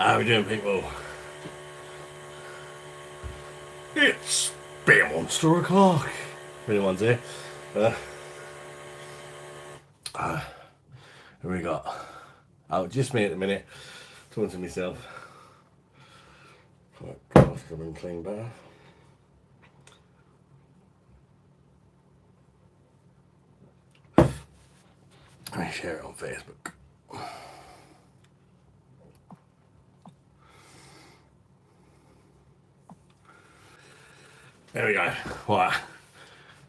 How we doing, people? It's Beer Monster o'clock. If anyone's here. Who we got? Oh, just me at the minute. Talking to myself. Right, bathroom and clean bath. Let me share it on Facebook. There we go. Right.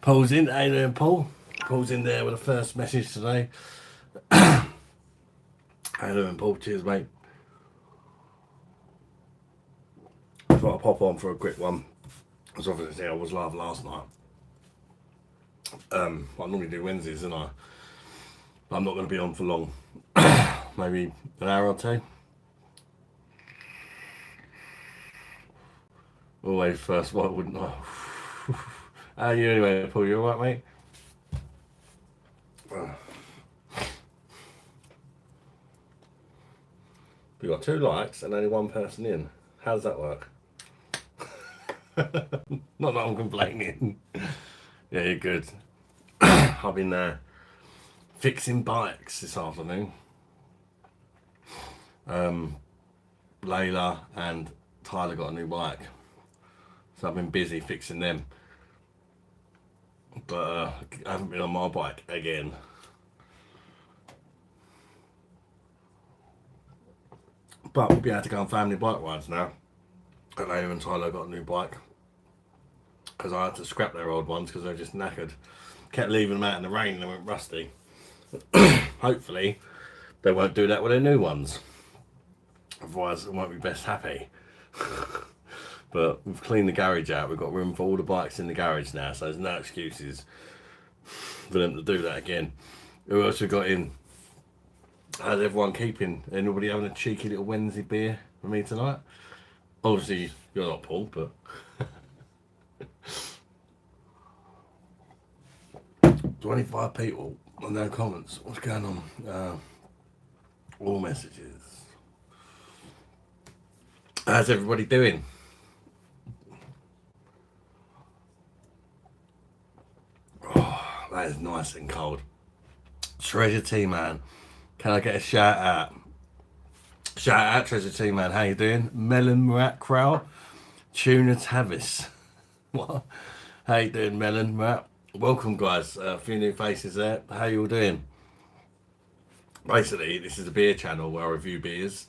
Paul's in. Hey there, Paul. Paul's in there with the first message today. Hey there, Paul. Cheers, mate. I thought I'd pop on for a quick one. As obviously I was live last night. I normally do Wednesdays, and I'm not going to be on for long. Maybe an hour or two. Always first, why wouldn't I? How are you anyway, Paul? You alright, mate? We got 2 likes and only 1 person in. How does that work? Not that I'm complaining. Yeah, you're good. I've been fixing bikes this afternoon. Layla and Tyler got a new bike, so I've been busy fixing them. But I haven't been on my bike again. But we'll be able to go on family bike rides now. And Layla and Tyler got a new bike, because I had to scrap their old ones because they're just knackered. Kept leaving them out in the rain and they went rusty. Hopefully they won't do that with their new ones, otherwise I won't be best happy. But we've cleaned the garage out. We've got room for all the bikes in the garage now, so there's no excuses for them to do that again. Who else we got in? How's everyone keeping? Anybody having a cheeky little Wednesday beer for me tonight? Obviously you're not Paul, but 25 people, no comments. What's going on? All messages. How's everybody doing? Oh, that is nice and cold. Treasure T Man, can I get a shout out? Shout out, Treasure T Man. How you doing? Melon Rat Crow, Tuna Tavis. What? How you doing, Melon Rat? Welcome, guys. A few new faces there. How you all doing? Basically, this is a beer channel where I review beers,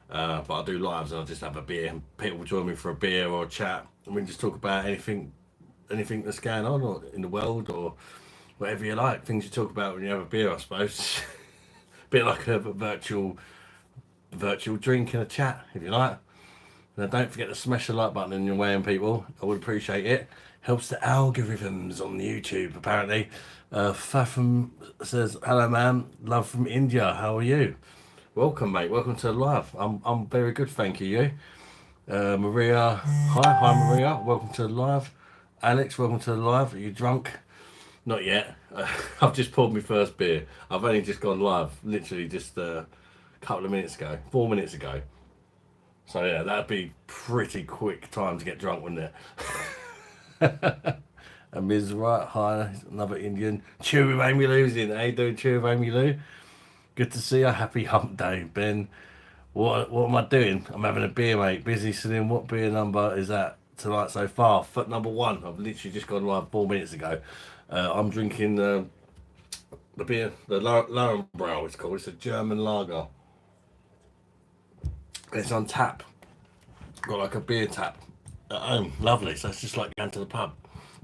but I do lives and I just have a beer and people join me for a beer or a chat, and we just talk about anything that's going on or in the world or whatever you like. Things you talk about when you have a beer, I suppose. A bit like a virtual drink and a chat, if you like. Now, don't forget to smash the like button in your way, and people, I would appreciate it. Helps the algorithms on YouTube, apparently. Fafam says, hello, man. Love from India. How are you? Welcome, mate. Welcome to the live. I'm very good, thank you. Maria, hi, Maria. Welcome to the live. Alex, welcome to the live. Are you drunk? Not yet. I've just poured my first beer. I've only just gone live, literally just a couple of minutes ago, 4 minutes ago. So yeah, that'd be pretty quick time to get drunk, wouldn't it? And Ms. Right, hi, another Indian. Cheer with Amy Lou's in. How you doing, Cheer with Amy Lou? Good to see you. Happy hump day, Ben. What am I doing? I'm having a beer, mate. Busy sitting. What beer number is that tonight so far? Foot number 1. I've literally just gone live 4 minutes ago. I'm drinking the beer, the Laurenbrau, it's called. It's a German lager. It's on tap. Got like a beer tap at home. Lovely. So it's just like going to the pub,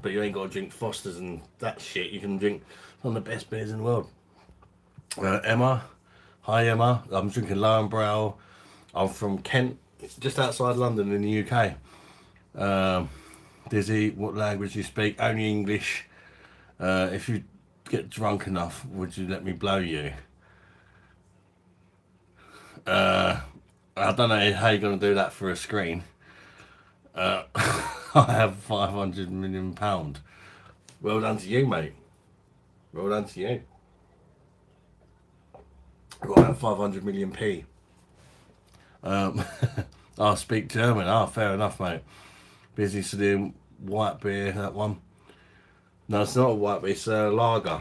but you ain't got to drink Fosters and that shit. You can drink some of the best beers in the world. Emma, hi Emma. I'm drinking Laurenbrau. I'm from Kent. It's just outside London in the UK. Dizzy, what language do you speak? Only English. If you get drunk enough, would you let me blow you? I don't know how you're going to do that for a screen. I have £500 million. Well done to you, mate. Well done to you. I've got 500 million p. Um, I speak German. Ah, fair enough, mate. Busy sitting white beer, that one. No, it's not a white beer, it's a lager.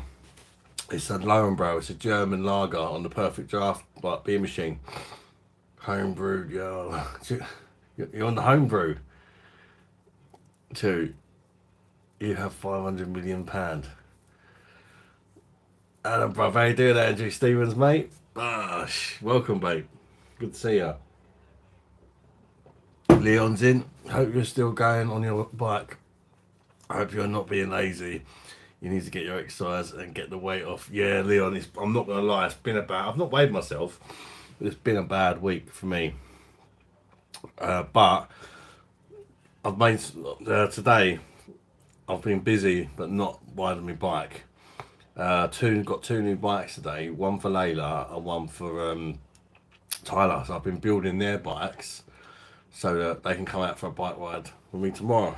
It's a Lowenbrow, it's a German lager on the perfect draft like beer machine. Homebrewed, yo. You're on the homebrew too. You have £500 million. Adam, brother, how you doing, Andrew Stevens, mate? Bosh, welcome, mate. Good to see you. Leon's in. Hope you're still going on your bike. I hope you're not being lazy. You need to get your exercise and get the weight off. Yeah, Leon, I'm not going to lie. It's been I've not weighed myself. It's been a bad week for me. But I've made, today, I've been busy, but not riding my bike. Got two new bikes today. One for Layla and one for Tyler. So I've been building their bikes so that they can come out for a bike ride with me tomorrow.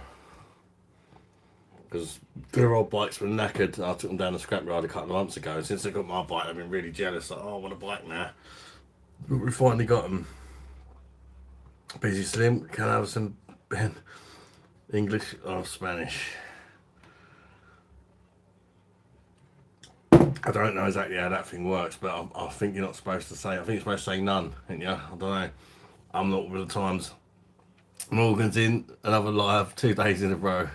Because their old bikes were knackered. I took them down the scrapyard a couple of months ago. And since they got my bike, I've been really jealous. Like, oh, I want a bike now. But we finally got them. Busy Slim, can I have some Ben? English or Spanish? I don't know exactly how that thing works, but I think you're not supposed to say. I think you're supposed to say none, ain't you? I don't know. I'm not with the times. Morgan's in another live 2 days in a row.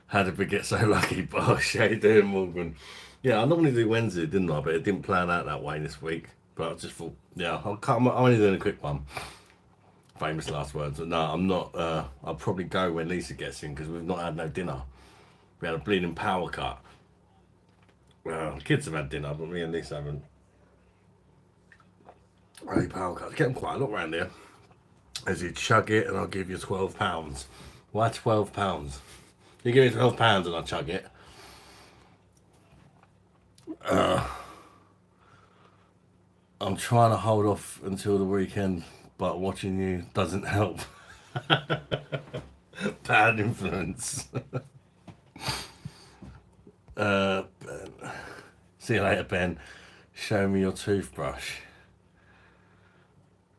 How did we get so lucky? Bosh, how you doing, Morgan? Yeah, I normally do Wednesday, didn't I? But it didn't plan out that way this week. But I just thought, yeah, I'm only doing a quick one. Famous last words. But no, I'm not. I'll probably go when Lisa gets in because we've not had no dinner. We had a bleeding power cut. Well, the kids have had dinner, but me and Lisa haven't. Hey, power cuts. Get them quite a lot around here. As you chug it, and I'll give you £12. Why £12? You give me £12 and I'll chug it. I'm trying to hold off until the weekend, but watching you doesn't help. Bad influence. Ben. See you later, Ben. Show me your toothbrush.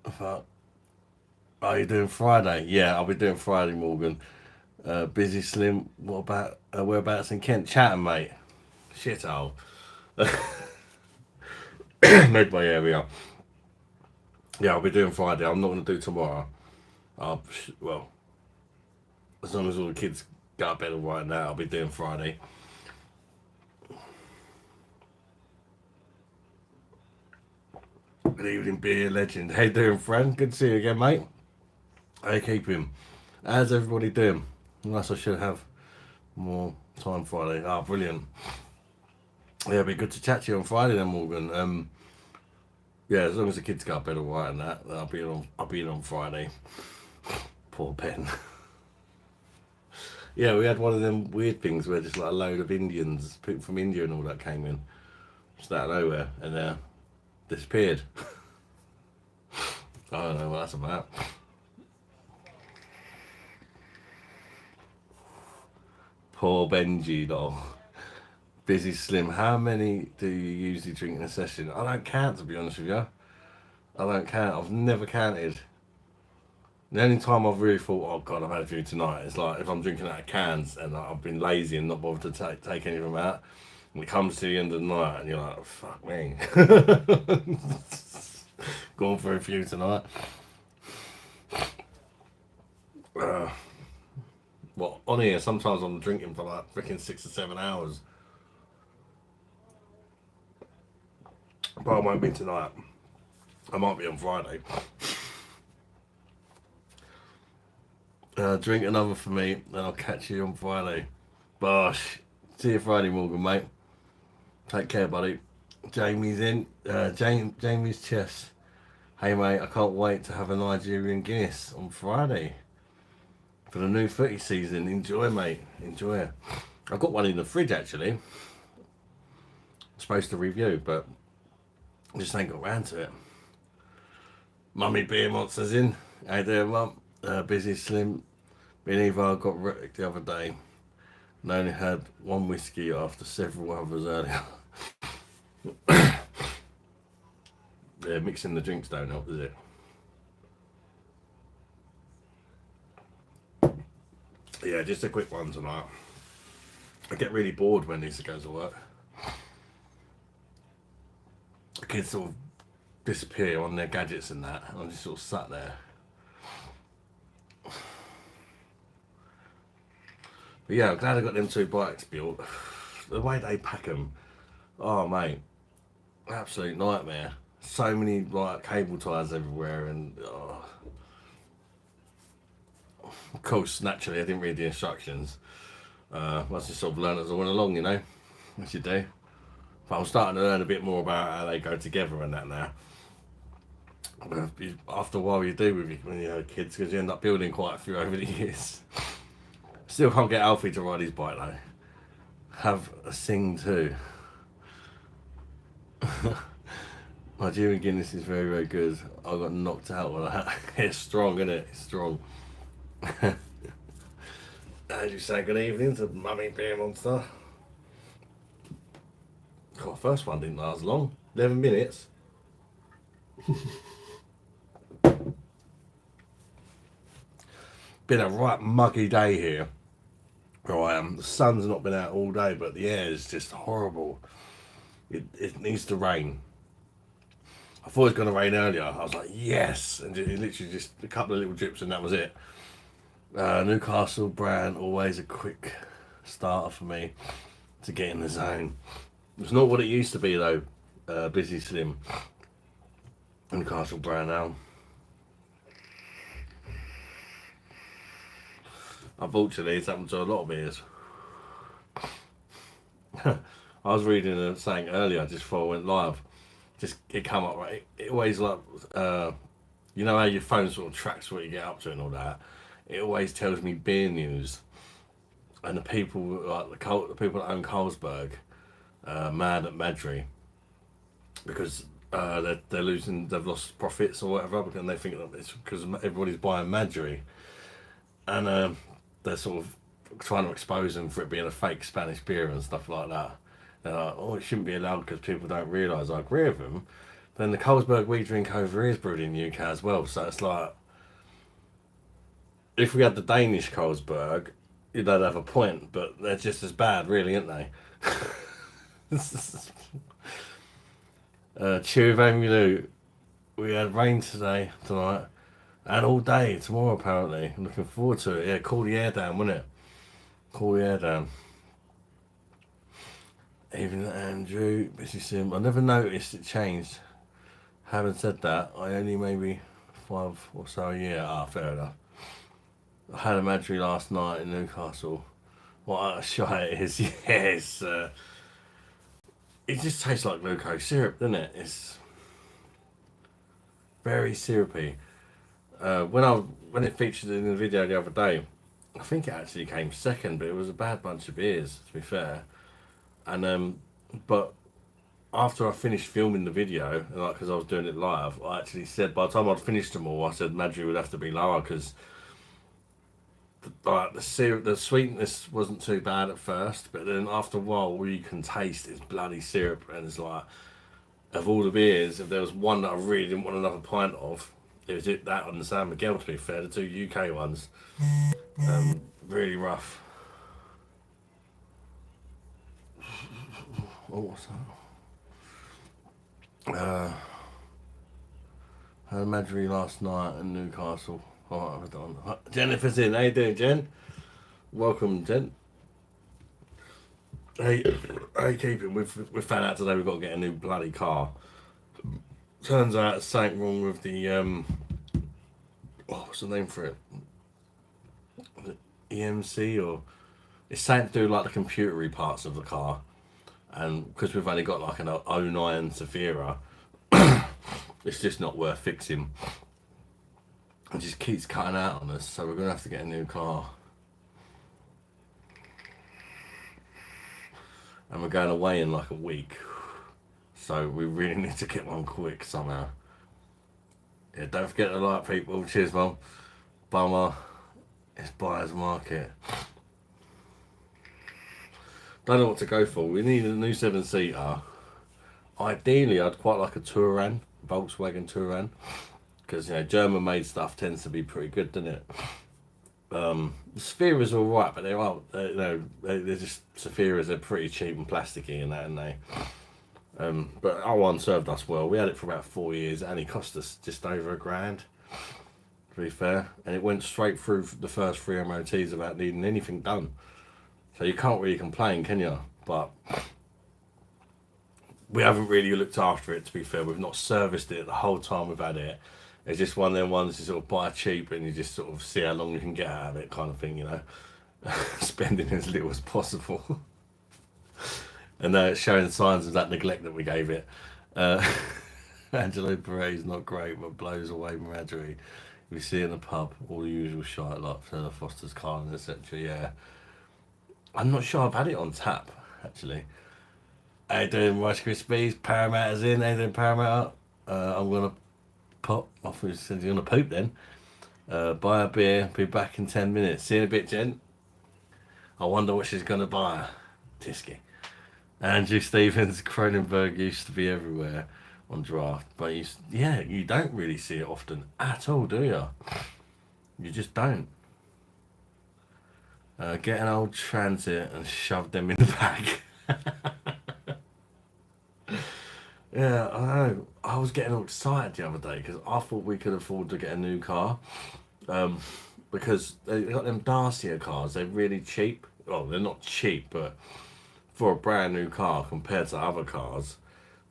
I thought, are you doing Friday? Yeah, I'll be doing Friday, Morgan. Busy Slim. What about whereabouts in Kent? Chatham, mate. Shithole. Midway area. Yeah, I'll be doing Friday. I'm not going to do tomorrow. Well, as long as all the kids go to bed right now, I'll be doing Friday. Good evening, beer legend. How you doing, friend? Good to see you again, mate. How you keeping? How's everybody doing? Unless I should have more time Friday. Ah, brilliant. Yeah, it'd be good to chat to you on Friday then, Morgan. Yeah, as long as the kids go to bed alright and that, I'll be in on Friday. Poor Ben. Yeah, we had one of them weird things where just like a load of Indians, people from India and all that came in, just out of nowhere, and disappeared. I don't know what that's about. Poor Benji, though. Busy Slim, how many do you usually drink in a session? I don't count, to be honest with you. I don't count. I've never counted. The only time I've really thought, oh god, I've had a few tonight, is like if I'm drinking out of cans and I've been lazy and not bothered to take any of them out. And it comes to the end of the night and you're like, oh, fuck me. Going for a few tonight. Well, on here, sometimes I'm drinking for like freaking 6 or 7 hours. But I won't be tonight. I might be on Friday. Drink another for me, and I'll catch you on Friday. Bosh. See you Friday, Morgan, mate. Take care, buddy. Jamie's in. Jamie's chess. Hey, mate, I can't wait to have a Nigerian Guinness on Friday for the new footy season. Enjoy, mate. Enjoy. I've got one in the fridge, actually. I'm supposed to review, but I just ain't got round to it. Mummy Beer Monsters in. How you doing, Mum? Busy Slim. Me and Eva got wrecked the other day and only had one whiskey after several others earlier. Yeah, mixing the drinks don't help, does it? Yeah, just a quick one tonight. I get really bored when Lisa goes to work. The kids sort of disappear on their gadgets and that, and I'm just sort of sat there. But yeah, I'm glad I got them 2 bikes built. The way they pack them, oh mate, absolute nightmare. So many like cable ties everywhere, and of course, naturally, I didn't read the instructions. Must have sort of learned as I went along, you know, as you do. But I'm starting to learn a bit more about how they go together and that now. After a while, you do when you have kids, because you end up building quite a few over the years. Still can't get Alfie to ride his bike though. Have a sing too. Nigerian Guinness is very, very good. I got knocked out with that. It's strong, isn't it? It's strong. As you say, good evening to Mummy Beer Monster. God, first one didn't last long. 11 minutes. Been a right muggy day here where I am. The sun's not been out all day, but the air is just horrible. It needs to rain. I thought it was going to rain earlier. I was like, yes. And it literally just a couple of little drips and that was it. Newcastle brand, always a quick starter for me to get in the zone. It's not what it used to be though. Busy Slim. Newcastle brand now. Unfortunately, it's happened to a lot of beers. I was reading a saying earlier just before I went live. Just it come up right. It always like you know how your phone sort of tracks what you get up to and all that. It always tells me beer news, and the people like the people that own Carlsberg, mad at Madry because they're losing, they've lost profits or whatever, and they think that it's because everybody's buying Madry, and they're sort of trying to expose them for it being a fake Spanish beer and stuff like that. They're like, oh, it shouldn't be allowed because people don't realise. I agree with them. Then the Carlsberg we drink over here is brewed in the UK as well, so it's like, if we had the Danish Carlsberg, you'd have a point, but they're just as bad, really, aren't they? Cheer Amilu. We had rain tonight, and all day tomorrow apparently. I'm looking forward to it. Yeah, cool the air down, wouldn't it? Cool the air down. Even Andrew, busy sim. I never noticed it changed. Having said that, I only maybe 5 or so a year. Fair enough. I had a Madry last night in Newcastle. What a shot it is. Yes. It just tastes like glucose syrup, doesn't it? It's very syrupy. When it featured in the video the other day, I think it actually came second, but it was a bad bunch of beers, to be fair. And but after I finished filming the video, like because I was doing it live, I actually said by the time I'd finished them all, I said Madry would have to be lower because like the sweetness wasn't too bad at first, but then after a while, all you can taste is bloody syrup, and it's like, of all the beers, if there was one that I really didn't want another pint of, it was that and the San Miguel. To be fair, the 2 UK ones, really rough. Oh, what's that? Had a Madry last night in Newcastle. Oh, I've done. Jennifer's in. How you doing, Jen? Welcome, Jen. Hey, keeping? We've found out today we've got to get a new bloody car. Turns out there's something wrong with the what's the name for it? The EMC, or it's something to do like the computery parts of the car. And because we've only got like an 09 Zafira, it's just not worth fixing. It just keeps cutting out on us, so we're gonna have to get a new car. And we're going away in like a week, so we really need to get one quick somehow. Yeah, don't forget to like, people. Cheers, mum. Bummer. It's buyer's market. Don't know what to go for. We need a new 7-seater. Ideally, I'd quite like a Touran, Volkswagen Touran, because you know German-made stuff tends to be pretty good, doesn't it? The Spheres are alright, but they're just Spheres. They're pretty cheap and plasticky and that, and they. But our one served us well. We had it for about 4 years, and it cost us just over £1,000. To be fair, and it went straight through the first 3 MOTs without needing anything done. So you can't really complain, can you? But we haven't really looked after it. To be fair, we've not serviced it the whole time we've had it. It's just one of them ones you sort of buy cheap and you just sort of see how long you can get out of it, kind of thing, you know. Spending as little as possible. And it's showing signs of that neglect that we gave it. Angelo Perez, not great, but blows away Marjorie. We see in the pub all the usual shite like Fella Foster's car and etc. Yeah, I'm not sure I've had it on tap actually. How you doing, Rice Krispies? Parramatta's in. How you doing, Parramatta? I'm gonna pop. I thought you said you're gonna poop then. Buy a beer. Be back in 10 minutes. See you in a bit, Jen. I wonder what she's gonna buy. Tisky. Andrew Stevens, Cronenberg used to be everywhere on draft, but you don't really see it often at all, do you? You just don't. Get an old Transit and shove them in the bag. Yeah, I know. I was getting all excited the other day because I thought we could afford to get a new car. Um, because they got them Dacia cars. They're really cheap. Well, they're not cheap, but for a brand new car compared to other cars,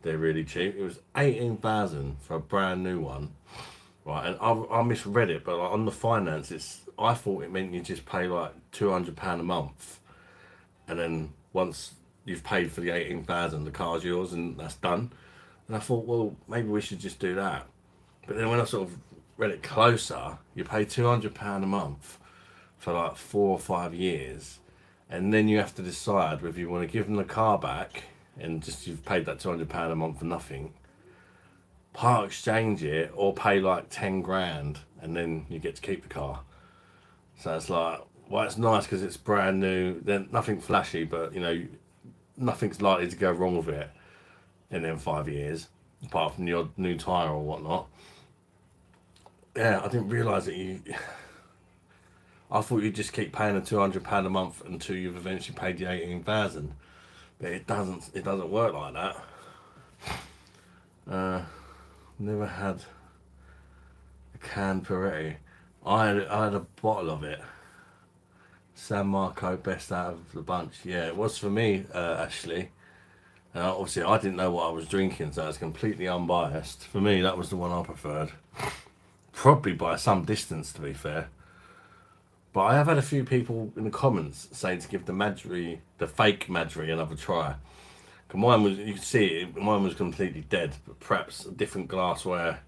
they're really cheap. It was 18,000 for a brand new one, right? And I misread it, but like on the finance, I thought it meant you just pay like £200 a month, and then once you've paid for the 18,000, the car's yours, and that's done. And I thought, well, maybe we should just do that. But then when I sort of read it closer, you pay £200 a month for like 4 or 5 years, and then you have to decide whether you want to give them the car back and just you've paid that £200 a month for nothing, part exchange it, or pay like 10 grand and then you get to keep the car. So it's like, well, it's nice because it's brand new, then nothing flashy, but you know, nothing's likely to go wrong with it in them 5 years, apart from the odd new tyre or whatnot. Yeah, I didn't realise that I thought you'd just keep paying the £200 a month until you've eventually paid the 18,000. But it doesn't work like that. Never had a canned Peretti. I had a bottle of it. San Marco, best out of the bunch. Yeah, it was for me, actually. Obviously, I didn't know what I was drinking, so I was completely unbiased. For me, that was the one I preferred. Probably by some distance, to be fair. But I have had a few people in the comments saying to give the fake Madri, another try. Mine was, you can see it, mine was completely dead, but perhaps a different glassware,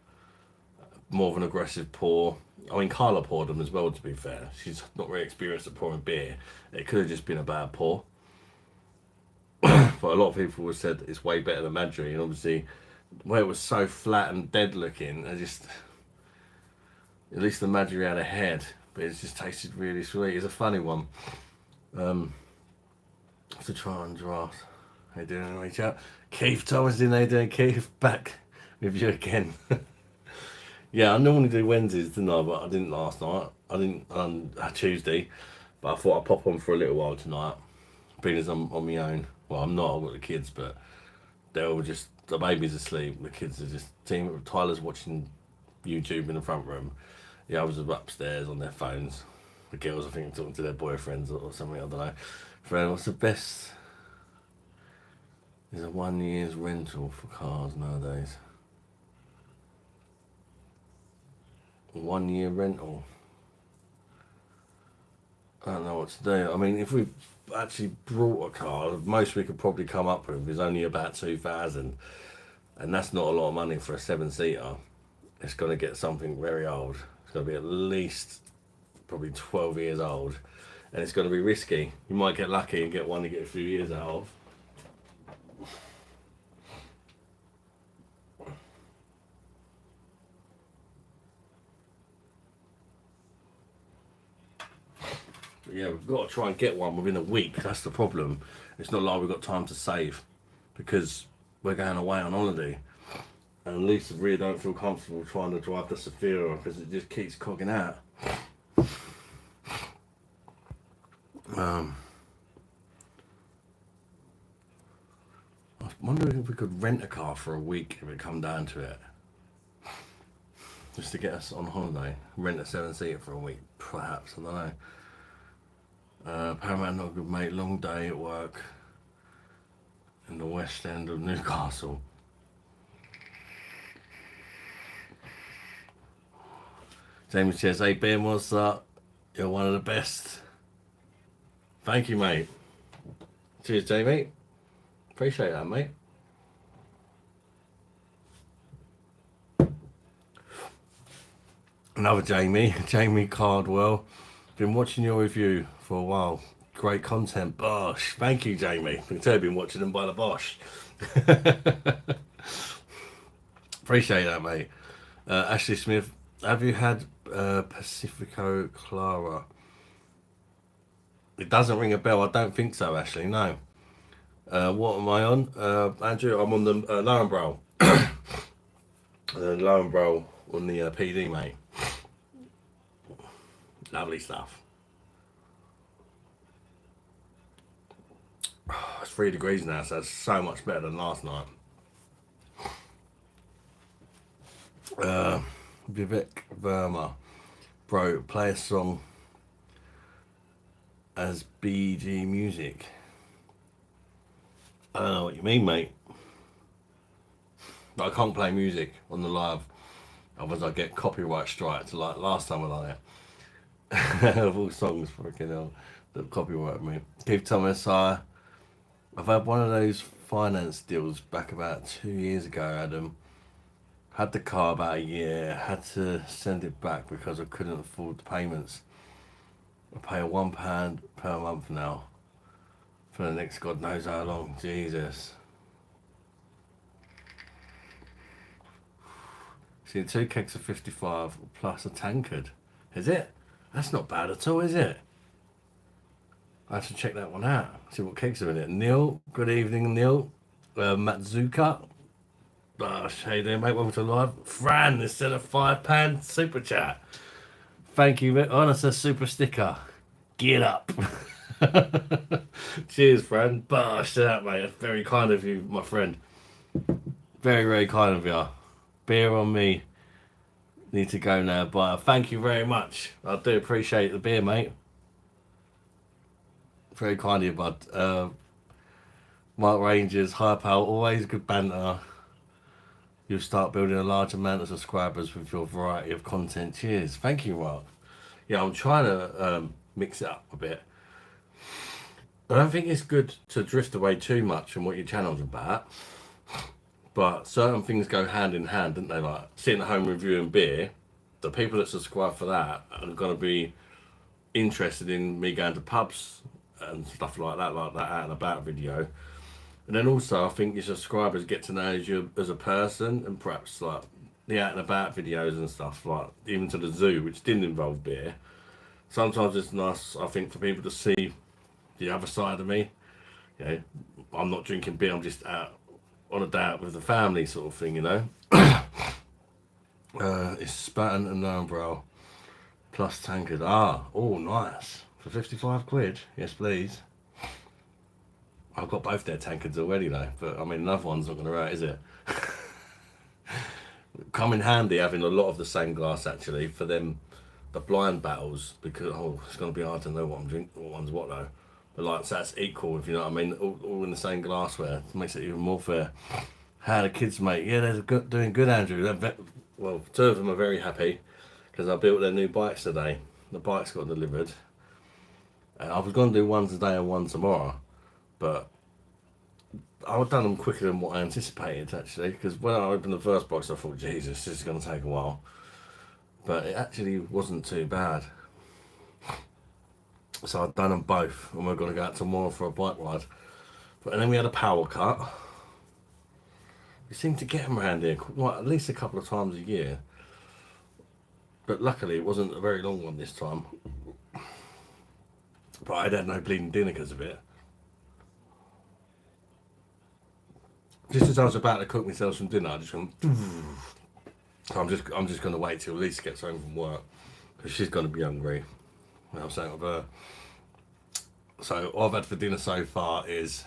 more of an aggressive pour. I mean, Carla poured them as well, to be fair. She's not really experienced at pouring beer. It could have just been a bad pour. But a lot of people have said it's way better than Madri, and obviously, where it was so flat and dead looking, at least the Madri had a head, but it just tasted really sweet. It's a funny one. To try and draft. How you doing, reach out? Keith Thomas in there doing Keith, back with you again. Yeah, I normally do Wednesdays, didn't I? But I didn't last night. I didn't on Tuesday, but I thought I'd pop on for a little while tonight, being as I'm on my own. Well, I'm not. I've got the kids, but they're all just, the baby's asleep. The kids are just Tyler's watching YouTube in the front room. The others are upstairs on their phones. The girls, I think, are talking to their boyfriends or something. I don't know. Fred, what's the best? Is a 1 year's rental for cars nowadays. 1 year rental. I don't know what to do. I mean, if we actually brought a car, most we could probably come up with is only about 2,000, and that's not a lot of money for a 7-seater. It's going to get something very old. It's going to be at least probably 12 years old, and it's going to be risky. You might get lucky and get one to get a few years out of. But yeah, we've got to try and get one within a week. That's the problem. It's not like we've got time to save because we're going away on holiday. And Lisa really don't feel comfortable trying to drive the Safira because it just keeps cogging out. Um, I wonder if we could rent a car for a week if it come down to it. Just to get us on holiday. Rent a 7-seater for a week, perhaps. I don't know. Paramount not good, mate. Long day at work in the West End of Newcastle. Jamie says, "Hey Ben, what's up? You're one of the best." Thank you, mate. Cheers, Jamie. Appreciate that, mate. Another Jamie, Jamie Cardwell. Been watching your review for a while. Great content, BOSH. Thank you, Jamie. I can tell you've been watching them by the BOSH. Appreciate that, mate. Ashley Smith, have you had Pacifico Clara? It doesn't ring a bell. I don't think so, Ashley. No. What am I on? Andrew, I'm on the Lowenbrow. Lowenbrow on the PD, mate. Lovely stuff. Oh, it's 3 degrees now, so it's so much better than last night. Vivek Verma. Bro, play a song as BG music. I don't know what you mean, mate. But I can't play music on the live, otherwise I get copyright strikes like last time I done it. Of all songs, freaking hell, that copyright me. Keith Thomas, I've had one of those finance deals back about 2 years ago, Adam. Had the car about a year, had to send it back because I couldn't afford the payments. I pay £1 per month now for the next God knows how long. Jesus. See, 2 kegs of 55 plus a tankard. Is it? That's not bad at all, is it? I have to check that one out. See what kegs are in it. Neil, good evening, Neil. Matsuka. Bosh, how you doing, mate? Welcome to live. Fran, instead of £5 super chat. Thank you, mate. Oh, that's a super sticker. Get up. Cheers, Fran. Bosh to that, mate. That's very kind of you, my friend. Very, very kind of you. Beer on me. Need to go now, but thank you very much. I do appreciate the beer, mate. Very kind of you, bud. Mark Rangers, hi pal, always good banter. You'll start building a large amount of subscribers with your variety of content. Cheers. Thank you, Mark. Yeah, I'm trying to mix it up a bit. I don't think it's good to drift away too much from what your channel's about. But certain things go hand in hand, don't they? Like sitting at home reviewing beer, the people that subscribe for that are going to be interested in me going to pubs and stuff like that out and about video. And then also, I think your subscribers get to know you as a person, and perhaps like the out and about videos and stuff, like even to the zoo, which didn't involve beer. Sometimes it's nice, I think, for people to see the other side of me. You know, I'm not drinking beer, I'm just out on a day out with the family sort of thing, you know. It's Spatten and Nurnbrow plus tankard. Oh, nice. For 55 quid? Yes, please. I've got both their tankards already though, but I mean, another one's not going to hurt, is it? Come in handy having a lot of the same glass actually for them, the blind battles, because it's going to be hard to know what I'm drinking, what one's what though. But like, so that's equal, if you know what I mean, all in the same glassware. It makes it even more fair. How the kids, mate? Yeah, they're doing good, Andrew. Well, 2 of them are very happy because I built their new bikes today. The bikes got delivered. I was going to do one today and one tomorrow, but I've done them quicker than what I anticipated actually. Because when I opened the first box, I thought, Jesus, this is going to take a while. But it actually wasn't too bad. So I've done them both, and we're going to go out tomorrow for a bike ride. And then we had a power cut. We seem to get them around here at least a couple of times a year. But luckily it wasn't a very long one this time. But I'd had no bleeding dinner because of it. Just as I was about to cook myself some dinner, I just went. So I'm just going to wait till Lisa gets home from work because she's going to be hungry. I was saying with her. So all I've had for dinner so far is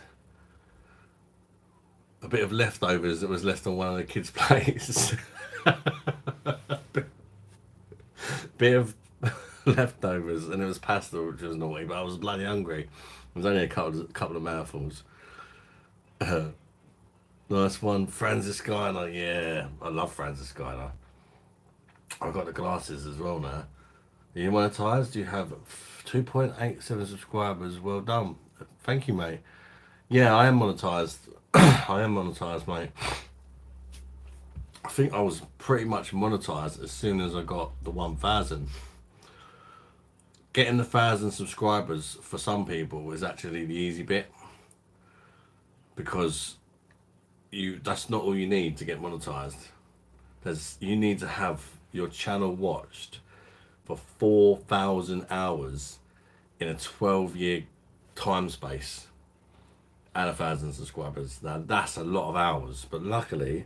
a bit of leftovers that was left on one of the kids' plates. Bit of leftovers, and it was pasta, which was naughty, but I was bloody hungry. It was only a couple of mouthfuls. Nice one, Francis Skyler. Yeah, I love Francis Skyler. I've got the glasses as well now. Are you monetized? You have 2.87 subscribers. Well done. Thank you, mate. Yeah, I am monetized. I am monetized, mate. I think I was pretty much monetized as soon as I got the 1,000. Getting the 1,000 subscribers for some people is actually the easy bit, because that's not all you need to get monetized. You need to have your channel watched for 4,000 hours in a 12-year time space and 1,000 subscribers. Now that's a lot of hours, but luckily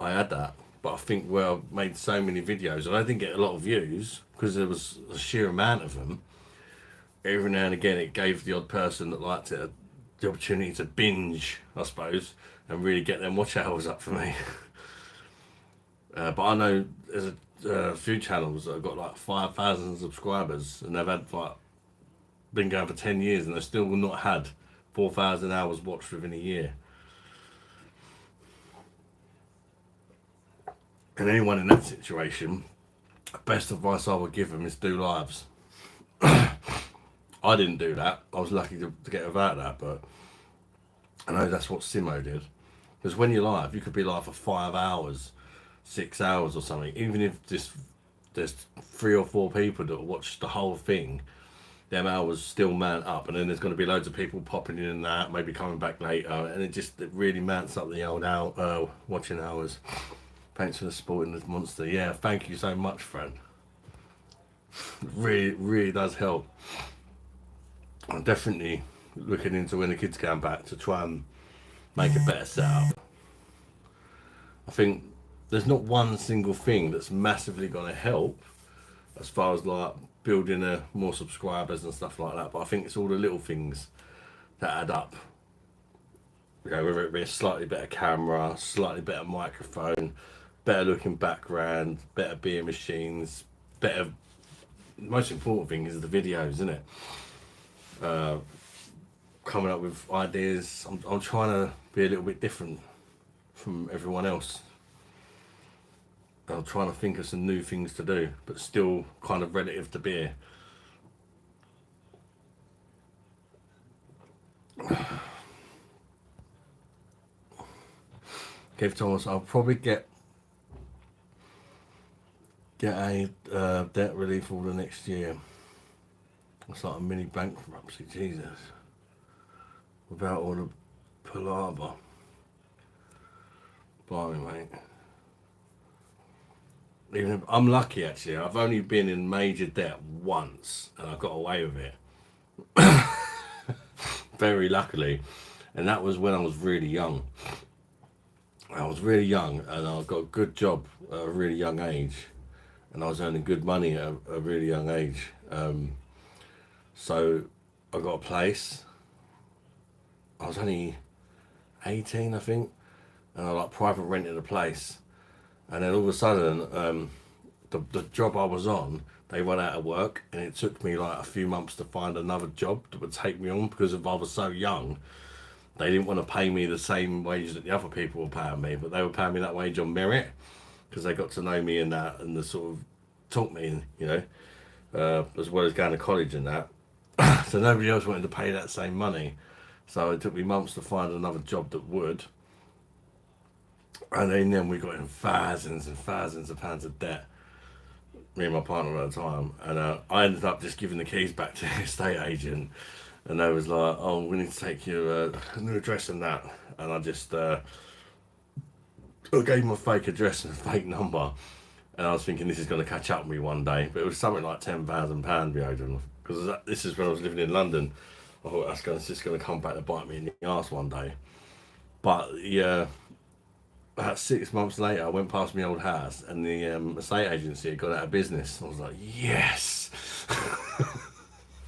I had that. But I think where I made so many videos and I didn't get a lot of views because there was a sheer amount of them, every now and again it gave the odd person that liked it the opportunity to binge, I suppose, and really get them watch hours up for me. But I know there's a few channels that have got like 5,000 subscribers and they've had like been going for 10 years and they've still not had 4,000 hours watched within a year. And anyone in that situation, best advice I would give them is do lives. I didn't do that. I was lucky to get without that, but I know that's what Simo did. Because when you're live, you could be live for 5 hours, 6 hours or something. Even if there's 3 or 4 people that watch the whole thing, them hours still mount up. And then there's going to be loads of people popping in and out, maybe coming back later. And it really mounts up the old watching hours. Thanks for the support in this monster. Yeah, thank you so much, friend. It really does help. I'm definitely looking into when the kids come back to try and make a better setup. I think there's not one single thing that's massively going to help as far as like building more subscribers and stuff like that, but I think it's all the little things that add up. You know, whether it be a slightly better camera, slightly better microphone, better looking background, better beer machines, better. The most important thing is the videos, isn't it? Coming up with ideas. I'm trying to be a little bit different from everyone else. I'm trying to think of some new things to do, but still kind of relative to beer. Kev Thomas, I'll probably get a debt relief order next year. It's like a mini bankruptcy, Jesus. Without all the palaver. Blimey, mate. Even if, I'm lucky actually. I've only been in major debt once and I got away with it. Very luckily. And that was when I was really young. I was really young and I got a good job at a really young age. And I was earning good money at a really young age. So I got a place. I was only 18, I think. And I like private rented a place. And then all of a sudden, the job I was on, they went out of work, and it took me like a few months to find another job that would take me on because if I was so young, they didn't want to pay me the same wages that the other people were paying me, but they were paying me that wage on merit because they got to know me and that, and they sort of taught me, you know, as well as going to college and that. So nobody else wanted to pay that same money. So it took me months to find another job that would. And then we got in thousands and thousands of pounds of debt, me and my partner at the time. And I ended up just giving the keys back to the estate agent. And they was like, oh, we need to take your new address and that. And I just I gave them a fake address and a fake number. And I was thinking this is going to catch up with me one day. But it was something like £10,000 we owed them. Because this is when I was living in London. I thought it's just going to come back to bite me in the arse one day. But yeah. About 6 months later, I went past my old house and the estate agency had got out of business. I was like, yes!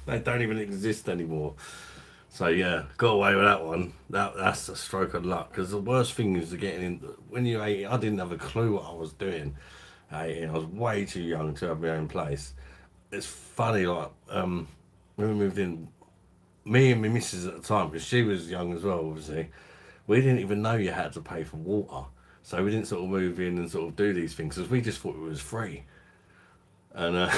They don't even exist anymore. So yeah, got away with that one. That's a stroke of luck. Because the worst thing is getting in when you're 18. I didn't have a clue what I was doing. At 18, I was way too young to have my own place. It's funny, like when we moved in, me and my missus at the time, because she was young as well, obviously. We didn't even know you had to pay for water, so we didn't sort of move in and sort of do these things because we just thought it was free. And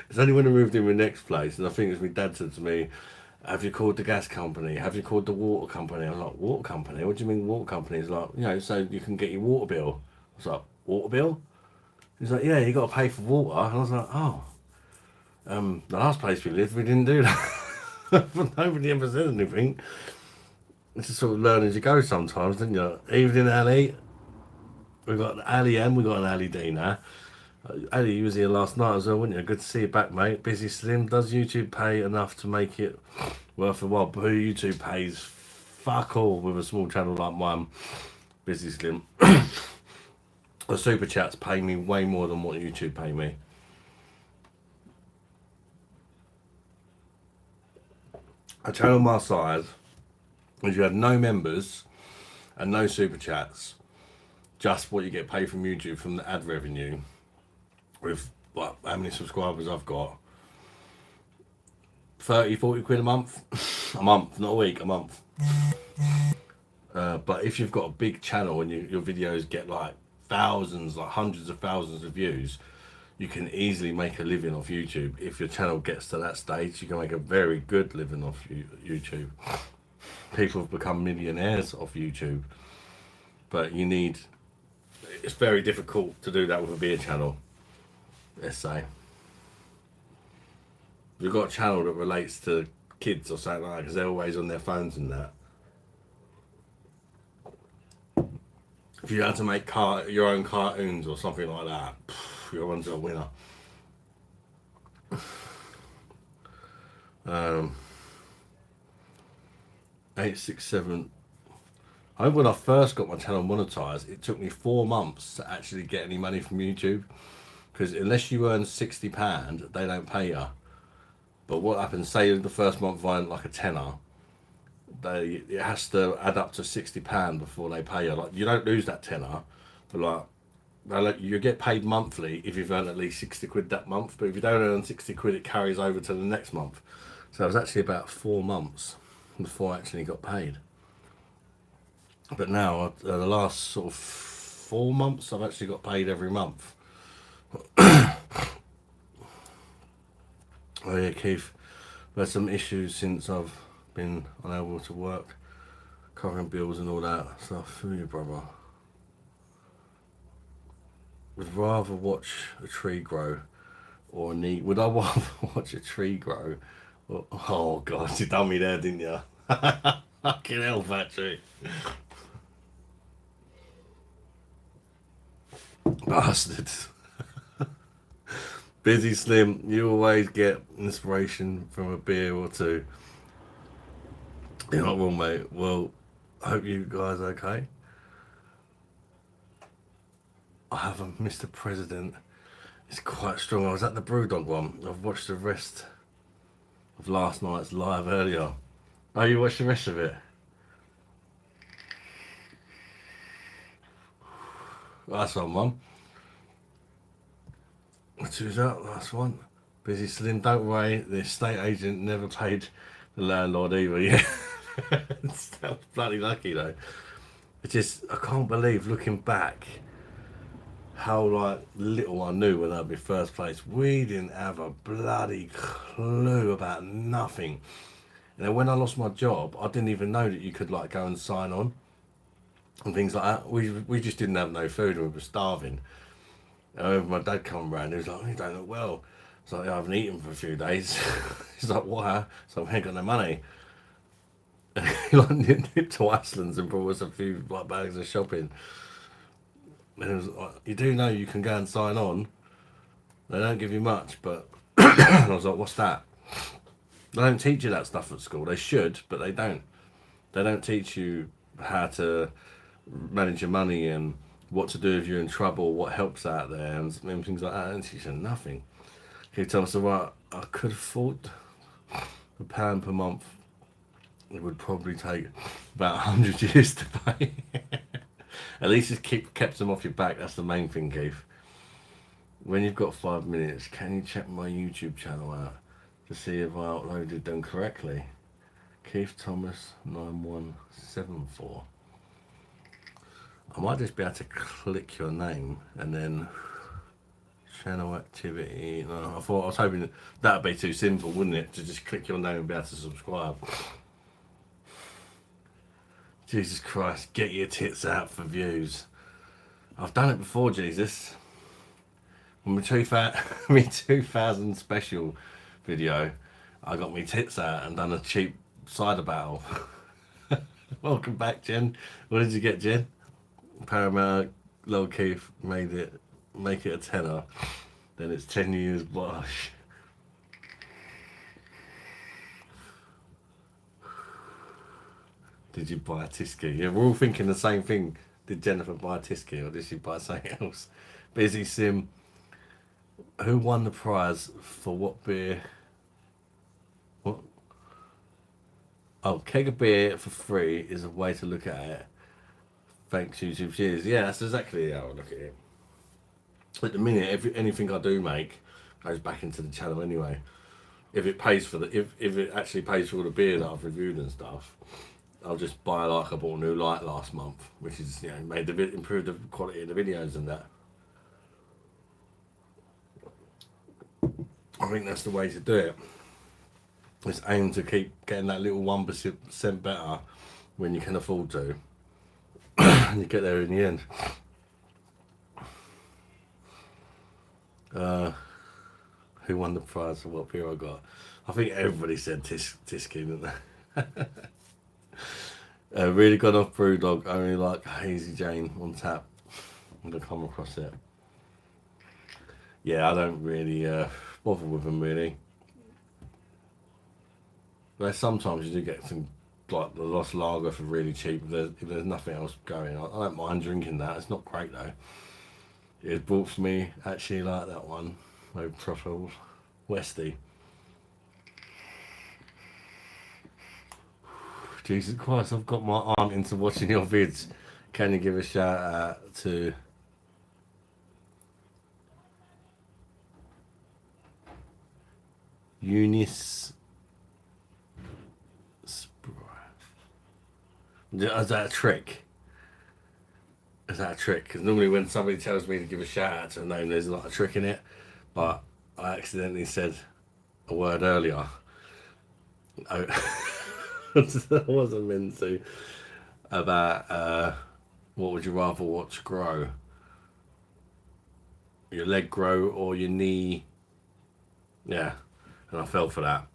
it's only when I moved in my next place, and I think it was my dad said to me, "Have you called the gas company? Have you called the water company?" I'm like, "Water company? What do you mean water company?" He's like, so you can get your water bill. I was like, "Water bill?" He's like, "Yeah, you got to pay for water." And I was like, "Oh, the last place we lived, we didn't do that." But nobody ever said anything. It's just sort of learn as you go sometimes, didn't you? Evening, Ali. We got Ali M. We got an Ali D now. Ali, you was here last night as well, weren't you? Good to see you back, mate. Busy Slim. Does YouTube pay enough to make it worth a while? But who YouTube pays fuck all with a small channel like mine, Busy Slim. The super chats pay me way more than what YouTube pay me. A channel my size, if you have no members and no super chats, just what you get paid from YouTube from the ad revenue, with what how many subscribers I've got, 30, 40 quid a month. A month, not a week, a month. But if you've got a big channel and your videos get like thousands, like hundreds of thousands of views, you can easily make a living off YouTube. If your channel gets to that stage, you can make a very good living off YouTube. People have become millionaires off YouTube, but it's very difficult to do that with a beer channel, let's say. If you've got a channel that relates to kids or something like that, because they're always on their phones and that. If you had to make your own cartoons or something like that, your one's a winner. 867. I remember when I first got my channel monetized, it took me 4 months to actually get any money from YouTube, because unless you earn £60, they don't pay you. But what happens? Say the first month I earned like a tenner, it has to add up to £60 before they pay you. Like you don't lose that tenner, but like you get paid monthly if you've earned at least 60 quid that month. But if you don't earn 60 quid, it carries over to the next month. So it was actually about 4 months before I actually got paid. But now, the last sort of 4 months, I've actually got paid every month. Oh yeah, Keith. I've had some issues since I've been unable to work, covering bills and all that stuff. For you, brother. Would rather watch a tree grow or need. Would I rather watch a tree grow? Or, oh God, you done me there, didn't you? Fucking hell, factory. Bastards. Busy Slim, you always get inspiration from a beer or two. You're not wrong, mate. Well, I hope you guys are okay. I have a Mr. President. It's quite strong. I was at the Brewdog one. I've watched the rest of last night's live earlier. Oh, you watched the rest of it? That's on one. Who's that? Last one. Busy Slim. Don't worry, the estate agent never paid the landlord either. Yeah, that was bloody lucky though. I can't believe looking back how like little I knew when I had my first place. We didn't have a bloody clue about nothing. And then when I lost my job, I didn't even know that you could like go and sign on and things like that. We just didn't have no food and we were starving. I remember my dad come round, he was like, "Oh, you don't look well." It's like, "I haven't eaten for a few days." He's like, "Why?" So I ain't got no money. He like nipped to Ashlands and brought us a few like bags of shopping. And it was like, "You do know you can go and sign on. They don't give you much, but..." And I was like, "What's that?" They don't teach you that stuff at school. They should, but they don't. They don't teach you how to manage your money and what to do if you're in trouble, what helps out there, and things like that. They don't teach you nothing. Keith Thomas, right, I could afford £1 per month. It would probably take about 100 years to pay. At least it's kept them off your back. That's the main thing, Keith. When you've got 5 minutes, can you check my YouTube channel out to see if I uploaded them correctly? Keith Thomas 9174. I might just be able to click your name and then channel activity. No, I was hoping that'd be too simple, wouldn't it? To just click your name and be able to subscribe. Jesus Christ, get your tits out for views. I've done it before, Jesus. On my 2000 special video, I got my tits out and done a cheap cider battle. Welcome back, Jen. What did you get, Jen? Paramount, Low Keith make it a tenner. Then it's 10 years BOSH. Did you buy a Tisky? Yeah, we're all thinking the same thing. Did Jennifer buy a Tisky or did she buy something else? Busy Sim. Who won the prize for what beer? What? Oh, keg of beer for free is a way to look at it. Thanks, YouTube. Cheers. Yeah, that's exactly how I look at it. At the minute, anything I do make goes back into the channel anyway. If it pays for if it actually pays for all the beer that I've reviewed and stuff, I'll just buy, like, I bought a new light last month, which is, made the bit improved the quality of the videos and that. I think that's the way to do it. It's aimed to keep getting that little 1% better when you can afford to. And you get there in the end. Who won the prize for what beer I got? I think everybody said Tisky, didn't they? Really gone off Brewdog. Only like Hazy Jane on tap. I'm gonna come across it. Yeah, I don't really bother with them really. But sometimes you do get some, like the Lost Lager for really cheap. If there's nothing else going, I don't mind drinking that. It's not great though. It bought for me, actually like that one. No truffles. Westy. Jesus Christ, I've got my aunt into watching your vids. Can you give a shout out to Eunice? Is that a trick? Is that a trick? Because normally when somebody tells me to give a shout out to a name, there's a lot of trick in it. But I accidentally said a word earlier. I wasn't meant to. About what would you rather watch grow? Your leg grow or your knee? Yeah, and I fell for that.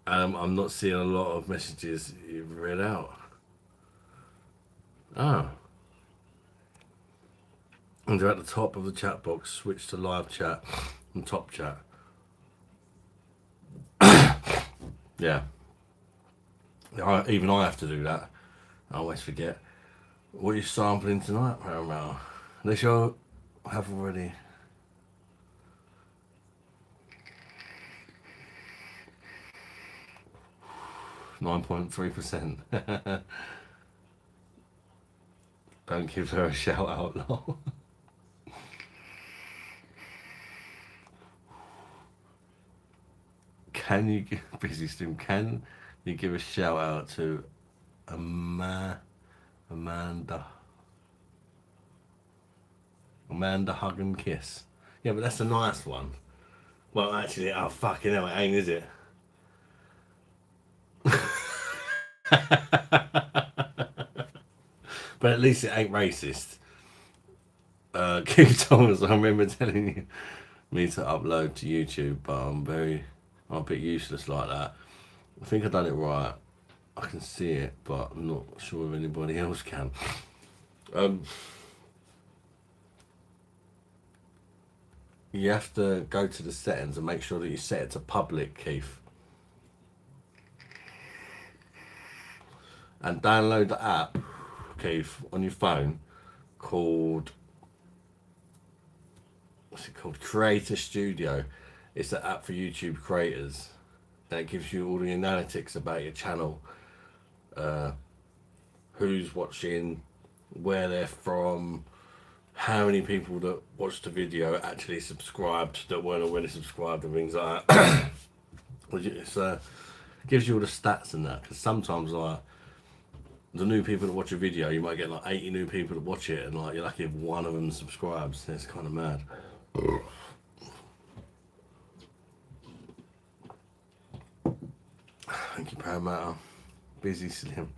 I'm not seeing a lot of messages you've read out. Oh. And they're at the top of the chat box. Switch to live chat and top chat. Yeah. Even I have to do that. I always forget. What are you sampling tonight, Paramount? Unless you have already. %9.3%. Don't give her a shout out, lol. Can you give busy stream? Can you give a shout out to Amanda Hug and Kiss? Yeah, but that's a nice one. Well, actually, oh fucking hell, it ain't, is it? But at least it ain't racist. King Thomas, I remember telling me to upload to YouTube, but I'm a bit useless like that. I think I've done it right. I can see it, but I'm not sure if anybody else can. You have to go to the settings and make sure that you set it to public, Keith. And download the app, Keith, on your phone called, what's it called? Creator Studio. It's an app for YouTube creators that gives you all the analytics about your channel, who's watching, where they're from, how many people that watched the video actually subscribed that weren't already subscribed, and things like that. It's gives you all the stats and that, because sometimes like the new people that watch a video, you might get like 80 new people to watch it, and like you're lucky if one of them subscribes. It's kind of mad. Thank you, Paramount. Busy Slim.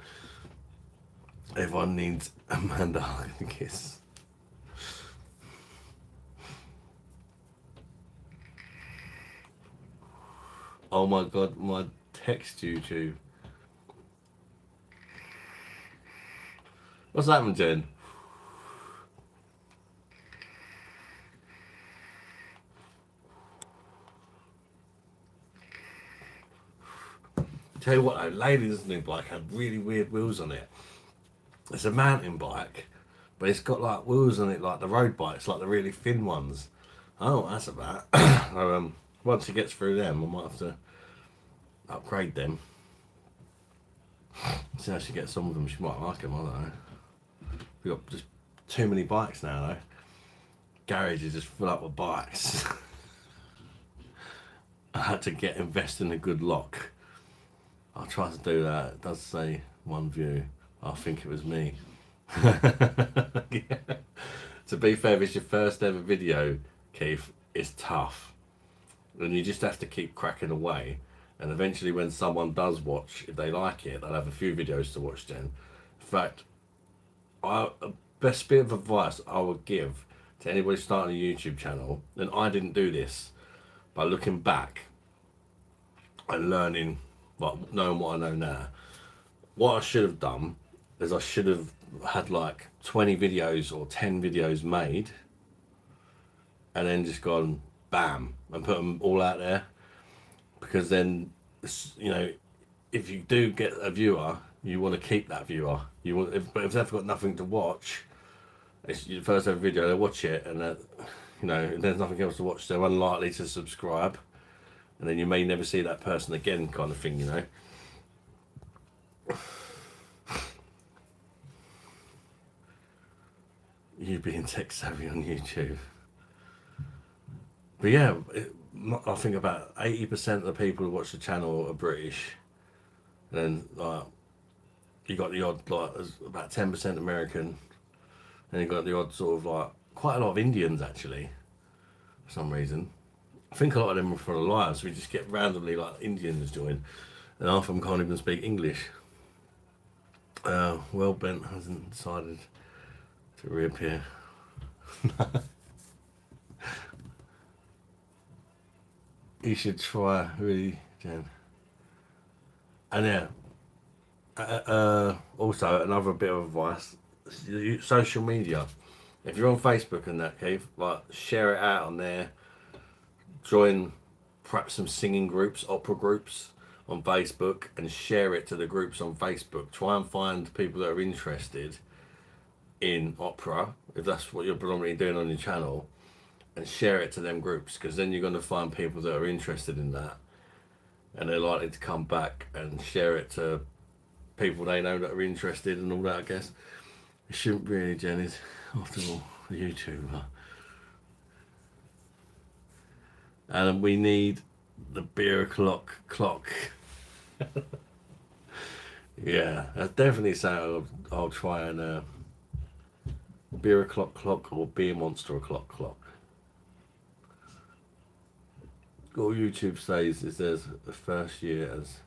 Everyone needs Amanda hug and kiss. Oh my god, my text YouTube. What's happened, Jen? Tell you what, though, Lady's new bike had really weird wheels on it. It's a mountain bike, but it's got like wheels on it like the road bikes, like the really thin ones. Oh, that's about. So, once he gets through them, I might have to upgrade them. See how she gets on with them. She might like them, I don't know. We've got just too many bikes now, though. Garage is just full up with bikes. I had to invest in a good lock. I'll try to do that. It does say one view. I think it was me. Yeah. To be fair, if it's your first ever video, Keith, it's tough. And you just have to keep cracking away. And eventually when someone does watch, if they like it, they'll have a few videos to watch then. In fact, best bit of advice I would give to anybody starting a YouTube channel, and I didn't do this, but looking back and learning, like knowing what I know now, what I should have done is I should have had like 20 videos or 10 videos made, and then just gone bam and put them all out there, because then, you know, if you do get a viewer, you want to keep that viewer. But if they've got nothing to watch, it's your first ever video, they watch it, and you know, if there's nothing else to watch, they're unlikely to subscribe, and then you may never see that person again, kind of thing, you know. You being tech savvy on YouTube. But yeah, I think about 80% of the people who watch the channel are British. And then you got the odd, like, there's about 10% American. And you got the odd sort of like, quite a lot of Indians actually, for some reason. I think a lot of them are for the lives. We just get randomly like Indians join. And half of them can't even speak English. Well, Bent hasn't decided to reappear. You should try, really, Jen. And yeah, also another bit of advice: social media. If you're on Facebook and that, Keith, like share it out on there. Join perhaps some singing groups, opera groups on Facebook, and share it to the groups on Facebook. Try and find people that are interested in opera, if that's what you're predominantly doing on your channel, and share it to them groups, because then you're going to find people that are interested in that, and they're likely to come back and share it to people they know that are interested and all that, I guess. It shouldn't really, Jenny, after all, a YouTuber. And we need the beer o'clock clock. Yeah, that's definitely something I'll try and beer o'clock clock or beer monster o'clock clock. All YouTube says is there's the first year as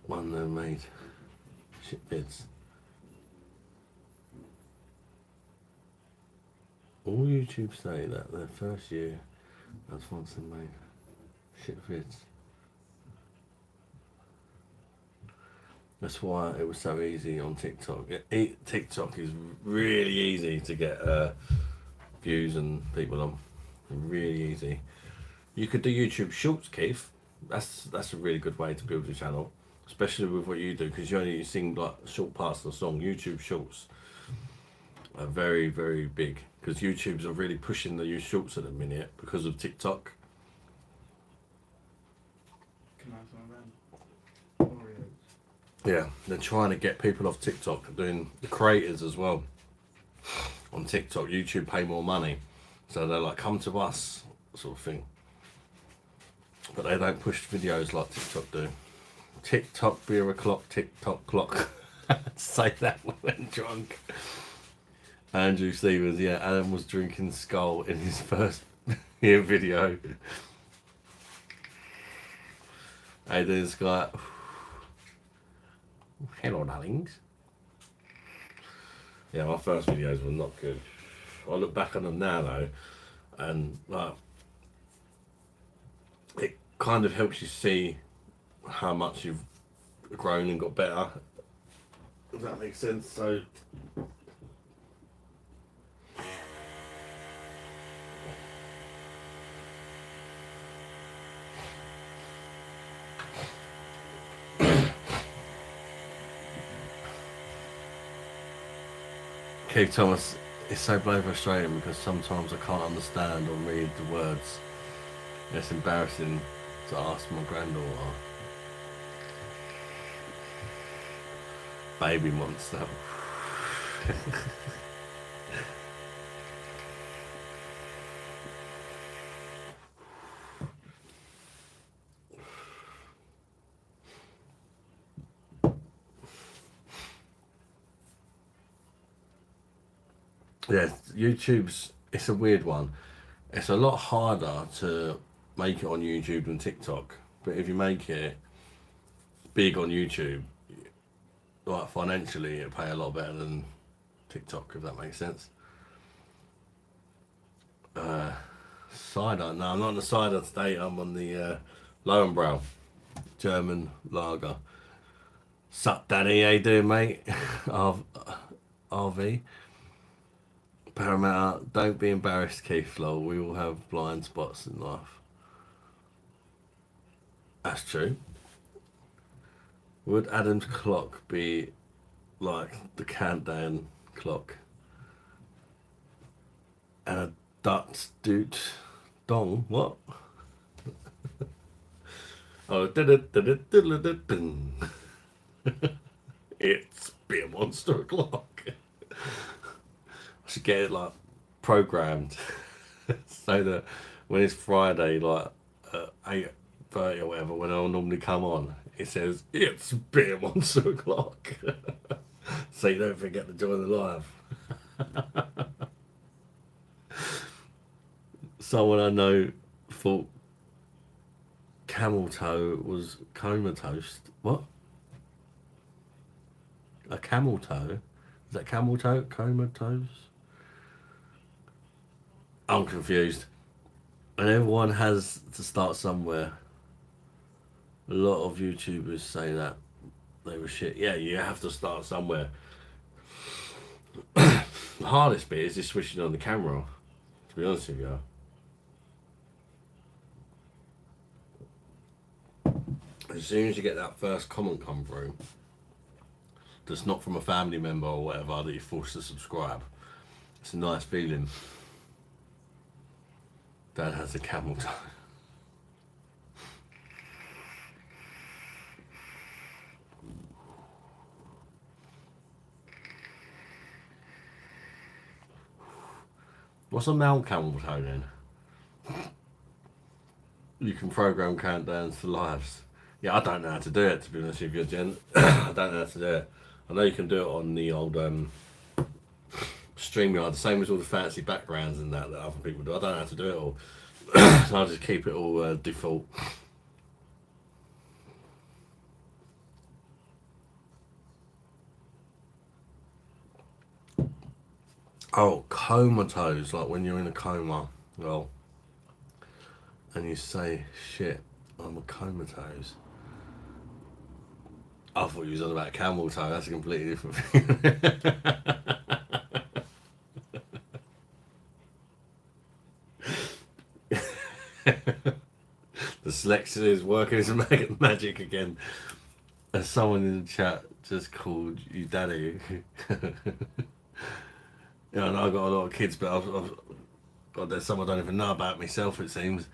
one that made shit vids. All YouTube say that their first year as once they made shit vids. That's why it was so easy on TikTok. TikTok is really easy to get views and people on. Really easy. You could do YouTube Shorts, Keith. That's a really good way to build your channel, especially with what you do, because you only sing like short parts of the song. YouTube Shorts. are very, very big because YouTubes are really pushing the shorts at the minute because of TikTok. Can I have some of them? Oreos. Yeah, they're trying to get people off TikTok, doing the creators as well. On TikTok, YouTube pay more money, so they're like, come to us, sort of thing. But they don't push videos like TikTok do. TikTok beer o'clock, TikTok clock. Say that when drunk. Andrew Stevens, yeah, Adam was drinking Skull in his first year video. Hey, there's guy. Hello, darlings. Yeah, my first videos were not good. I look back on them now though, and like, it kind of helps you see how much you've grown and got better. If that makes sense. So. Keith Thomas, it's so bloody frustrating because sometimes I can't understand or read the words. It's embarrassing to ask my granddaughter. Baby monster. Yeah, it's a weird one. It's a lot harder to make it on YouTube than TikTok. But if you make it big on YouTube, like financially, it'll pay a lot better than TikTok, if that makes sense. Cider. No, I'm not on the cider today. I'm on the Lowenbrau German lager. Sup, Danny? How you doing, mate? RV. Parramatta. Don't be embarrassed, Keith. Lol. We all have blind spots in life. That's true. Would Adam's clock be like the countdown clock? And a Dutch dude dong? What? Oh, it's beer monster o'clock. I should get it like programmed so that when it's Friday, like 8:30 or whatever, when I'll normally come on, it says it's beer monster o'clock. So you don't forget to join the live. Someone I know thought camel toe was comatose. What? A camel toe? Is that camel toe? Comatose? I'm confused. And everyone has to start somewhere. A lot of YouTubers say that they were shit. Yeah, you have to start somewhere. The hardest bit is just switching on the camera, to be honest with you. As soon as you get that first comment come through, that's not from a family member or whatever that you're forced to subscribe, it's a nice feeling. Dad has a camel toe. What's a male camel toe then? You can program countdowns to lives. Yeah, I don't know how to do it, to be honest with you, Jen. I don't know how to do it. I know you can do it on the old StreamYard, the same as all the fancy backgrounds and that other people do. I don't know how to do it all. So I'll just keep it all default. Oh, comatose, like when you're in a coma. Well, and you say, shit, I'm a comatose. I thought you was on about camel toe. That's a completely different thing. The dyslexia is working its magic again. As someone in the chat just called you daddy. You know, and I've got a lot of kids, but God, there's some I don't even know about myself, it seems.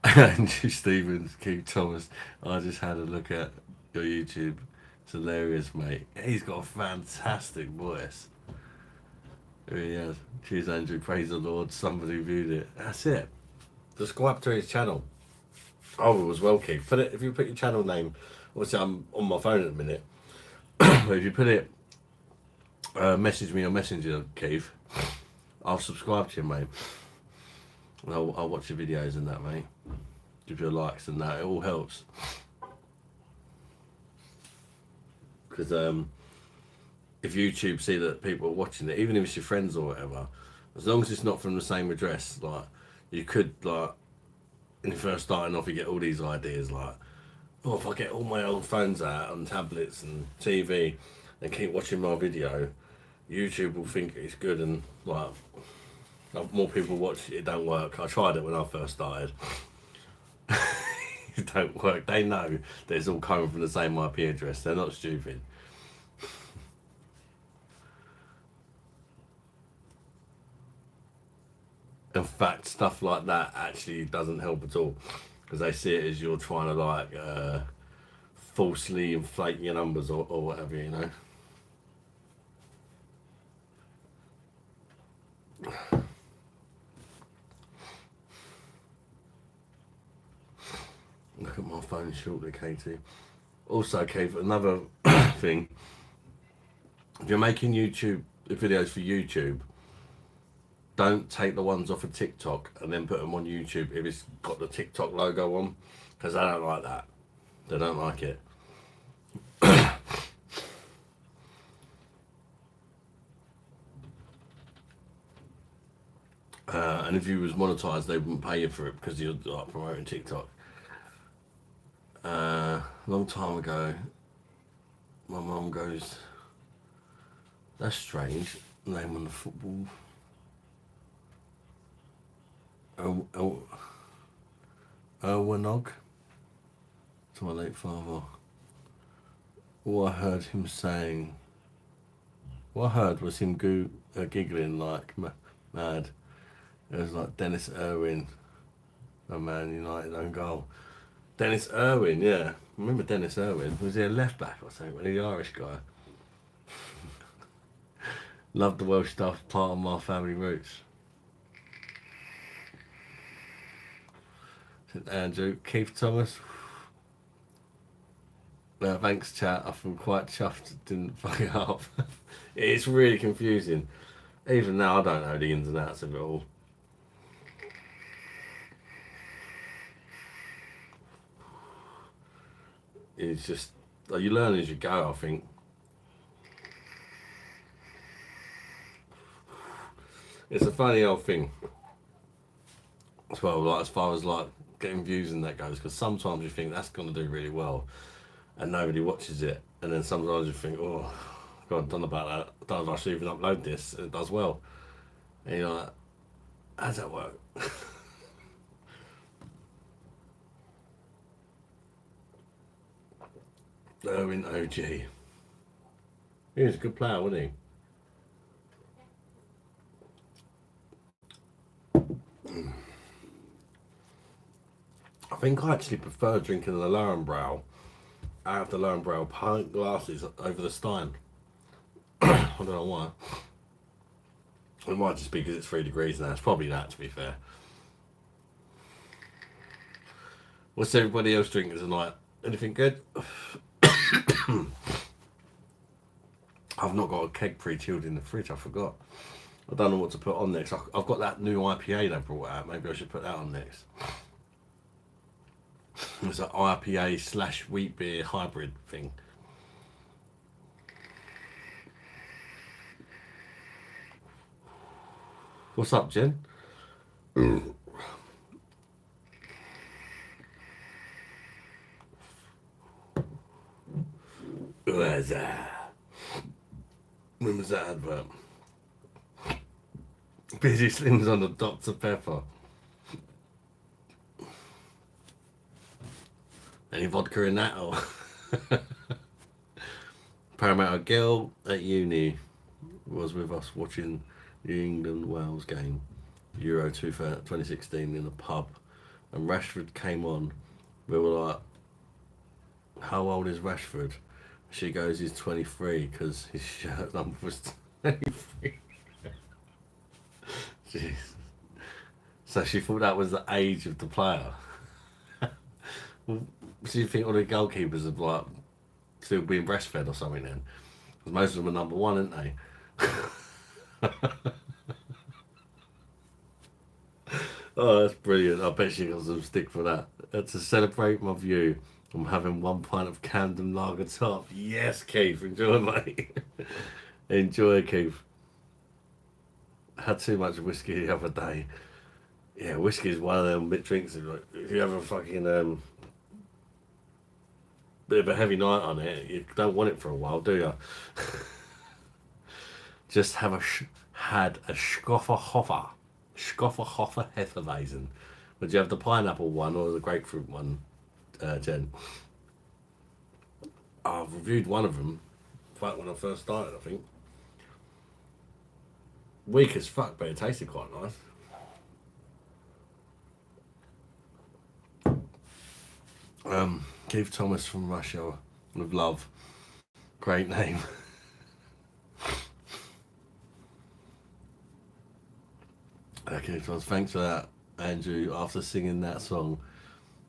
Andrew Stevens, Keith Thomas. I just had a look at your YouTube. It's hilarious, mate. He's got a fantastic voice. He really has. Cheers, Andrew. Praise the Lord. Somebody viewed it. That's it. Subscribe to his channel. Oh, as well, Keith. Put it if you put your channel name. Obviously, I'm on my phone at the minute. But if you put it, message me on Messenger, Keith. I'll subscribe to you, mate. And I'll watch your videos and that, mate. Give your likes and that. It all helps. Because if YouTube see that people are watching it, even if it's your friends or whatever, as long as it's not from the same address, like you could like when you're first starting off, you get all these ideas like, oh, if I get all my old phones out and tablets and TV and keep watching my video, YouTube will think it's good and like more people watch it. It don't work. I tried it when I first started. It don't work. They know that it's all coming from the same IP address. They're not stupid. In fact, stuff like that actually doesn't help at all because they see it as you're trying to like falsely inflate your numbers or whatever, you know. Look at my phone shortly, Katie. Also, Kate, another thing. If you're making YouTube videos for YouTube, don't take the ones off of TikTok and then put them on YouTube if it's got the TikTok logo on, because they don't like that. They don't like it. And if you was monetized, they wouldn't pay you for it because you're like promoting TikTok. A long time ago, my mum goes, "That's strange. Name on the football. Erwanog, to my late father. All I heard him saying, what I heard was him giggling like mad. It was like Dennis Irwin, a Man United own goal. Dennis Irwin, yeah. Remember Dennis Irwin? Was he a left back or something? Was he the Irish guy? Loved the Welsh stuff, part of my family roots. Andrew, Keith Thomas. Thanks, chat. I feel quite chuffed it didn't fuck it up. It's really confusing. Even now, I don't know the ins and outs of it all. It's just, like, you learn as you go, I think. It's a funny old thing as well, like as far as like getting views and that goes, because sometimes you think that's going to do really well and nobody watches it, and then sometimes you think, oh God, done about that, I don't know if I should even upload this, and it does well, and you're like, how does that work? Erwin OG, he was a good player, wasn't he? I think I actually prefer drinking the Laurenbrau out of the Laurenbrau pint glasses over the Stein. I don't know why. It might just be because it's 3 degrees now. It's probably that, to be fair. What's everybody else drinking tonight? Anything good? I've not got a keg pre-chilled in the fridge. I forgot. I don't know what to put on next. I've got that new IPA they brought out. Maybe I should put that on next. It's an IPA / wheat beer hybrid thing. What's up, Jen? Where's that? When was that advert? Busy Slims on the Dr. Pepper. Any vodka in that or? Paramount girl at uni. was with us watching the England-Wales game, Euro 2016 in a pub, and Rashford came on. We were like, how old is Rashford? She goes, he's 23 because his shirt number was 23. Jeez. So she thought that was the age of the player. Well, so you think all the goalkeepers are like still being breastfed or something then? Because most of them are number one, aren't they? Oh, that's brilliant. I bet she got some stick for that. To celebrate my view, I'm having 1 pint of Camden Lager Top. Yes, Keith. Enjoy, mate. Enjoy, Keith. Had too much whiskey the other day. Yeah, whiskey is one of them bit drinks. Like, if you have a fucking bit of a heavy night on it, you don't want it for a while, do you? Just have had a Schofferhofer. Schofferhofer Hefeweizen. Would you have the pineapple one or the grapefruit one, Jen? I've reviewed one of them. Back when I first started, I think. Weak as fuck, but it tasted quite nice. Keith Thomas from Russia with love. Great name. Okay, Thomas, thanks for that, Andrew. After singing that song,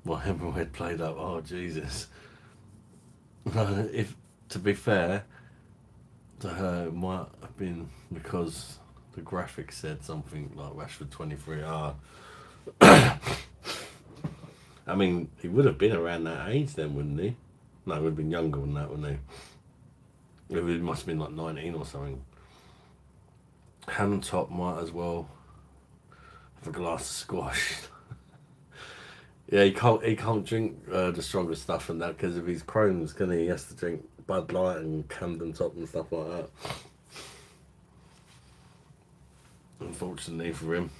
my hemorrhoid played up. Oh, Jesus. If, to be fair, to her, it might have been because the graphic said something like Rashford 23. I mean, he would have been around that age then, wouldn't he? No, he would have been younger than that, wouldn't he? It must have been like 19 or something. Ham Top might as well have a glass of squash. Yeah, he can't drink the stronger stuff and that because of his Crohn's, can he? He has to drink Bud Light and Camden Top and stuff like that. Unfortunately for him.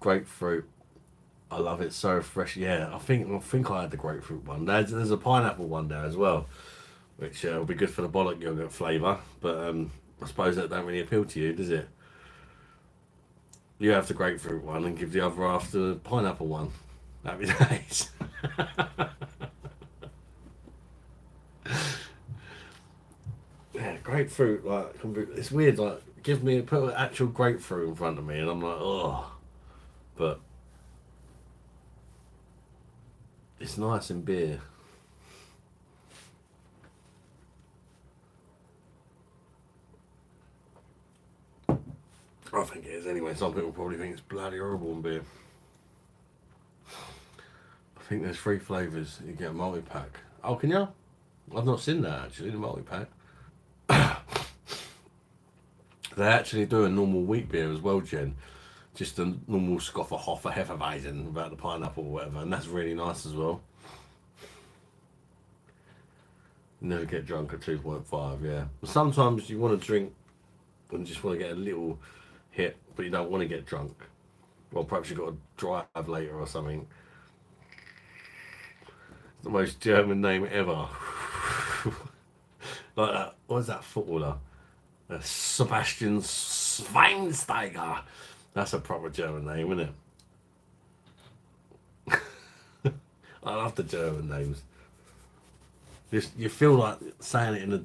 Grapefruit. I love it, so fresh. Yeah, I think I had the grapefruit one. There's a pineapple one there as well, which will be good for the bollock yogurt flavour. But I suppose that don't really appeal to you, does it? You have the grapefruit one and give the other half the pineapple one. That'd be nice. Yeah, grapefruit, like, it's weird. Like, put an actual grapefruit in front of me, and I'm like, oh. But it's nice in beer. I think it is anyway. Some people probably think it's bloody horrible in beer. I think there's 3 flavours. You get a multi-pack. Oh, can you? I've not seen that actually, the multi-pack. They actually do a normal wheat beer as well, Jen. Just a normal Schofferhofer Hefeweizen without the pineapple or whatever, and that's really nice as well. Never get drunk at 2.5, yeah. Sometimes you want to drink and just want to get a little hit, but you don't want to get drunk. Well, perhaps you've got to drive later or something. It's the most German name ever. Like that, what's that footballer? Sebastian Schweinsteiger. That's a proper German name, isn't it? I love the German names. You feel like saying it in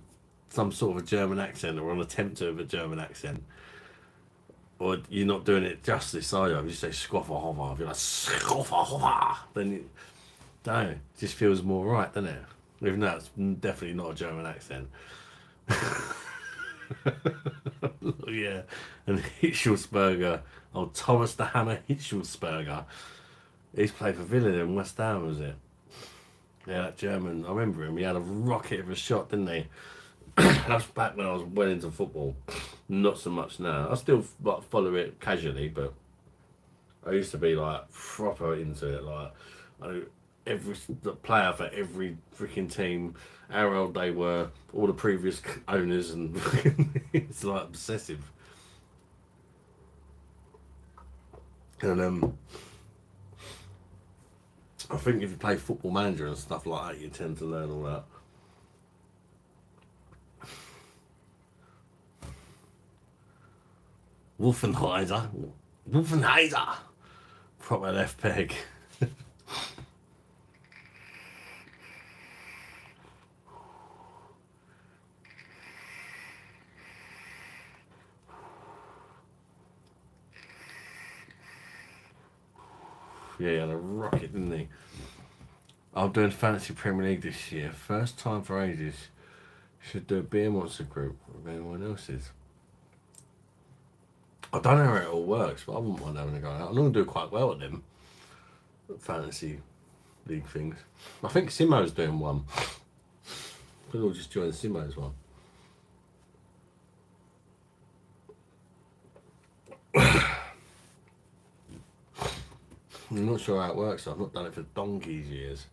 some sort of a German accent or an attempt to have a German accent. Or you're not doing it justice, are you? If you say Schofferhofer, if you're like Schofferhofer, then it just feels more right, doesn't it? Even though it's definitely not a German accent. Yeah, and Hitzelsberger, Thomas the Hammer Hitzelsberger. He's played for Villa in West Ham, was it? Yeah, that German. I remember him. He had a rocket of a shot, didn't he? That's back when I was well into football. Not so much now. I still like follow it casually, but I used to be like proper into it. Like I knew every the player for every freaking team, how old they were, all the previous owners, and it's like obsessive. And I think if you play Football Manager and stuff like that, you tend to learn all that. Wolfenheiser. Wolfenheiser. Proper left peg. Yeah, he had a rocket, didn't he? I'm doing Fantasy Premier League this year. First time for ages. Should do a beer monster group with anyone else's. I don't know how it all works, but I wouldn't mind having a go out. I'm going to do quite well at them Fantasy League things. I think Simo's doing one. We'll just join Simo's one. I'm not sure how it works. I've not done it for donkey's years.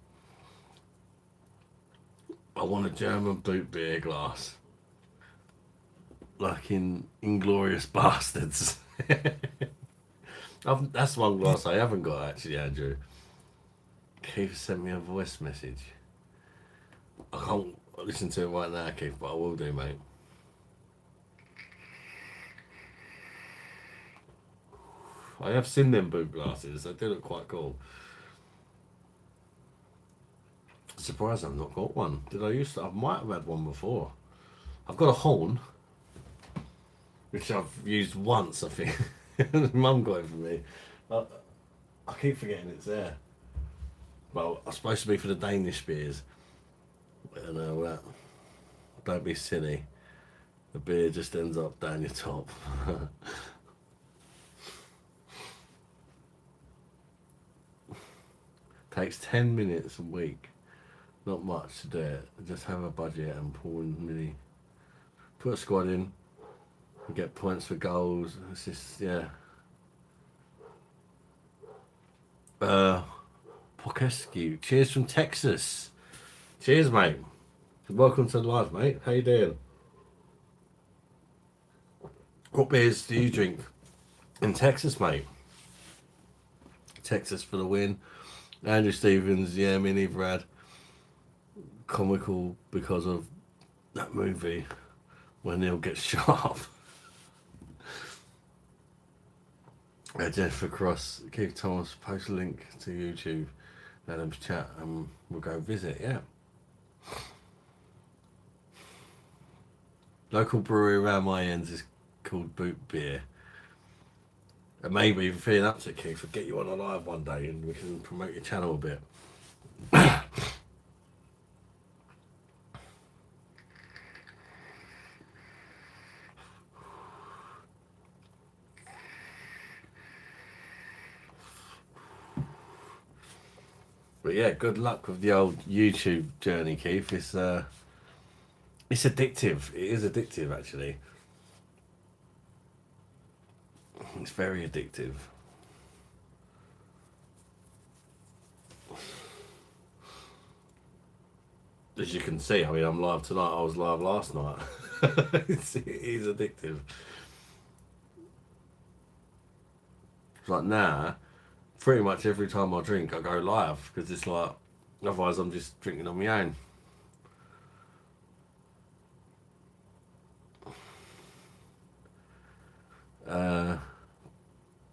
I want a German boot beer glass. Like in Inglorious Bastards. That's one glass I haven't got actually, Andrew. Keith sent me a voice message. I can't listen to it right now, Keith, but I will do, mate. I have seen them boot glasses. They do look quite cool. Surprised I've not got one. Did I used to? I might have had one before. I've got a horn, which I've used once, I think. Mum got it for me. I keep forgetting it's there. Well, it's supposed to be for the Danish beers. I know that. Don't be silly. The beer just ends up down your top. Takes 10 minutes a week. Not much to do it. Just have a budget and pull in mini. Put a squad in. And get points for goals. It's just, yeah. Pokescu. Cheers from Texas. Cheers, mate. Welcome to the live, mate. How you doing? What beers do you drink in Texas, mate? Texas for the win. Andrew Stevens, yeah, me neither had. Comical because of that movie when Neil gets shot. Jennifer Cross, Keith Thomas, post a link to YouTube, Adam's chat, and we'll go visit, yeah. Local brewery around my ends is called Boot Beer. And maybe even feeling up to it, Keith, we'll get you on a live one day and we can promote your channel a bit. But yeah, good luck with the old YouTube journey, Keith. It's addictive. It is addictive, actually. It's very addictive. As you can see, I mean, I'm live tonight. I was live last night. It is addictive. It's like now, pretty much every time I drink, I go live because it's like, otherwise I'm just drinking on my own.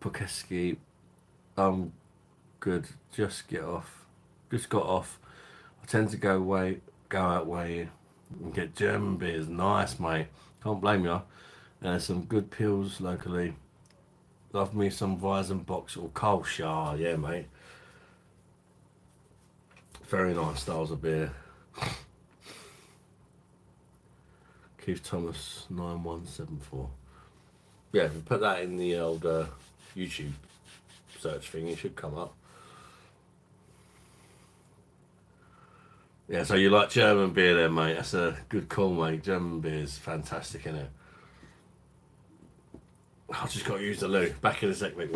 Pokescu, I'm good. Just got off. I tend to go out way and get German beers. Nice, mate. Can't blame you. Some good pills locally. Love me some Weizenbox or Kolschar, yeah, mate. Very nice styles of beer. Keith Thomas 9174. Yeah, if you put that in the old YouTube search thing, it should come up. Yeah, so you like German beer then, mate? That's a good call, mate. German beer's fantastic, innit? I just got to use the loo. Back in a sec, mate.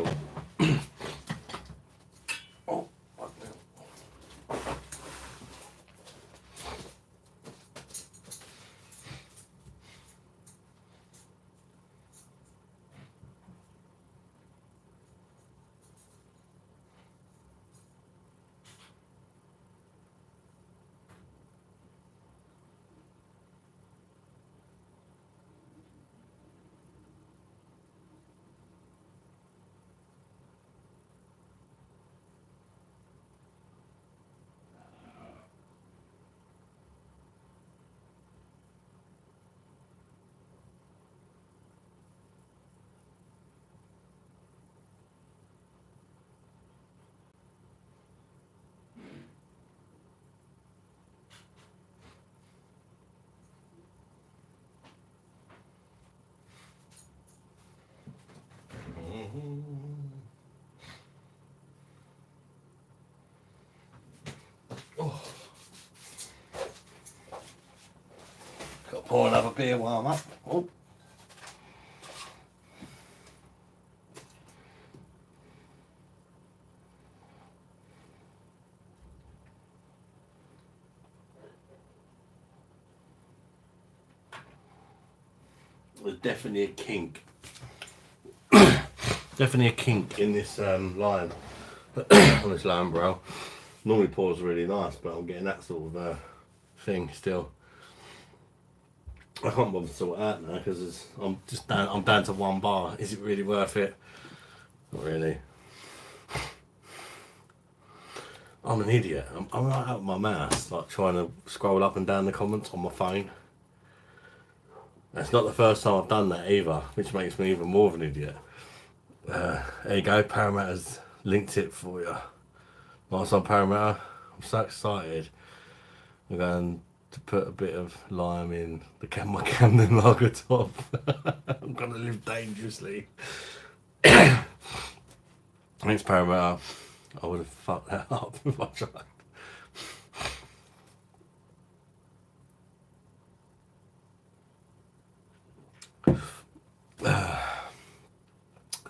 Oh, have a beer while I'm up. Oh. There's definitely a kink. Definitely a kink in this line. On this line, bro. Normally pours really nice, but I'm getting that sort of thing still. I can't bother to sort it out now because I'm down to one bar. Is it really worth it? Not really. I'm an idiot. I'm right out of my mouse, like trying to scroll up and down the comments on my phone. That's not the first time I've done that either, which makes me even more of an idiot. There you go, Parramatta's linked it for you. Nice on Parramatta. I'm so excited. I'm going to put a bit of lime in my Camden lager top. I'm going to live dangerously. Thanks, Parramatta. I would have fucked that up if I tried.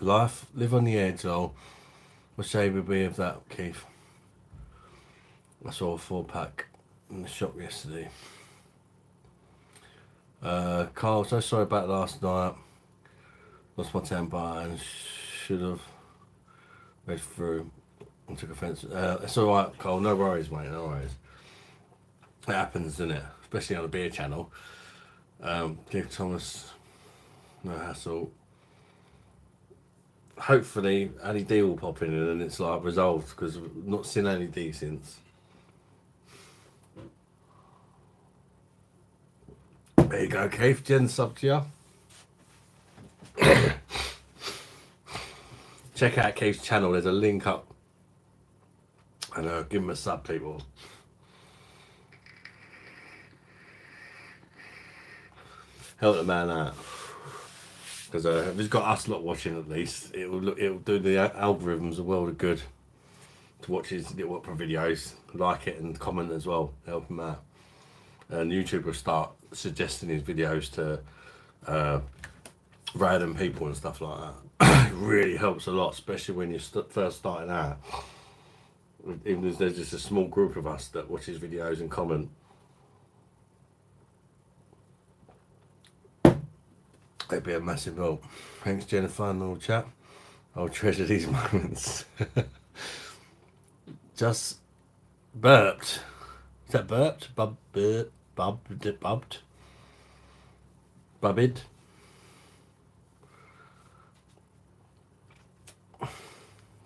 Live on the edge, what shade would be of that, Keith? I saw a 4-pack in the shop yesterday. Carl, so sorry about last night. Lost my temper and should have read through and took offence. It's alright, Carl, no worries, mate, no worries. It happens, doesn't it? Especially on a beer channel. Give Thomas no hassle. Hopefully Ali D will pop in and it's like resolved because I've not seen Ali D since. There you go, Keith. Jen sub to you. Check out Keith's channel. There's a link up. And give him a sub, people. Help the man out. Because if he's got us lot watching at least, it'll do the algorithms a world of good to watch his little videos, like it and comment as well. Help him out. And YouTube will start suggesting his videos to random people and stuff like that. It really helps a lot, especially when you're first starting out. Even if there's just a small group of us that watch his videos and comment. It'd be a massive help. Thanks, Jennifer, and all chat. I'll treasure these moments. Just burped. Is that burped? Bubbed? Bubbed?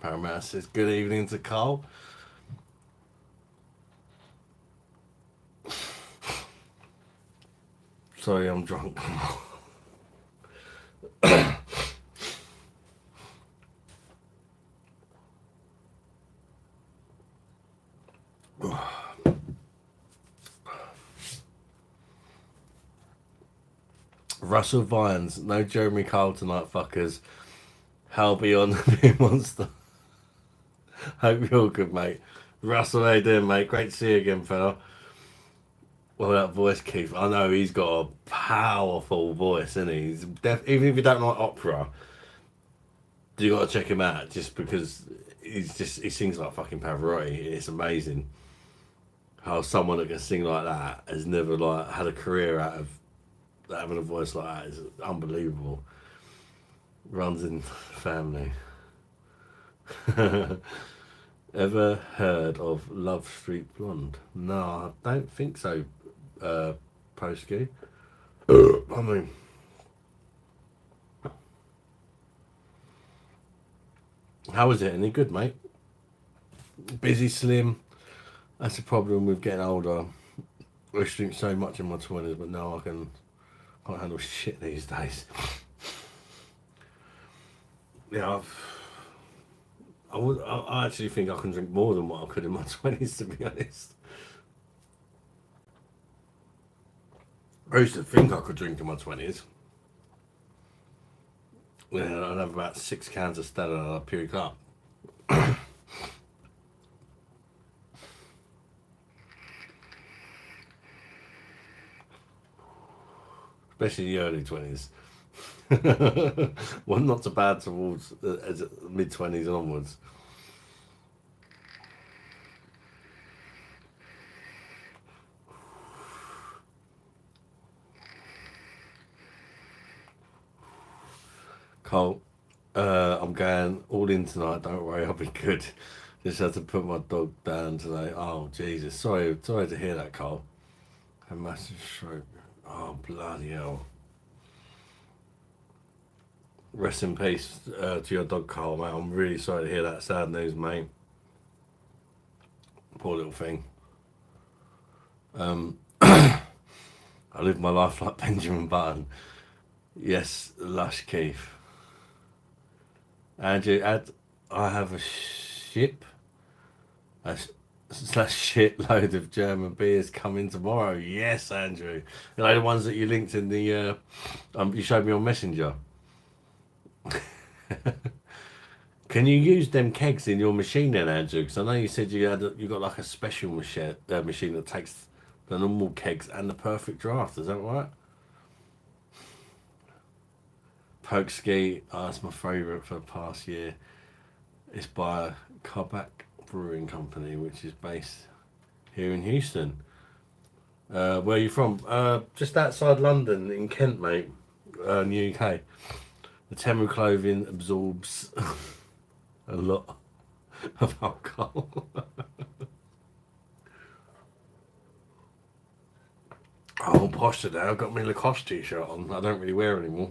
Paramount says, good evening to Carl. Sorry, I'm drunk. Russell Vines, no Jeremy Kyle tonight, fuckers. Hal beyond the beer monster. Hope you're all good, mate. Russell, how you doing, mate? Great to see you again, fella. Well, that voice, Keith. I know he's got a powerful voice, isn't he? He's even if you don't like opera, you got to check him out just because he sings like fucking Pavarotti. It's amazing how someone that can sing like that has never like had a career out of having a voice like that. Is unbelievable. Runs in the family. Ever heard of Love Street Blonde? No, I don't think so. Posky. I mean, how is it? Any good, mate? Busy, slim. That's the problem with getting older. I used to drink so much in my 20s, but now I can't handle shit these days. Yeah, I actually think I can drink more than what I could in my 20s, to be honest. I used to think I could drink in my 20s. Yeah, I'd have about 6 cans of Stella and I'd puke up. especially the early 20s. Well, not so bad towards mid 20s and onwards. Cole, I'm going all in tonight. Don't worry, I'll be good. Just had to put my dog down today. Oh Jesus, sorry to hear that, Cole. A massive stroke. Oh bloody hell. Rest in peace to your dog, Cole, mate. I'm really sorry to hear that sad news, mate. Poor little thing. I live my life like Benjamin Button. Yes, Lush Keith. Andrew, I have a ship, a shitload of German beers coming tomorrow. Yes, Andrew. You know the ones that you linked in the, you showed me on Messenger. Can you use them kegs in your machine then, Andrew? Because I know you said you got like a special machine that takes the normal kegs and the perfect draft. Is that right? Poke Ski, that's my favourite for the past year. It's by Kabak Brewing Company, which is based here in Houston. Where are you from? Just outside London, in Kent, mate, in the UK. The Temu clothing absorbs a lot of alcohol. Oh, BOSH today. I've got my Lacoste t-shirt on. I don't really wear it anymore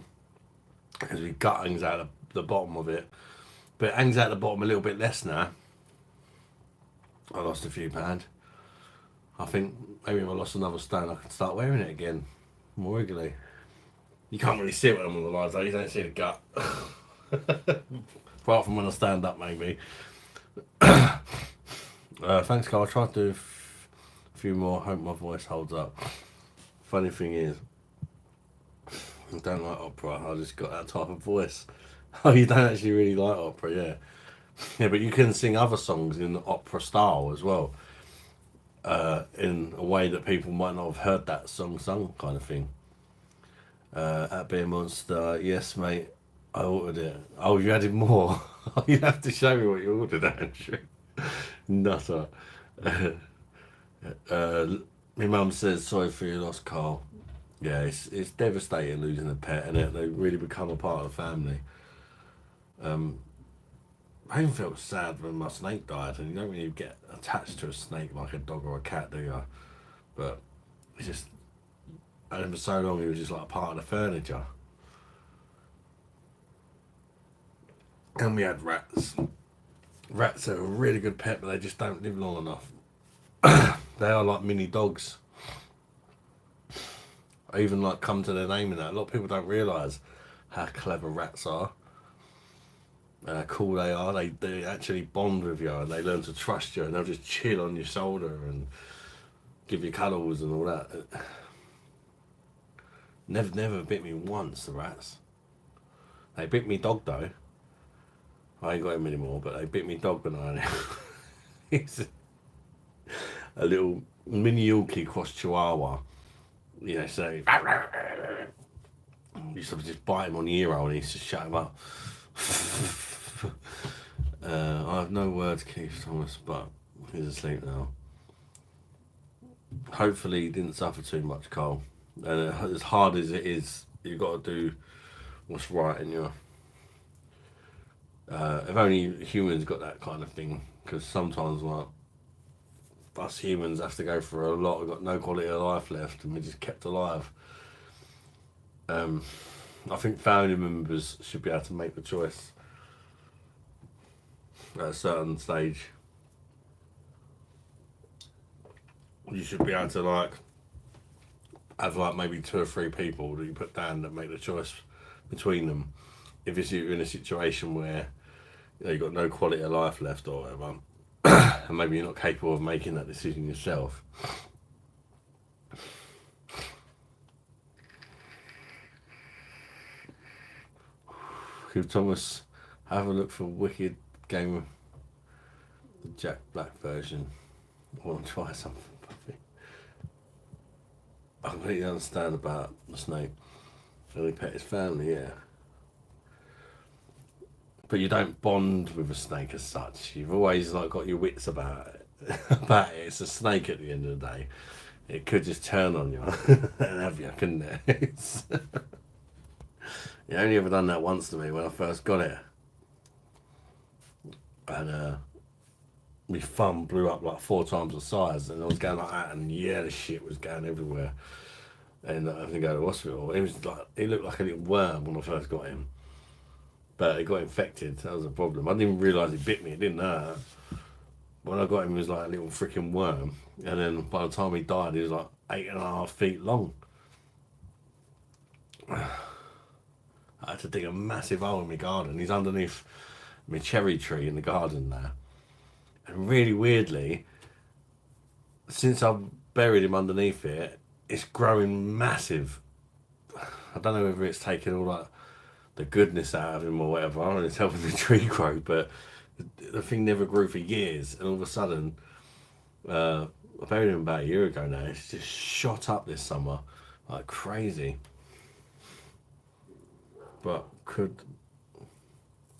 because my gut hangs out the bottom of it. But it hangs out the bottom a little bit less now. I lost a few pounds. I think maybe if I lost another stone, I could start wearing it again more regularly. You can't really see it when I'm on the lines, though. You don't see the gut. Apart from when I stand up, maybe. Thanks, Carl. I tried to do a few more. Hope my voice holds up. Funny thing is, I don't like opera. I just got that type of voice. Oh, you don't actually really like opera, yeah. Yeah, but you can sing other songs in opera style as well. In a way that people might not have heard that song sung, kind of thing. At Beer Monster, yes, mate, I ordered it. Oh, you added more? You have to show me what you ordered, Andrew. Nutter. My mum says, sorry for your loss, Carl. Yeah, it's devastating losing a pet, and they really become a part of the family. I even felt sad when my snake died, and you don't really get attached to a snake like a dog or a cat, do you? But it's just, and for so long, it was just like a part of the furniture. And we had rats. Rats are a really good pet, but they just don't live long enough. They are like mini dogs. I even like come to their name in that. A lot of people don't realise how clever rats are. Cool they are. They actually bond with you, and they learn to trust you, and they'll just chill on your shoulder and give you cuddles and all that. Never bit me once, the rats. They bit me dog though. I ain't got him anymore, but they bit me dog when I he's a little mini Yorkie cross Chihuahua. You know, so you used to just bite him on the ear hole and he used to shut him up. I have no words, Keith Thomas, but he's asleep now. Hopefully he didn't suffer too much, Cole. And as hard as it is, you've got to do what's right in your... if only humans got that kind of thing, because sometimes like us humans have to go for a lot. We've got no quality of life left, and we're just kept alive. I think family members should be able to make the choice at a certain stage. You should be able to like have like maybe 2 or 3 people that you put down that make the choice between them. If you're in a situation where you've got no quality of life left or whatever, and maybe you're not capable of making that decision yourself. Could Thomas have a look for Wicked Game of the Jack Black version? I want to try something, puppy. I completely understand about the snake. And he pet his family, yeah. But you don't bond with a snake as such. You've always like got your wits about it. About it. It's a snake at the end of the day. It could just turn on you and have you, couldn't it? It only ever done that once to me when I first got it. And my thumb blew up like 4 times the size, and I was going like that, and yeah, the shit was going everywhere. And I had to go to the hospital. He looked like a little worm when I first got him, but it got infected. That was a problem. I didn't even realise it bit me. It didn't hurt. When I got him, he was like a little freaking worm, and then by the time he died, he was like 8.5 feet long. I had to dig a massive hole in my garden. He's underneath my cherry tree in the garden now. And really weirdly, since I've buried him underneath it, it's growing massive. I don't know whether it's taking all that the goodness out of him or whatever, and it's helping the tree grow, but the thing never grew for years, and all of a sudden, I buried him about a year ago now. It's just shot up this summer like crazy. But could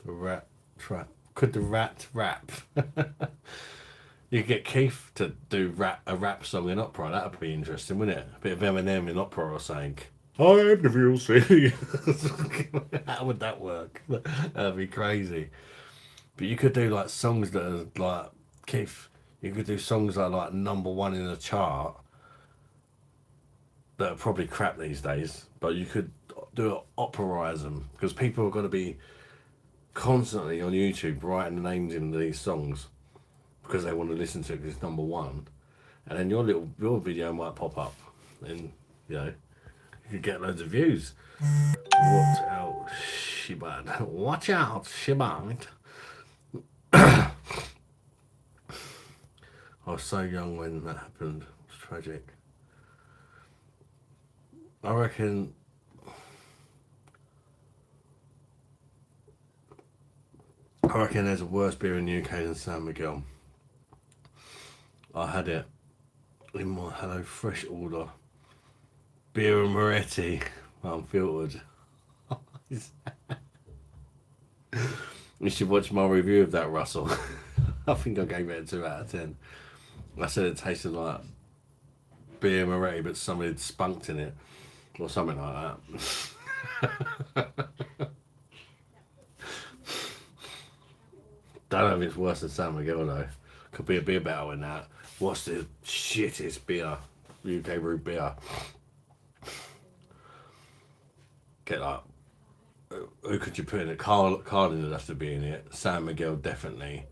the rat trap? Could the rat rap? You could get Keith to do a rap song in opera. That would be interesting, wouldn't it? A bit of Eminem in opera or something. I am the real city. How would that work? That'd be crazy. But you could do like songs that are like Keith. You could do songs that are like #1 in the chart that are probably crap these days. But you could operize them because people are going to be constantly on YouTube writing the names in these songs because they want to listen to it because it's #1, and then your video might pop up, and you could get loads of views. Watch out, Shibad! Watch out, Shibad! I was so young when that happened. It's tragic. I reckon. There's a worse beer in the UK than San Miguel. I had it in my Hello Fresh order. Beer and Moretti, unfiltered. You should watch my review of that, Russell. I think I gave it a 2 out of 10. I said it tasted like beer Moretti, but somebody had spunked in it, or something like that. Don't know if it's worse than San Miguel though. Could be a beer battle in that. What's the shittest beer? UK root beer. Get like, who could you put in it? Carlin would have to be in it. San Miguel definitely.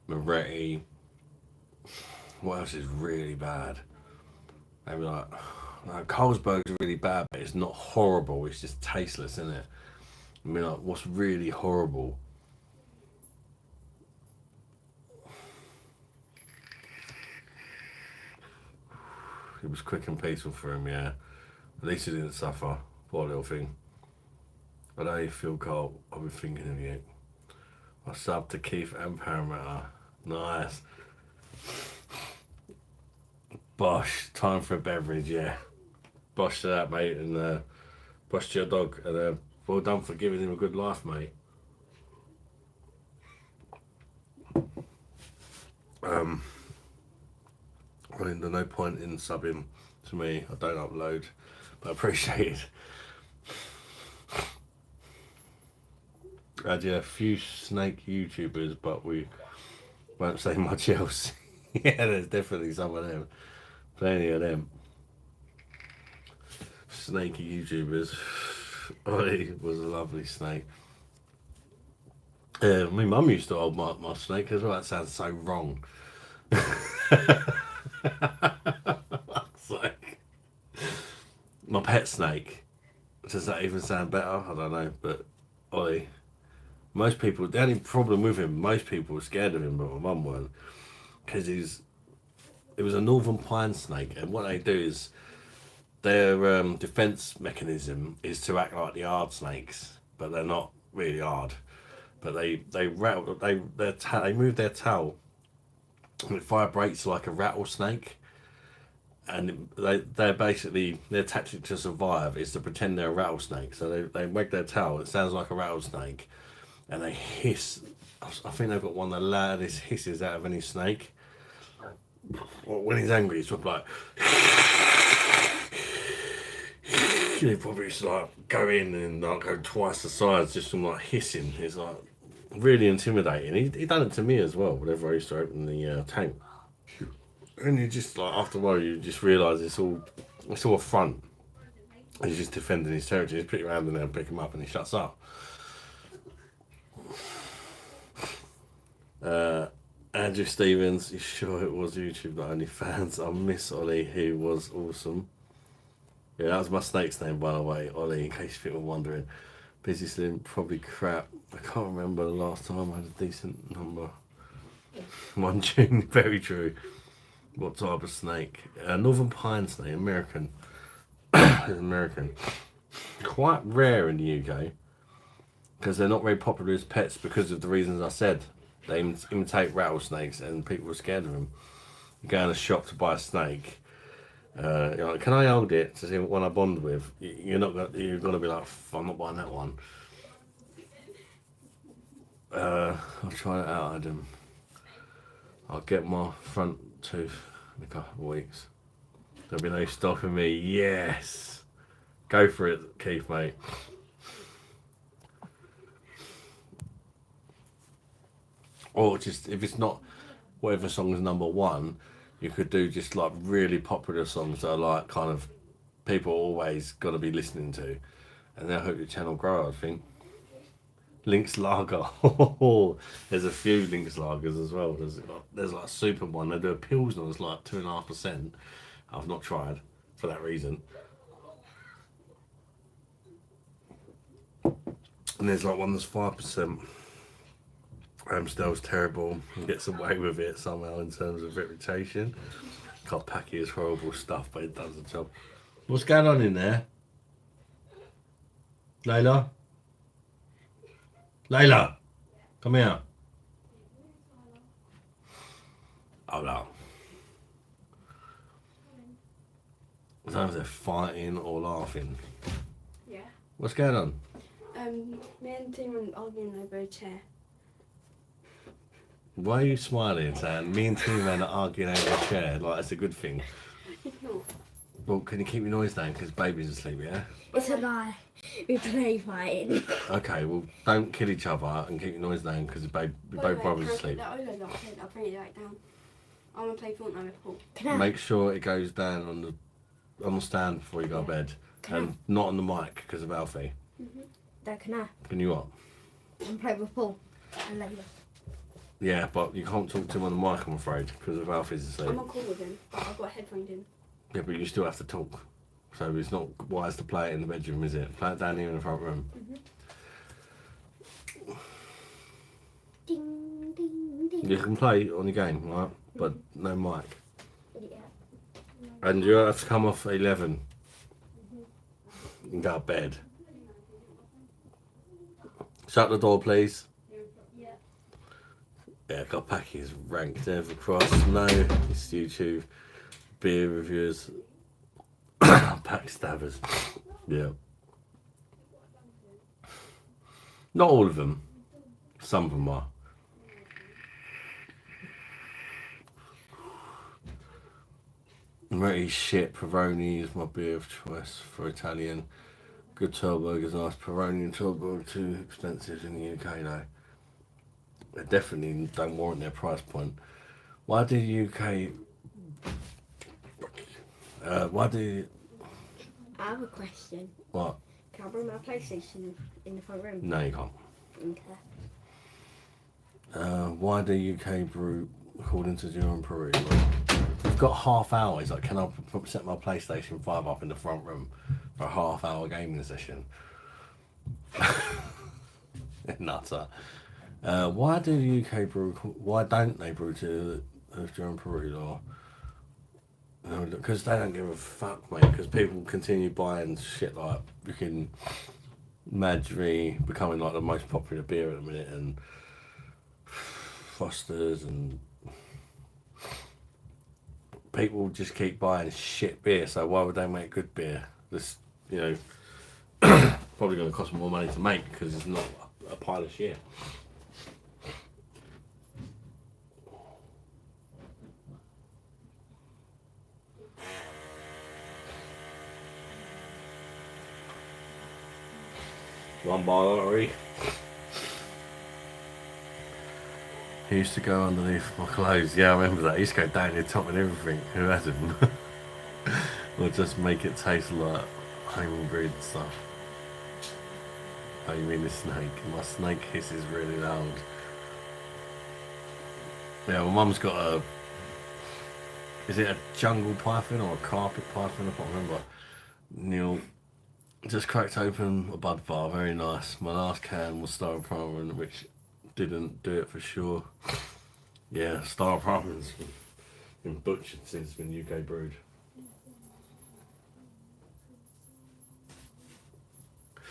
Moretti. What else is really bad? Maybe like Carlsberg's really bad, but it's not horrible. It's just tasteless, isn't it? I mean, like, what's really horrible? It was quick and peaceful for him, yeah. At least he didn't suffer. Poor little thing. I know you feel cold. I'll be thinking of you. I sub to Keith and Parramatta. Nice. Bosh, time for a beverage, yeah. Bosh to that, mate, and bosh to your dog. And well done for giving him a good life, mate. I mean, there's no point in subbing to me. I don't upload, but I appreciate it. I did a few snake YouTubers, but we won't say much else. Yeah, there's definitely some of them. Plenty of them. Snaky YouTubers. Oh, he was a lovely snake. My mum used to hold my snake as well. That sounds so wrong. It's like my pet snake. Does that even sound better? I don't know, but Ollie. Most people, the only problem with him, most people were scared of him, but my mum weren't, because it was a northern pine snake, and what they do is their defense mechanism is to act like the hard snakes, but they're not really hard. But they move their tail, and it vibrates like a rattlesnake, and they're basically, their tactic to survive is to pretend they're a rattlesnake. So they wag their tail. It sounds like a rattlesnake, and they hiss. I think they've got one of the loudest hisses out of any snake. When he's angry, it's sort of like. They probably just like go in and like go twice the size just from like hissing. It's like really intimidating. He done it to me as well. Whenever I used to open the tank, and you just like after a while you just realise it's all a front. He's just defending his territory. Just put your hand in there and pick him up, and he shuts up. Andrew Stevens, you sure it was YouTube, not only fans? I miss Ollie, he was awesome. Yeah, that was my snake's name, by the way, Ollie, in case people were wondering. Busy Slim, probably crap. I can't remember the last time I had a decent number. 1 June, very true. What type of snake? Northern pine snake, American. American. Quite rare in the UK, because they're not very popular as pets because of the reasons I said. They imitate rattlesnakes and people are scared of them. You go in a shop to buy a snake. You're like, can I hold it to see what one I bond with? You're gonna be like, I'm not buying that one. I'll try it out, Adam. I'll get my front tooth in a couple of weeks. There'll be no stopping me. Yes, go for it, Keith, mate. Or just if it's not whatever song is number one, you could do just like really popular songs that are like kind of people always got to be listening to, and they'll help your channel grow, I think. Lynx Lager. There's a few Lynx Lagers as well. There's like a super one. They do a Pilsner that's like 2.5%. I've not tried for that reason. And there's like one that's 5%. Amstel's terrible and gets away with it somehow in terms of reputation. Kopecky is horrible stuff, but it does the job. What's going on in there? Layla? Layla! Come here. Oh no. Sometimes they're fighting or laughing. Yeah. What's going on? Me and Tim are arguing over a chair. Why are you smiling, Sam? Me and T-Man are arguing over a chair. Like, that's a good thing. No. Well, can you keep your noise down? Because baby's asleep, yeah? It's a lie. We play fighting. Okay, well, don't kill each other and keep your noise down because both brothers are asleep. I'll bring it right down. I'm going to play Fortnite with Paul. Can I? Make sure it goes down on the stand before you go to bed. And not on the mic because of Alfie. Dad, can I? Can you what? And play with Paul and Layla. Yeah, but you can't talk to him on the mic, I'm afraid, because of Alfie's asleep. I'm on call with him, but I've got headphones in. Yeah, but you still have to talk. So it's not wise to play it in the bedroom, is it? Play it down here in the front room. Ding, ding, ding. You can play on your game, right? But no mic. Yeah. And you have to come off at 11 and go to bed. Shut the door, please. Yeah, Kopecky is ranked over across. No, it's YouTube. Beer reviewers. Backstabbers. Yeah. Not all of them. Some of them are. Very shit. Peroni is my beer of choice for Italian. Good Tilburg is nice. Peroni and Tilburg too expensive in the UK though. They definitely don't warrant their price point. Why do UK? Why do? I have a question. What? Can I bring my PlayStation in the front room? No, you can't. Okay. Why do UK brew according to Zero and Peru? I've got half hour. He's like, can I set my PlayStation 5 up in the front room for a half-hour gaming session? Nutter. Why do the UK brew? Why don't they brew to Zero and Peru or? Because they don't give a fuck, mate. Because people continue buying shit like freaking Madry becoming like the most popular beer at the minute, and Foster's and people just keep buying shit beer, so why would they make good beer? This, you know, probably going to cost more money to make because it's not a pile of shit. One bar lottery. He used to go underneath my clothes. Yeah, I remember that. He used to go down your top and everything. Who hasn't? Or just make it taste like homebred stuff. Oh, you mean the snake? My snake hiss is really loud. Yeah, my mum's got a... Is it a jungle python or a carpet python? I can't remember. Neil just cracked open a bud bar, very nice. My last can was styrofoam, which didn't do it for sure. Yeah, styrofoam's been butchered since it's been UK brewed.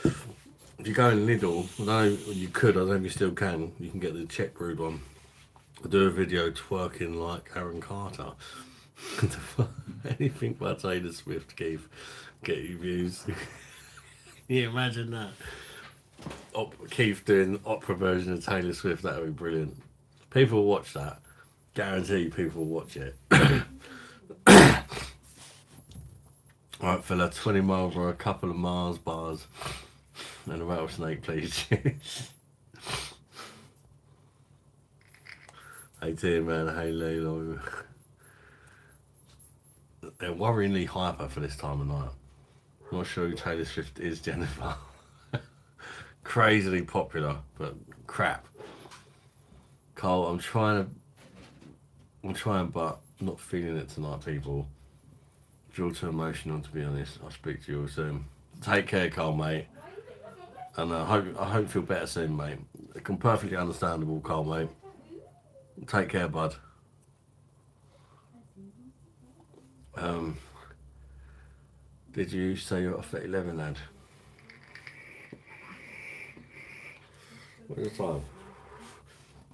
If you go in Lidl, I know you could, I don't know if you still can, you can get the Czech brewed one. I do a video twerking like Aaron Carter. Anything by Taylor Swift, Keith, get you views. Can you imagine that? Keith doing opera version of Taylor Swift, that would be brilliant. People will watch that. Guarantee people will watch it. Alright fella, 20 Marlboro, a couple of Mars bars and a rattlesnake please. 18 man, hey Lilo. They're worryingly hyper for this time of night. Not sure who Taylor Swift is, Jennifer. Crazily popular, but crap. Carl, I'm trying, but not feeling it tonight, people. Feel too emotional, to be honest. I'll speak to you all soon. Take care, Carl, mate. And I hope you feel better soon, mate. Perfectly understandable, Carl, mate. Take care, bud. Did you say you're off at 11, lad? What's the time?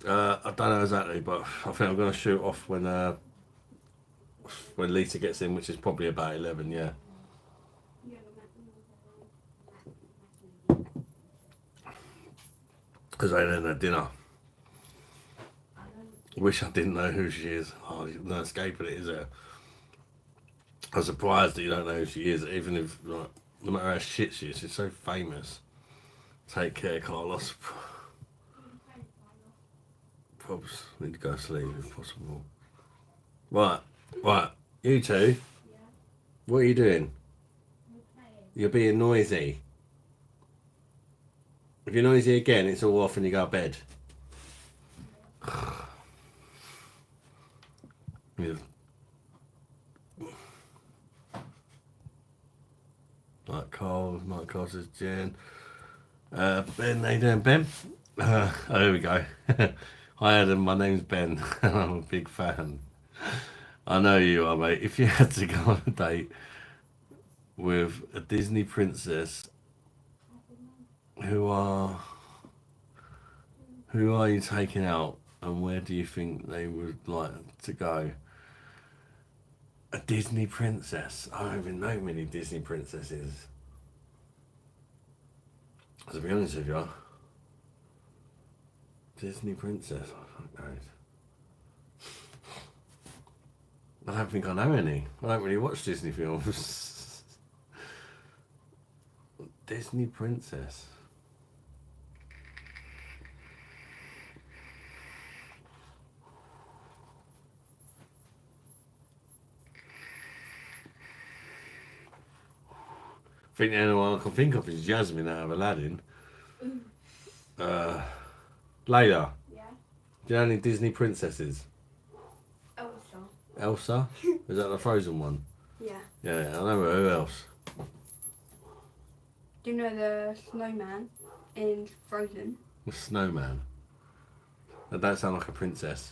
I don't know exactly, but I think I'm going to shoot off when Lisa gets in, which is probably about 11, yeah. Because I ain't had dinner. Wish I didn't know who she is. Oh, there's no escaping it, is there? I'm surprised that you don't know who she is, even if, like, no matter how shit she is, she's so famous. Take care, Carlos. Probs need to go to sleep if possible. Right, you two. What are you doing? You're being noisy. If you're noisy again, it's all off and you go to bed. Yeah. Night Cole says Jen. Ben, how you doing, Ben? Oh, here we go. Hi Adam, my name's Ben and I'm a big fan. I know you are, mate. If you had to go on a date with a Disney princess, who are you taking out and where do you think they would like to go? A Disney princess? I don't even know many Disney princesses. To be honest with you, Disney princess, I don't know. I don't think I know any. I don't really watch Disney films. Disney princess. I think the only one I can think of is Jasmine out of Aladdin. Layla. Yeah. Do you know any Disney princesses? Elsa. Elsa? Is that the Frozen one? Yeah. Yeah, I know who else. Do you know the snowman in Frozen? The Snowman. That don't sound like a princess.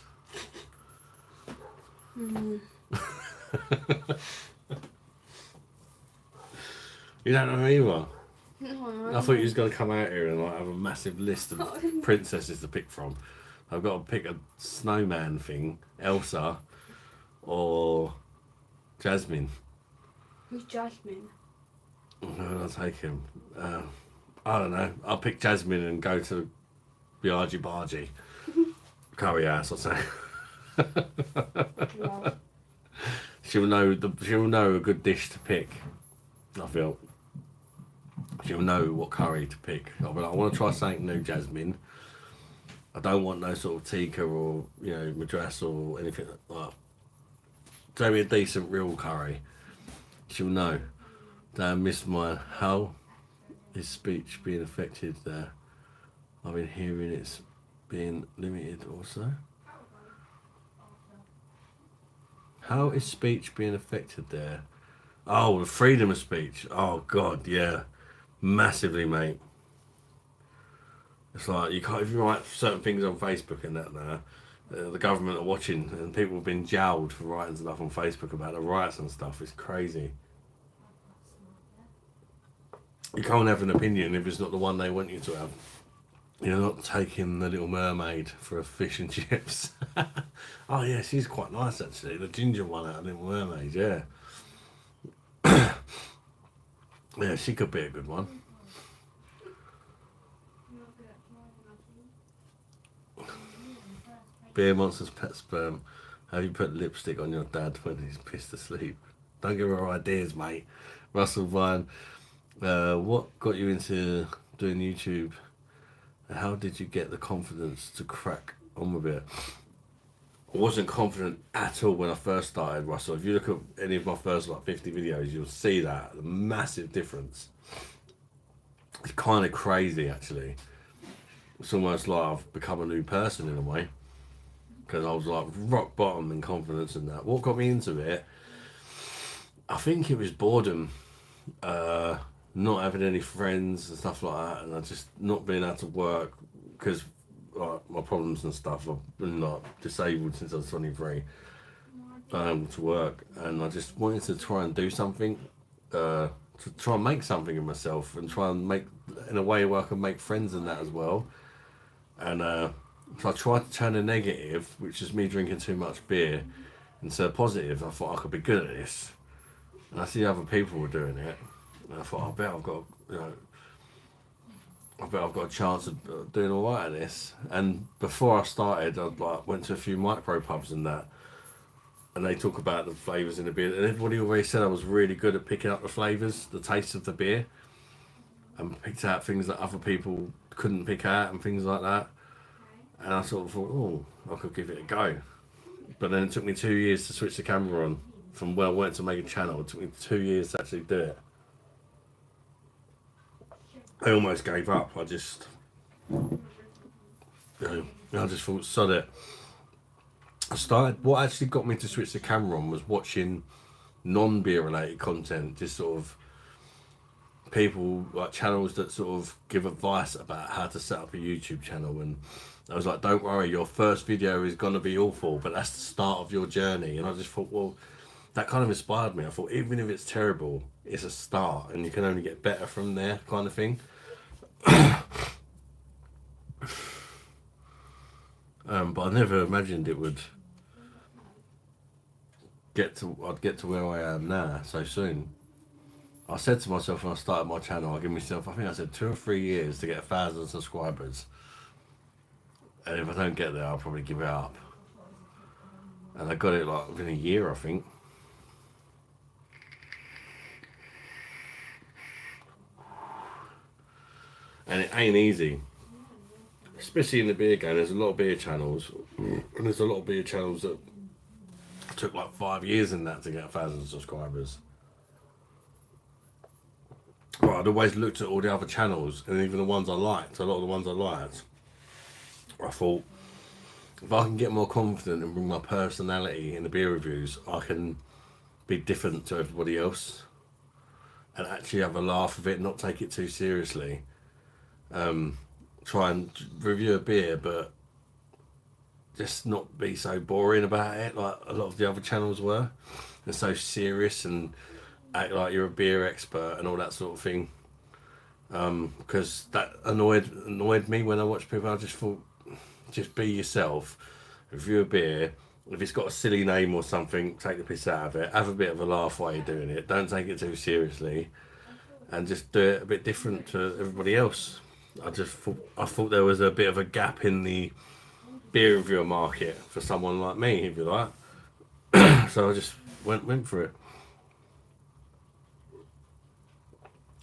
Mm. You don't know either. No, I thought you was going to come out here and like have a massive list of princesses to pick from. I've got to pick a snowman thing, Elsa, or Jasmine. Who's Jasmine? Where I'll take him. I don't know. I'll pick Jasmine and go to the Argy Bargy curry house or something. Wow. She'll know a good dish to pick. I feel she'll know what curry to pick. I'll be like, I want to try something new, Jasmine. I don't want no sort of tikka or madras or anything like that. Tell me a decent real curry. She'll know. Damn, missed mine. How is speech being affected there? I've been hearing it's being limited also. How is speech being affected there? Oh, the freedom of speech. Oh God, yeah, massively, mate. It's like you can't, if you write certain things on Facebook and that now, the government are watching and people have been jailed for writing stuff on Facebook about the riots and stuff. It's crazy. You can't have an opinion if it's not the one they want you to have. You're not taking the Little Mermaid for a fish and chips. Oh yeah, she's quite nice actually. The ginger one out of Little Mermaid, yeah. Yeah, she could be a good one. Beer Monster's pet sperm. Have you put lipstick on your dad when he's pissed asleep? Don't give her ideas, mate. Russell Vine. What got you into doing YouTube? How did you get the confidence to crack on with it? I wasn't confident at all when I first started, Russell. If you look at any of my first 50 videos, you'll see that the massive difference. It's kind of crazy, actually. It's almost like I've become a new person in a way, because I was like rock bottom in confidence and that. What got me into it? I think it was boredom. Not having any friends and stuff like that, and I just not being able to work because my problems and stuff. I've been disabled since I was 23. To work, and I just wanted to try and do something, to try and make something of myself, and try and make in a way where I can make friends in that as well. And so I tried to turn a negative, which is me drinking too much beer, into a positive. I thought I could be good at this, and I see other people were doing it. And I thought, I bet I've got a chance of doing all right at this. And before I started, I went to a few micro pubs and that, and they talk about the flavours in the beer. And everybody always said I was really good at picking up the flavours, the taste of the beer, and picked out things that other people couldn't pick out and things like that. And I sort of thought, oh, I could give it a go. But then it took me 2 years to switch the camera on. From where I went to make a channel, it took me 2 years to actually do it. I almost gave up. I just thought, sod it. What actually got me to switch the camera on was watching non-beer related content, just sort of people, like channels that sort of give advice about how to set up a YouTube channel. And I was like, don't worry, your first video is going to be awful, but that's the start of your journey. And I just thought, well, that kind of inspired me. I thought, even if it's terrible, it's a start, and you can only get better from there, kind of thing. But I never imagined it would I'd get to where I am now so soon. I said to myself when I started my channel, I think I said 2 or 3 years to get 1,000 subscribers. And if I don't get there, I'll probably give it up. And I got it within a year, I think. And it ain't easy, especially in the beer game. There's a lot of beer channels, and there's a lot of beer channels that took 5 years in that to get 1,000 subscribers. But I'd always looked at all the other channels, and even the ones I liked, a lot of the ones I liked, I thought, if I can get more confident and bring my personality in the beer reviews, I can be different to everybody else and actually have a laugh with it, not take it too seriously. Try and review a beer, but just not be so boring about it like a lot of the other channels were, and so serious and act like you're a beer expert and all that sort of thing. Because that annoyed me when I watched people. I just thought, just be yourself, review a beer, if it's got a silly name or something, take the piss out of it. Have a bit of a laugh while you're doing it. Don't take it too seriously, and just do it a bit different to everybody else. I thought there was a bit of a gap in the beer reviewer market for someone like me, if you like. So I just went for it.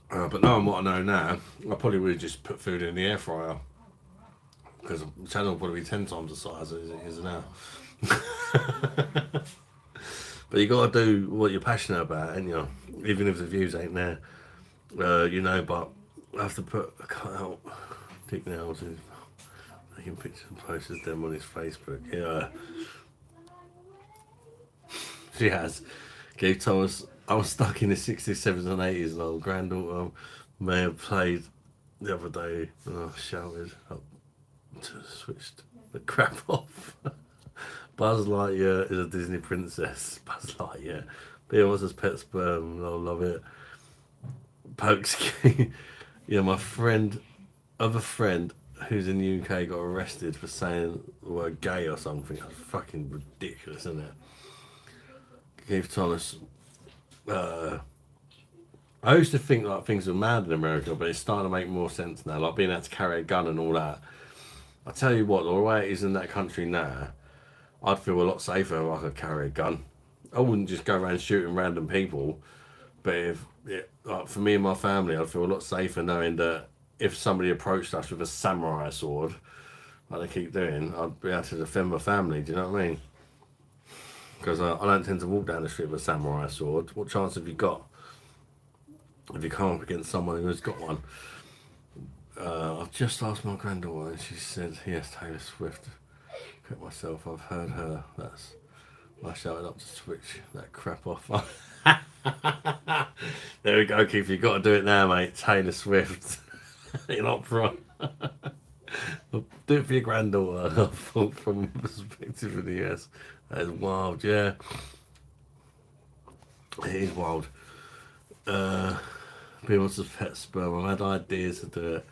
But knowing what I know now, I probably would have just put food in the air fryer, because the channel will probably be 10 times the size as it is now. But you got to do what you're passionate about, and even if the views ain't there, But I have to put a cut out Dick Nails in, taking pictures and posted them on his Facebook. Yeah, she has. Gabe told us I was stuck in the 60s, 70s, and 80s, and old granddaughter may have played the other day, and I shouted up to switch the crap off. Buzz Lightyear is a Disney princess. Buzz Lightyear. Beer wants his pet sperm. I love it. Pokesky. Yeah, my other friend who's in the UK got arrested for saying the word gay or something. That's fucking ridiculous, isn't it? Keith Thomas. I used to think like things were mad in America, but it's starting to make more sense now. Like being able to carry a gun and all that. I tell you what, the way it is in that country now, I'd feel a lot safer if I could carry a gun. I wouldn't just go around shooting random people, but like for me and my family, I'd feel a lot safer knowing that if somebody approached us with a samurai sword, like they keep doing, I'd be able to defend my family. Do you know what I mean? Because I don't tend to walk down the street with a samurai sword. What chance have you got if you come up against someone who's got one? I've just asked my granddaughter, and she said, "Yes, Taylor Swift." Correct myself, I've heard her. I shouted up to switch that crap off. There we go, Keith. You got to do it now, mate. Taylor Swift in opera. Do it for your granddaughter. From the perspective of the US, that is wild. Yeah, it is wild. People wants to pet sperm. I've had ideas to do it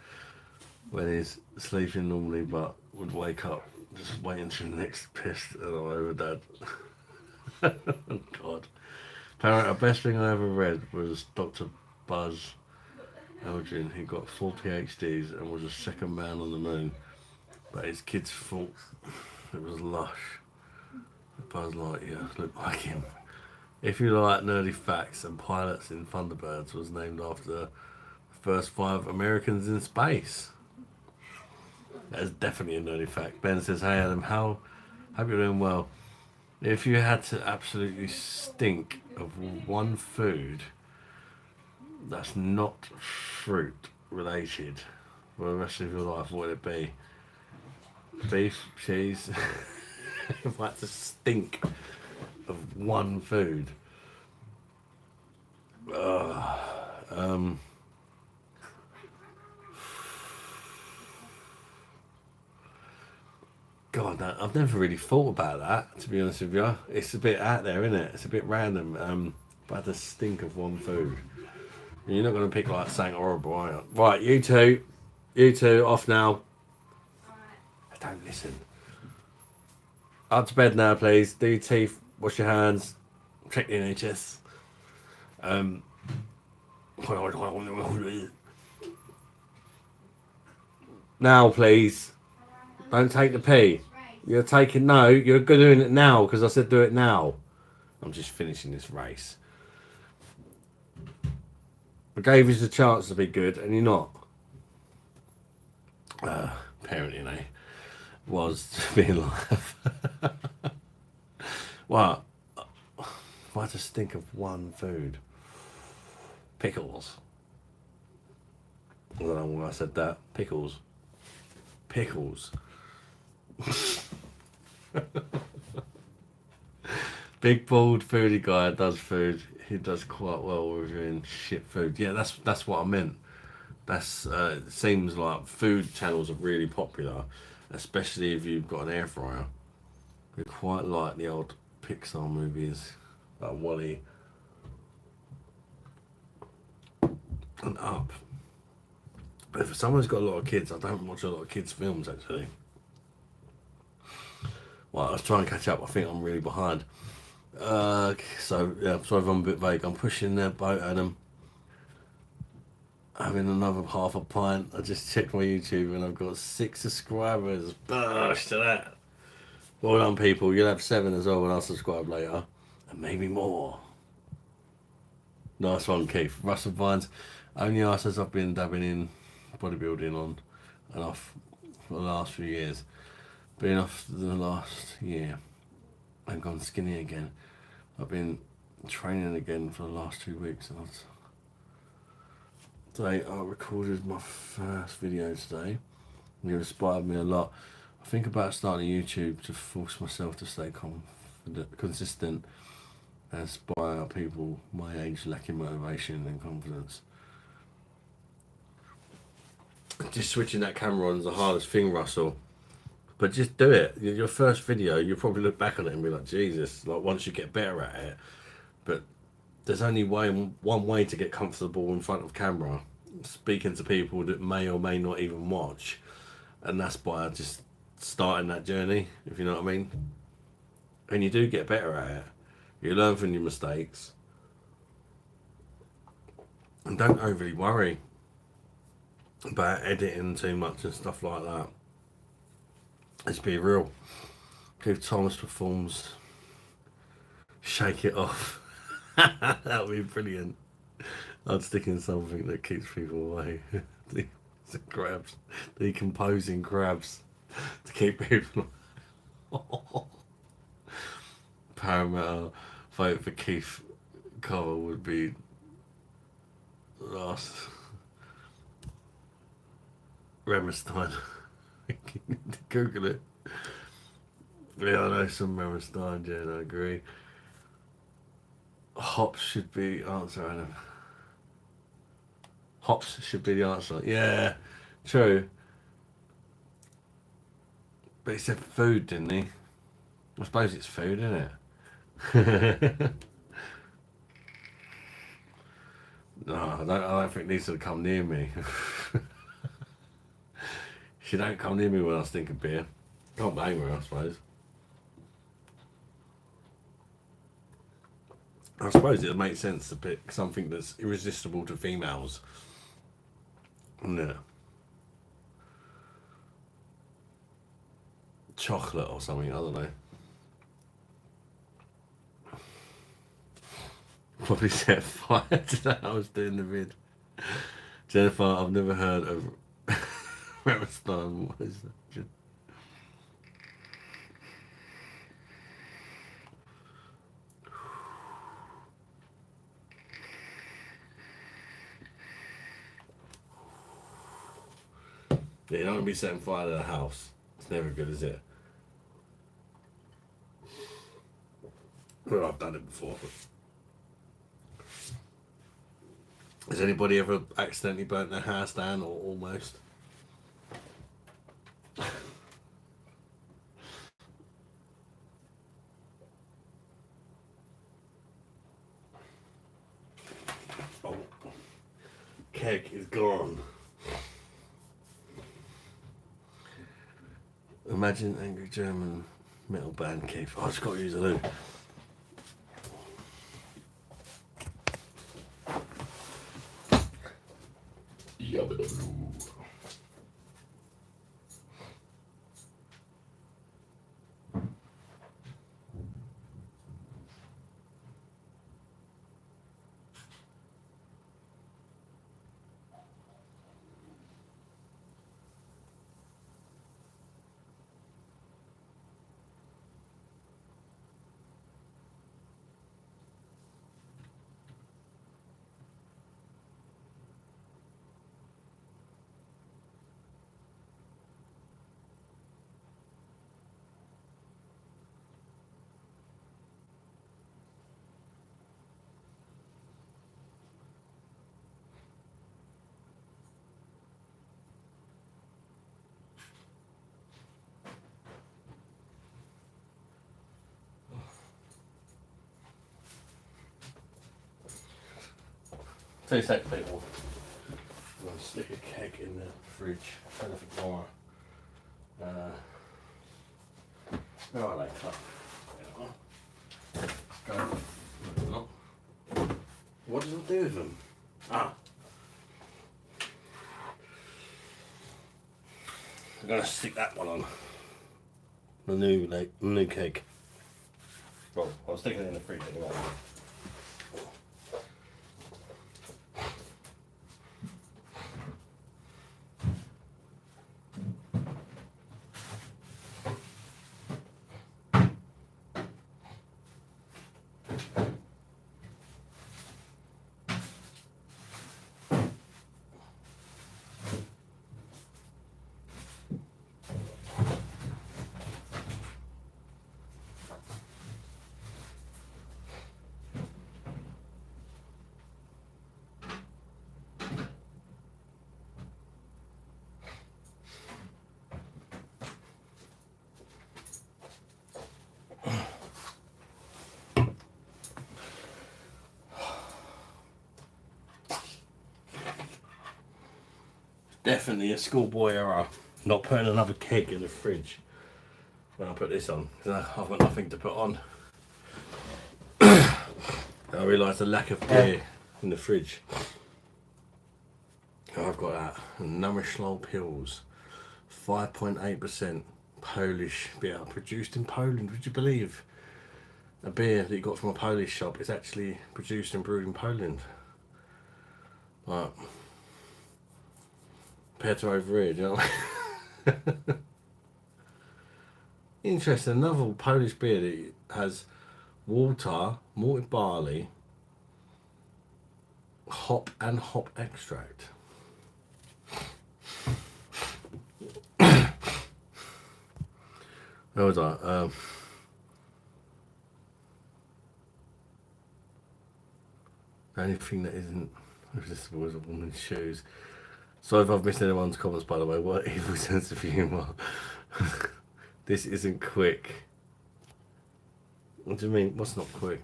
when he's sleeping normally, but would wake up just waiting for the next piss and I'm over dad. God. Apparently, the best thing I ever read was Dr. Buzz Aldrin. He got 4 PhDs and was the second man on the moon, but his kids thought it was Lush. Buzz Lightyear looked like him. If you like nerdy facts, and pilots in Thunderbirds was named after the first 5 Americans in space. That is definitely a nerdy fact. Ben says, "Hey Adam, hope you're doing well. If you had to absolutely stink of one food that's not fruit related for the rest of your life, what would it be? Beef, cheese?" If I had to stink of one food. God, no, I've never really thought about that, to be honest with you. It's a bit out there, isn't it? It's a bit random. But I had to stink of one food. You're not going to pick like something horrible, are you? Right, you two, off now. Don't listen. Up to bed now, please. Do your teeth, wash your hands, check the NHS. Now, please. Don't take the pee. You're doing it now because I said do it now. I'm just finishing this race. I gave you the chance to be good and you're not. Parenting, eh? Was being live. What? Why just think of one food? Pickles. I don't know why I said that. Pickles. Big bald foodie guy does food. He does quite well reviewing shit food. Yeah, that's what I meant. It seems like food channels are really popular, especially if you've got an air fryer. They quite like the old Pixar movies like Wall-E and Up. But if someone's got a lot of kids, I don't watch a lot of kids' films actually. Well, I was trying to catch up. I think I'm really behind. So yeah, sorry if I'm a bit vague. I'm pushing their boat and I'm having another half a pint. I just checked my YouTube and I've got 6 subscribers. Bosh to that. Well done, people. You'll have 7 as well when I subscribe later, and maybe more. Nice one, Keith. Russell Vines. Only I says I've been dabbing in bodybuilding on and off for the last few years. Been off the last year and gone skinny again. I've been training again for the last 2 weeks. And today I recorded my first video today. It inspired me a lot. I think about starting YouTube to force myself to stay consistent and inspire people my age lacking motivation and confidence. Just switching that camera on is the hardest thing, Russell. But just do it. Your first video, you'll probably look back on it and be like, Jesus, like once you get better at it. But there's only one way to get comfortable in front of camera, speaking to people that may or may not even watch. And that's by just starting that journey, if you know what I mean. And you do get better at it. You learn from your mistakes. And don't overly worry about editing too much and stuff like that. Let's be real. If Thomas performs Shake It Off, that would be brilliant. I'd stick in something that keeps people away. The crabs, decomposing crabs to keep people. Paramount vote for Keith Cole would be last. Remmerstein. Google it. Yeah, I know some Remmerstein, Jen, I agree. Hops should be answer, Adam. Hops should be the answer. Yeah, true. But he said food, didn't he? I suppose it's food, isn't it? No, I don't think Lisa would come near me. She don't come near me when I stink of beer. Can't blame her, I suppose. I suppose it would make sense to pick something that's irresistible to females. Yeah. Chocolate or something, I don't know. Probably set fire to that. I was doing the vid. Jennifer, I've never heard of Remmerstein. What is that? Yeah, you don't want to be setting fire to the house. It's never good, is it? Well, I've done it before. Has anybody ever accidentally burnt their house down, or almost? Oh, keg is gone. Imagine angry German metal band, Keith. Oh, I just got to use a loo. Two sec, people. I'm going to stick a keg in the fridge. Trying to ignore. Where are they? Go. What does it do with them? Ah. I'm gonna stick that one on. The new cake. Well, I'll stick it in the fridge anyway. Definitely a schoolboy error, not putting another keg in the fridge when I put this on, because I've got nothing to put on. I realised the lack of beer in the fridge. Oh, I've got that. Namysłów Pills, 5.8% Polish beer, produced in Poland. Would you believe a beer that you got from a Polish shop is actually produced and brewed in Poland? Right. Compared to over here, do you know what I mean? Interesting, another Polish beer that has water, malted barley, hop and hop extract. Where was I? The only thing that isn't irresistible is a woman's shoes. Sorry if I've missed anyone's comments, by the way. What evil sense of humour. This isn't quick. What do you mean? What's not quick?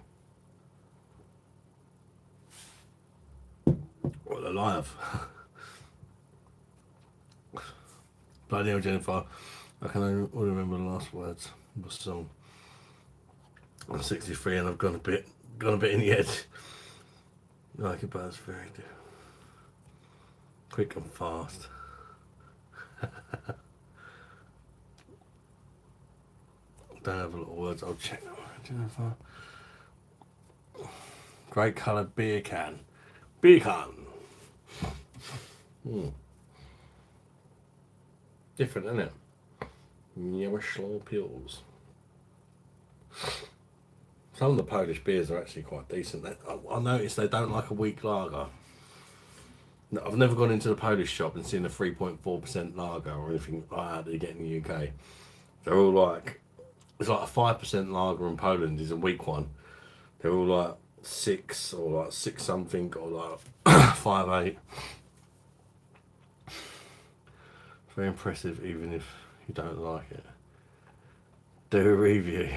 What, alive? Bloody hell, Jennifer. I can only remember the last words of the song. I'm 63 and I've gone a bit in the edge. I like it, but it's very good. Quick and fast. Don't have a lot of words. I'll check that one, Jennifer. Great coloured beer can. Beer can. Different, isn't it? Namysłów Pills. Some of the Polish beers are actually quite decent. I noticed they don't like a weak lager. I've never gone into the Polish shop and seen a 3.4% lager or anything like that you get in the UK. They're all like, it's like a 5% lager in Poland is a weak one. They're all like 6 or like 6 something or like 5.8. Very impressive even if you don't like it. Do a review.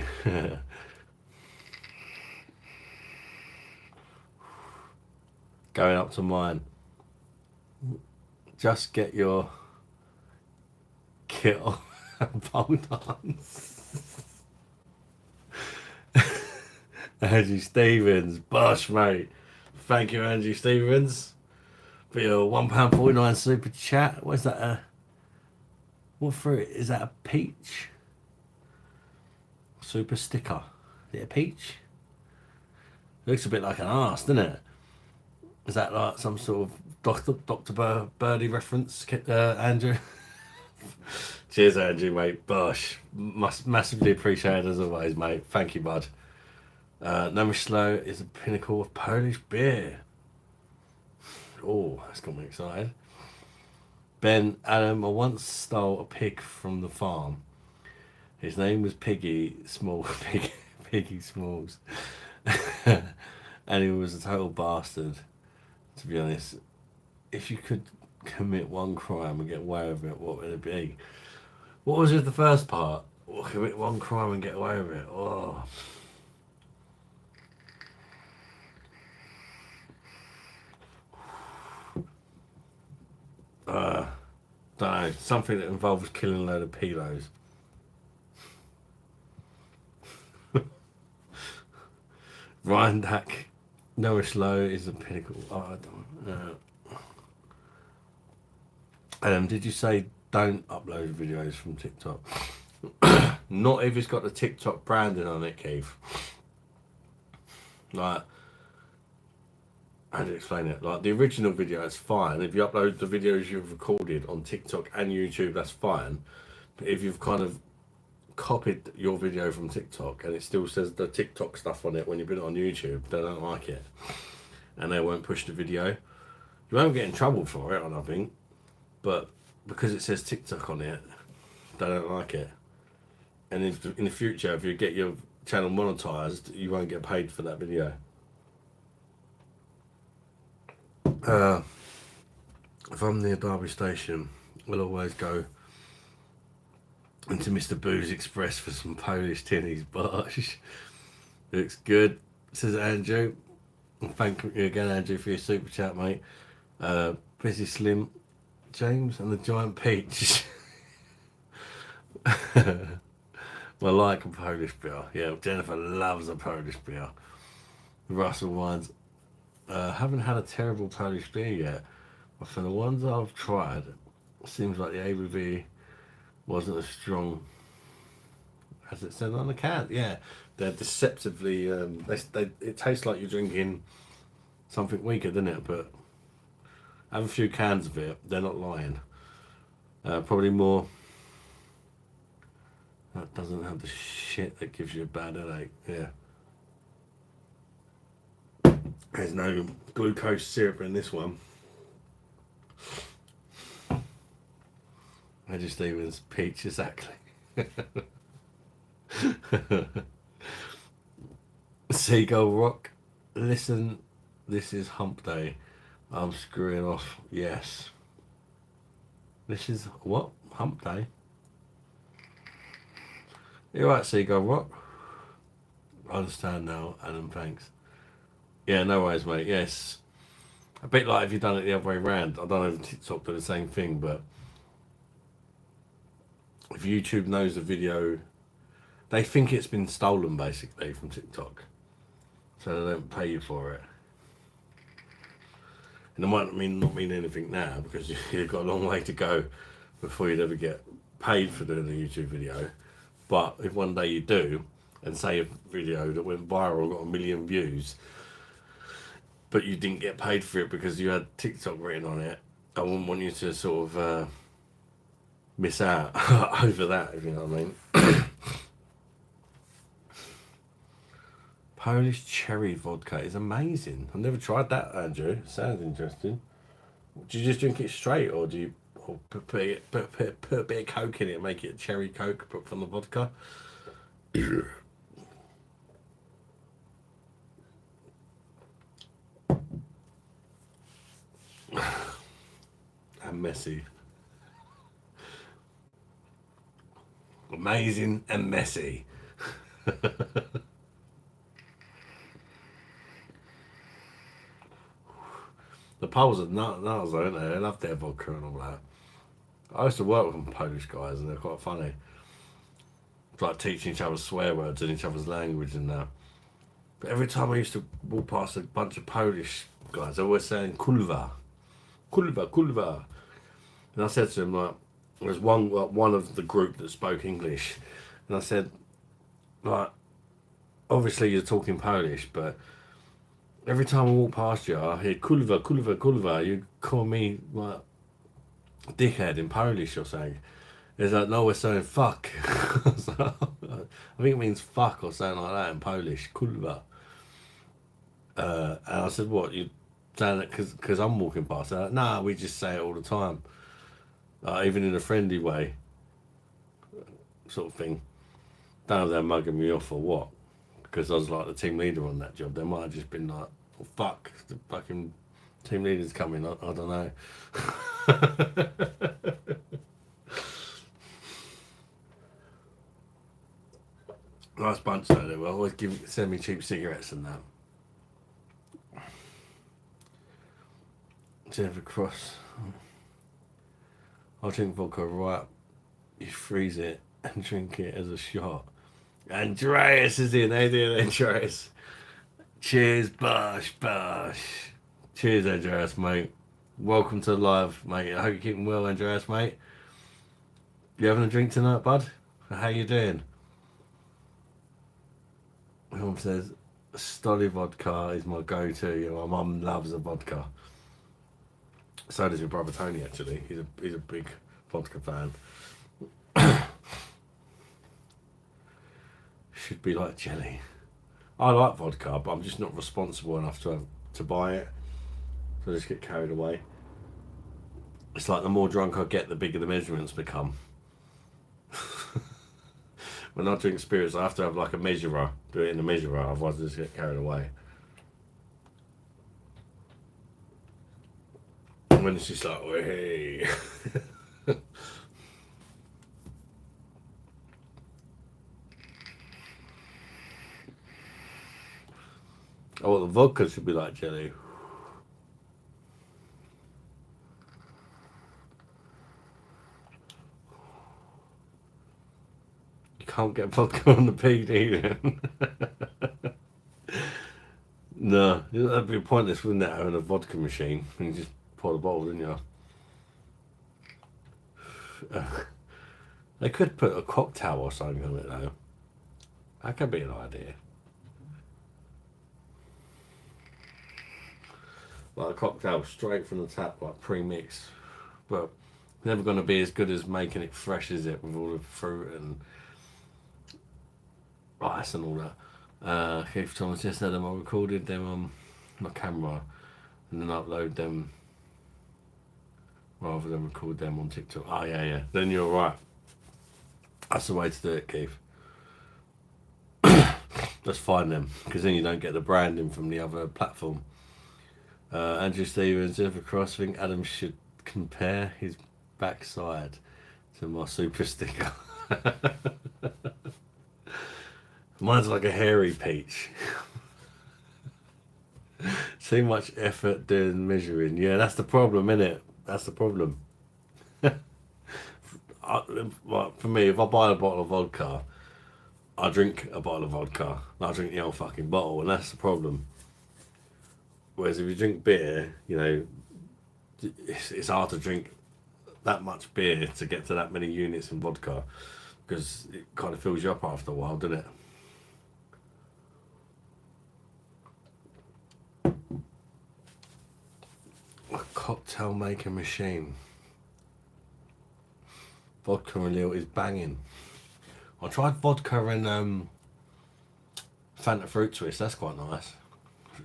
Going up to mine. Just get your kettle and pole dance. Andrew Stevens, BOSH, mate. Thank you, Andrew Stevens, for your £1.49 super chat. What's that? What fruit? Is that a peach? Super sticker. Is it a peach? Looks a bit like an arse, doesn't it? Is that like some sort of Dr. Birdie reference, Andrew? Cheers, Andrew, mate. BOSH. Massively appreciated as always, mate. Thank you, bud. Namysłów is a pinnacle of Polish beer. Oh, that's got me excited. Ben, Adam, I once stole a pig from the farm. His name was Piggy Small, Piggy Smalls. And he was a total bastard, to be honest. If you could commit one crime and get away with it, what would it be? What was it, the first part? Or commit one crime and get away with it? Oh. Don't know, something that involves killing a load of pelos. Ryandak, Noah Slow is a pinnacle. Oh, I don't know. Did you say don't upload videos from TikTok? Not if it's got the TikTok branding on it, Keith. Like, how do you explain it? Like, the original video is fine. If you upload the videos you've recorded on TikTok and YouTube, that's fine. But if you've kind of copied your video from TikTok and it still says the TikTok stuff on it when you put it on YouTube, they don't like it. And they won't push the video. You won't get in trouble for it, I don't think. But because it says TikTok on it, they don't like it. And if in the future, if you get your channel monetized, you won't get paid for that video. If I'm near Derby Station, we'll always go into Mr. Boo's Express for some Polish tinnies. BOSH. Looks good, says Andrew. And thank you again, Andrew, for your super chat, mate. Busy Slim, James, and the Giant Peach. Well, like a Polish beer. Yeah, Jennifer loves a Polish beer. Russell Wines. Haven't had a terrible Polish beer yet. But for the ones I've tried, it seems like the ABV wasn't as strong as it said on the can. Yeah, they're deceptively. It tastes like you're drinking something weaker, doesn't it? But have a few cans of it. They're not lying. Probably more. That doesn't have the shit that gives you a bad headache. Yeah. There's no glucose syrup in this one. Andrew Stevens, peach, exactly. Seagull Rock, listen, this is hump day. I'm screwing off. Yes. This is what? Hump day? You're right, Seagull Rock. I understand now, Adam, thanks. Yeah, no worries, mate. Yes. A bit like if you've done it the other way around. I don't know if TikTok do the same thing, but if YouTube knows the video, they think it's been stolen basically from TikTok. So they don't pay you for it. And it might not mean anything now because you've got a long way to go before you'd ever get paid for doing a YouTube video. But if one day you do, and say a video that went viral got 1 million views, but you didn't get paid for it because you had TikTok written on it, I wouldn't want you to sort of miss out over that, if you know what I mean. Polish cherry vodka is amazing. I've never tried that, Andrew. Sounds interesting. Do you just drink it straight, or do you put a bit of Coke in it and make it a cherry Coke put from the vodka? And messy. Amazing and messy. The Poles are nuts, aren't they? They love their vodka and all that. I used to work with some Polish guys and they're quite funny. It's like teaching each other swear words in each other's language and that. But every time I used to walk past a bunch of Polish guys, they were always saying kurwa. Kurwa, kurwa. And I said to him, like, there was one of the group that spoke English. And I said, like, obviously you're talking Polish, but every time I walk past you, I hear kurwa, kurwa, kurwa. You call me, like, dickhead in Polish or something. It's like, no, we're saying fuck. So, I think it means fuck or something like that in Polish, kurwa. And I said, what, you saying it because I'm walking past? They're like, nah, we just say it all the time. Even in a friendly way, sort of thing. Don't know if they're mugging me off or what, because I was like the team leader on that job. They might have just been like, oh, fuck, the fucking team leader's coming. I don't know. Nice bunch though. They will always send me cheap cigarettes and that. Jennifer Cross. I'll drink vodka right. You freeze it and drink it as a shot. Andreas is in. How you doing, Andreas? Cheers, Bosh, Bosh. Cheers, Andreas, mate. Welcome to the live, mate. I hope you're keeping well, Andreas, mate. You having a drink tonight, bud? How you doing? Mum says, Stolly vodka is my go-to. You know, my mum loves a vodka. So does your brother Tony, actually. He's a big vodka fan. Should be like jelly. I like vodka, but I'm just not responsible enough to buy it. So I just get carried away. It's like the more drunk I get, the bigger the measurements become. When I drink spirits, I have to have like a measurer. Do it in a measurer, otherwise I just get carried away. And when it's just like, oh, hey. Oh, the vodka should be like jelly. You can't get vodka on the PD then. No, that'd be pointless, wouldn't it, having a vodka machine? You just pour the bottle, didn't you? They could put a cocktail or something on it though. That could be an idea. Like a cocktail straight from the tap, like pre-mixed. But never going to be as good as making it fresh, is it? With all the fruit and ice and all that. Keith Thomas just said I recorded them on my camera and then upload them rather than record them on TikTok. Oh yeah. Then you're right. That's the way to do it, Keith. That's fine then, because then you don't get the branding from the other platform. Andrew Stevens, Jennifer Cross, I think Adam should compare his backside to my super sticker. Mine's like a hairy peach. Too much effort doing measuring. Yeah, that's the problem, innit? That's the problem. For me, if I buy a bottle of vodka, I drink a bottle of vodka. I drink the whole fucking bottle, and that's the problem. Whereas if you drink beer, you know, it's hard to drink that much beer to get to that many units in vodka, because it kind of fills you up after a while, doesn't it? A cocktail making machine. Vodka and Lil is banging. I tried vodka and Fanta Fruit Twist. That's quite nice.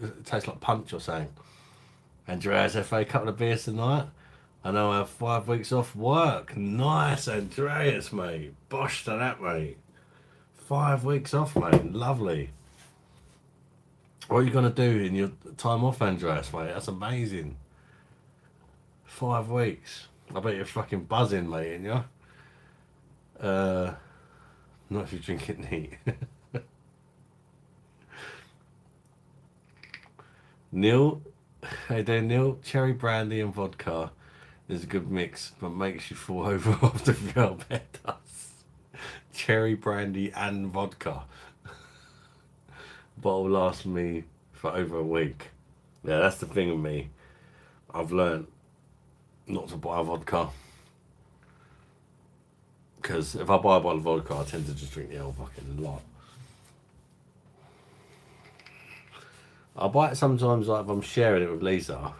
It tastes like punch or something. Andreas, FA, couple of beers tonight. I know I have 5 weeks off work. Nice, Andreas, mate. Bosh to that, mate. 5 weeks off, mate. Lovely. What are you going to do in your time off, Andreas, mate? That's amazing. 5 weeks. I bet you're fucking buzzing, mate, ain't you? Not if you drink it neat. Neil, hey there, Neil. Cherry brandy and vodka is a good mix, but makes you fall over after your bed does. Cherry brandy and vodka. Bottle lasts me for over a week. Yeah, that's the thing with me. I've learned not to buy vodka. Because if I buy a bottle of vodka, I tend to just drink the whole fucking lot. I buy it sometimes, like if I'm sharing it with Lisa,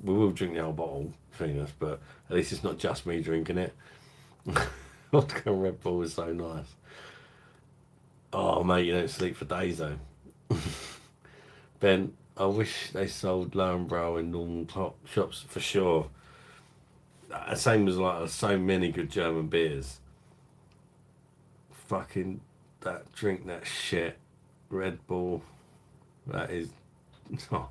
we will drink the whole bottle between us, but at least it's not just me drinking it. Vodka and Red Bull is so nice. Oh, mate, you don't sleep for days though. Ben, I wish they sold Lowenbrow in normal shops for sure. Same as like so many good German beers. Fucking drink that shit. Red Bull. That is. Oh.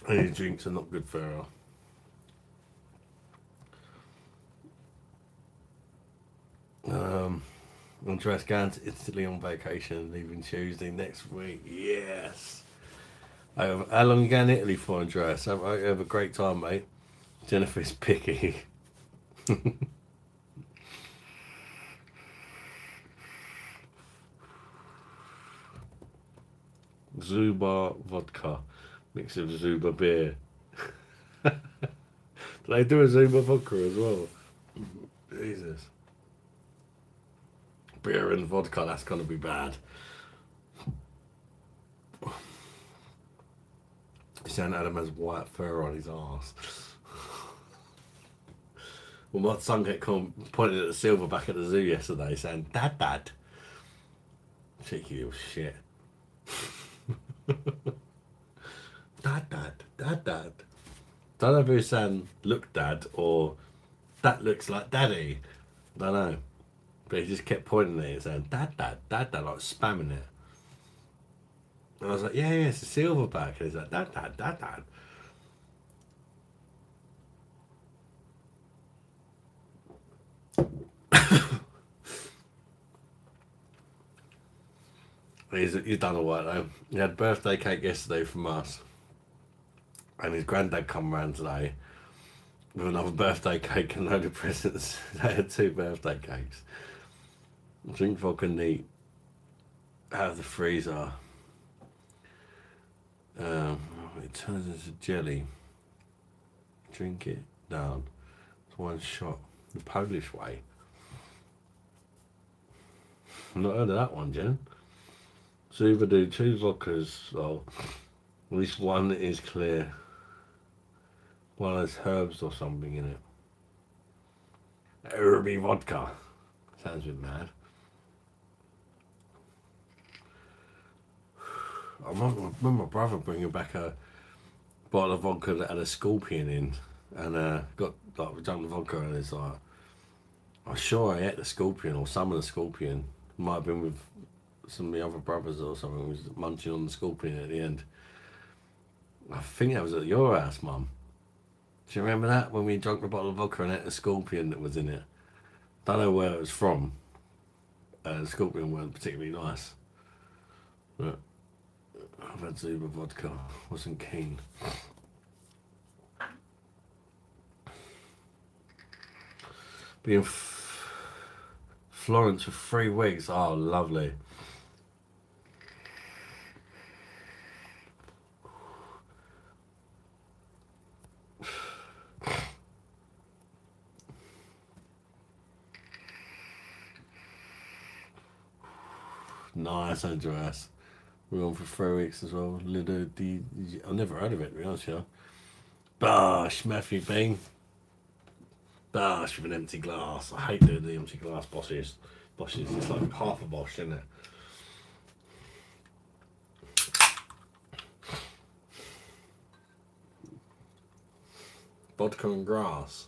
Any drinks are not good for her. Andreas going to Italy on vacation, leaving Tuesday next week. Yes. How long are you going to Italy for, Andreas? Have a great time, mate. Jennifer's picky. Zuba vodka mixed with Zuba beer. Do they do a Zuba vodka as well? Jesus. Beer and vodka, that's gonna be bad. Saying Adam has white fur on his arse. Well, my son pointed at the silverback at the zoo yesterday saying, Dad, Dad. Cheeky little shit. Dad, Dad, Dad, Dad. Don't know if he was saying, look, Dad, or that looks like Daddy. Don't know. But he just kept pointing at it and saying, Dad, Dad, Dad, Dad, like spamming it. And I was like, yeah, it's a silverback. And he's like, Dad, Dad, Dad, Dad. He's done all right though. He had birthday cake yesterday from us. And his granddad come round today with another birthday cake and a load of presents. They had 2 birthday cakes. Drink vodka neat out of the freezer. It turns into jelly. Drink it down. It's 1 shot. The Polish way. Not heard of that one, Jen. So either do 2 vodkas, so at least one is clear. One has herbs or something in it. Herby vodka. Sounds a bit mad. I remember my brother bringing back a bottle of vodka that had a scorpion in, and got like we drank the vodka, and it's like I'm sure I ate the scorpion or some of the scorpion. Might have been with some of the other brothers or something. Was munching on the scorpion at the end. I think that was at your house, Mum. Do you remember that when we drank the bottle of vodka and ate the scorpion that was in it? Don't know where it was from. The scorpion weren't particularly nice, but I've had Zuba vodka. Wasn't keen. Being Florence for 3 weeks. Oh, lovely. Nice, Andreas. We're on for 3 weeks as well. I've never heard of it, to be honest with you. BOSH, Matthew Bean. BOSH with an empty glass. I hate doing the empty glass bosses. It's like half a BOSH, isn't it? Vodka and grass.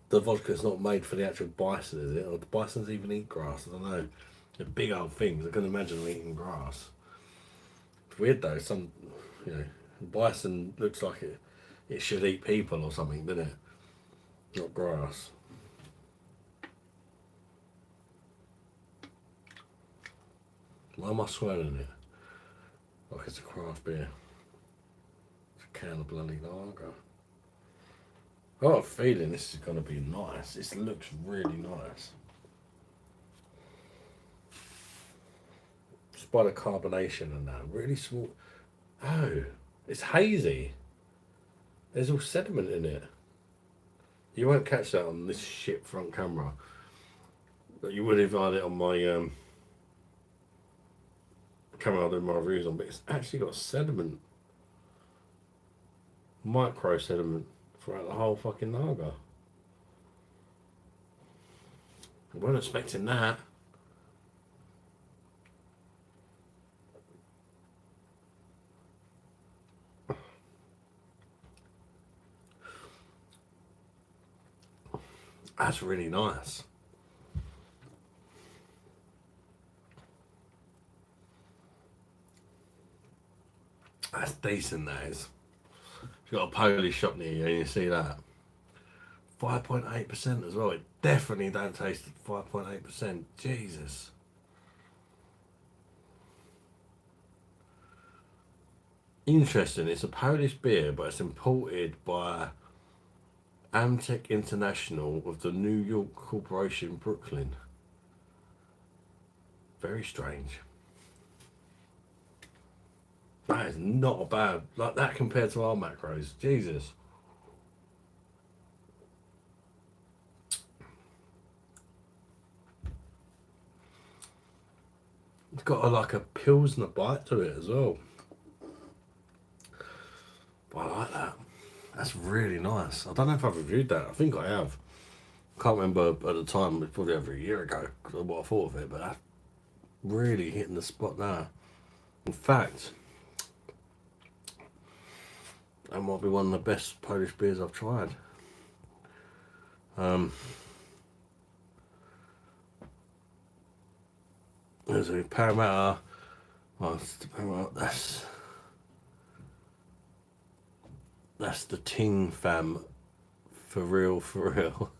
The vodka's not made for the actual bison, is it? Or the bisons even eat grass? I don't know. They're big old things. I can imagine them eating grass. It's weird though. Bison looks like it should eat people or something, doesn't it? Not grass. Why am I swirling it? Like it's a craft beer. It's a can of bloody lager. I've got a feeling this is going to be nice. This looks really nice. Just by the carbonation and that. Really small. Oh, it's hazy. There's all sediment in it. You won't catch that on this shit front camera. But you would if I had it on my camera I do my reviews on. But it's actually got sediment. Micro sediment. Throughout the whole fucking lager. I wasn't expecting that. That's really nice. That's decent, that is. You've got a Polish shop near you and you see that. 5.8% as well. It definitely don't taste 5.8%. Jesus. Interesting. It's a Polish beer, but it's imported by Amtech International of the New York Corporation, Brooklyn. Very strange. That is not a bad, like that compared to our macros. Jesus. It's got like a Pilsner bite to it as well. But I like that. That's really nice. I don't know if I've reviewed that. I think I have. Can't remember at the time. It was probably over a year ago. What I thought of it, but that's really hitting the spot now. In fact, that might be one of the best Polish beers I've tried. There's a Parramatta. Oh, it's the Parramatta. That's the Ting fam. For real, for real.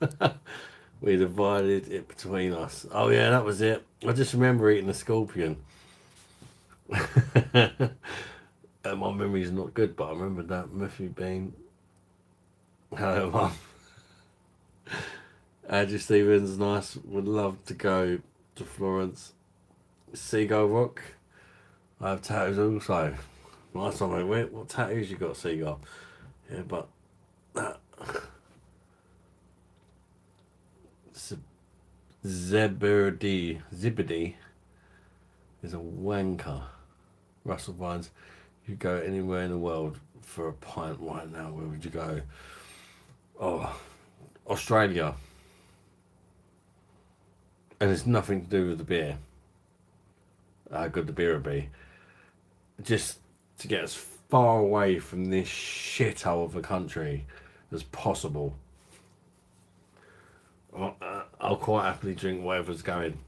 We divided it between us. Oh yeah, that was it. I just remember eating a scorpion. My memory's not good, but I remember that Murphy Bean. Hello, Mum. Andrew Stevens, nice. Would love to go to Florence. Seagull Rock. I have tattoos also. Last time I went, what tattoos you got, Seagull? Yeah, but that Zebedee is a wanker. Russell Vines, you go anywhere in the world for a pint right now, where would you go? Oh, Australia. And it's nothing to do with the beer. How good the beer would be. Just to get as far away from this shithole of a country as possible. I'll quite happily drink whatever's going.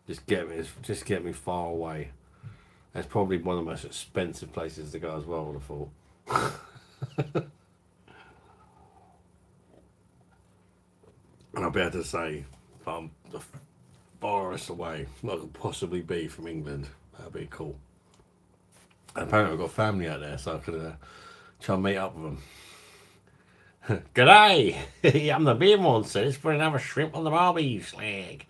Just get me far away. It's probably one of the most expensive places to go as well, I would have thought. And I'll be able to say I'm the farthest away I could possibly be from England. That'd be cool. And apparently I've got family out there, so I could try and meet up with them. G'day! I'm the beer monster. Let's put another shrimp on the barbie slag.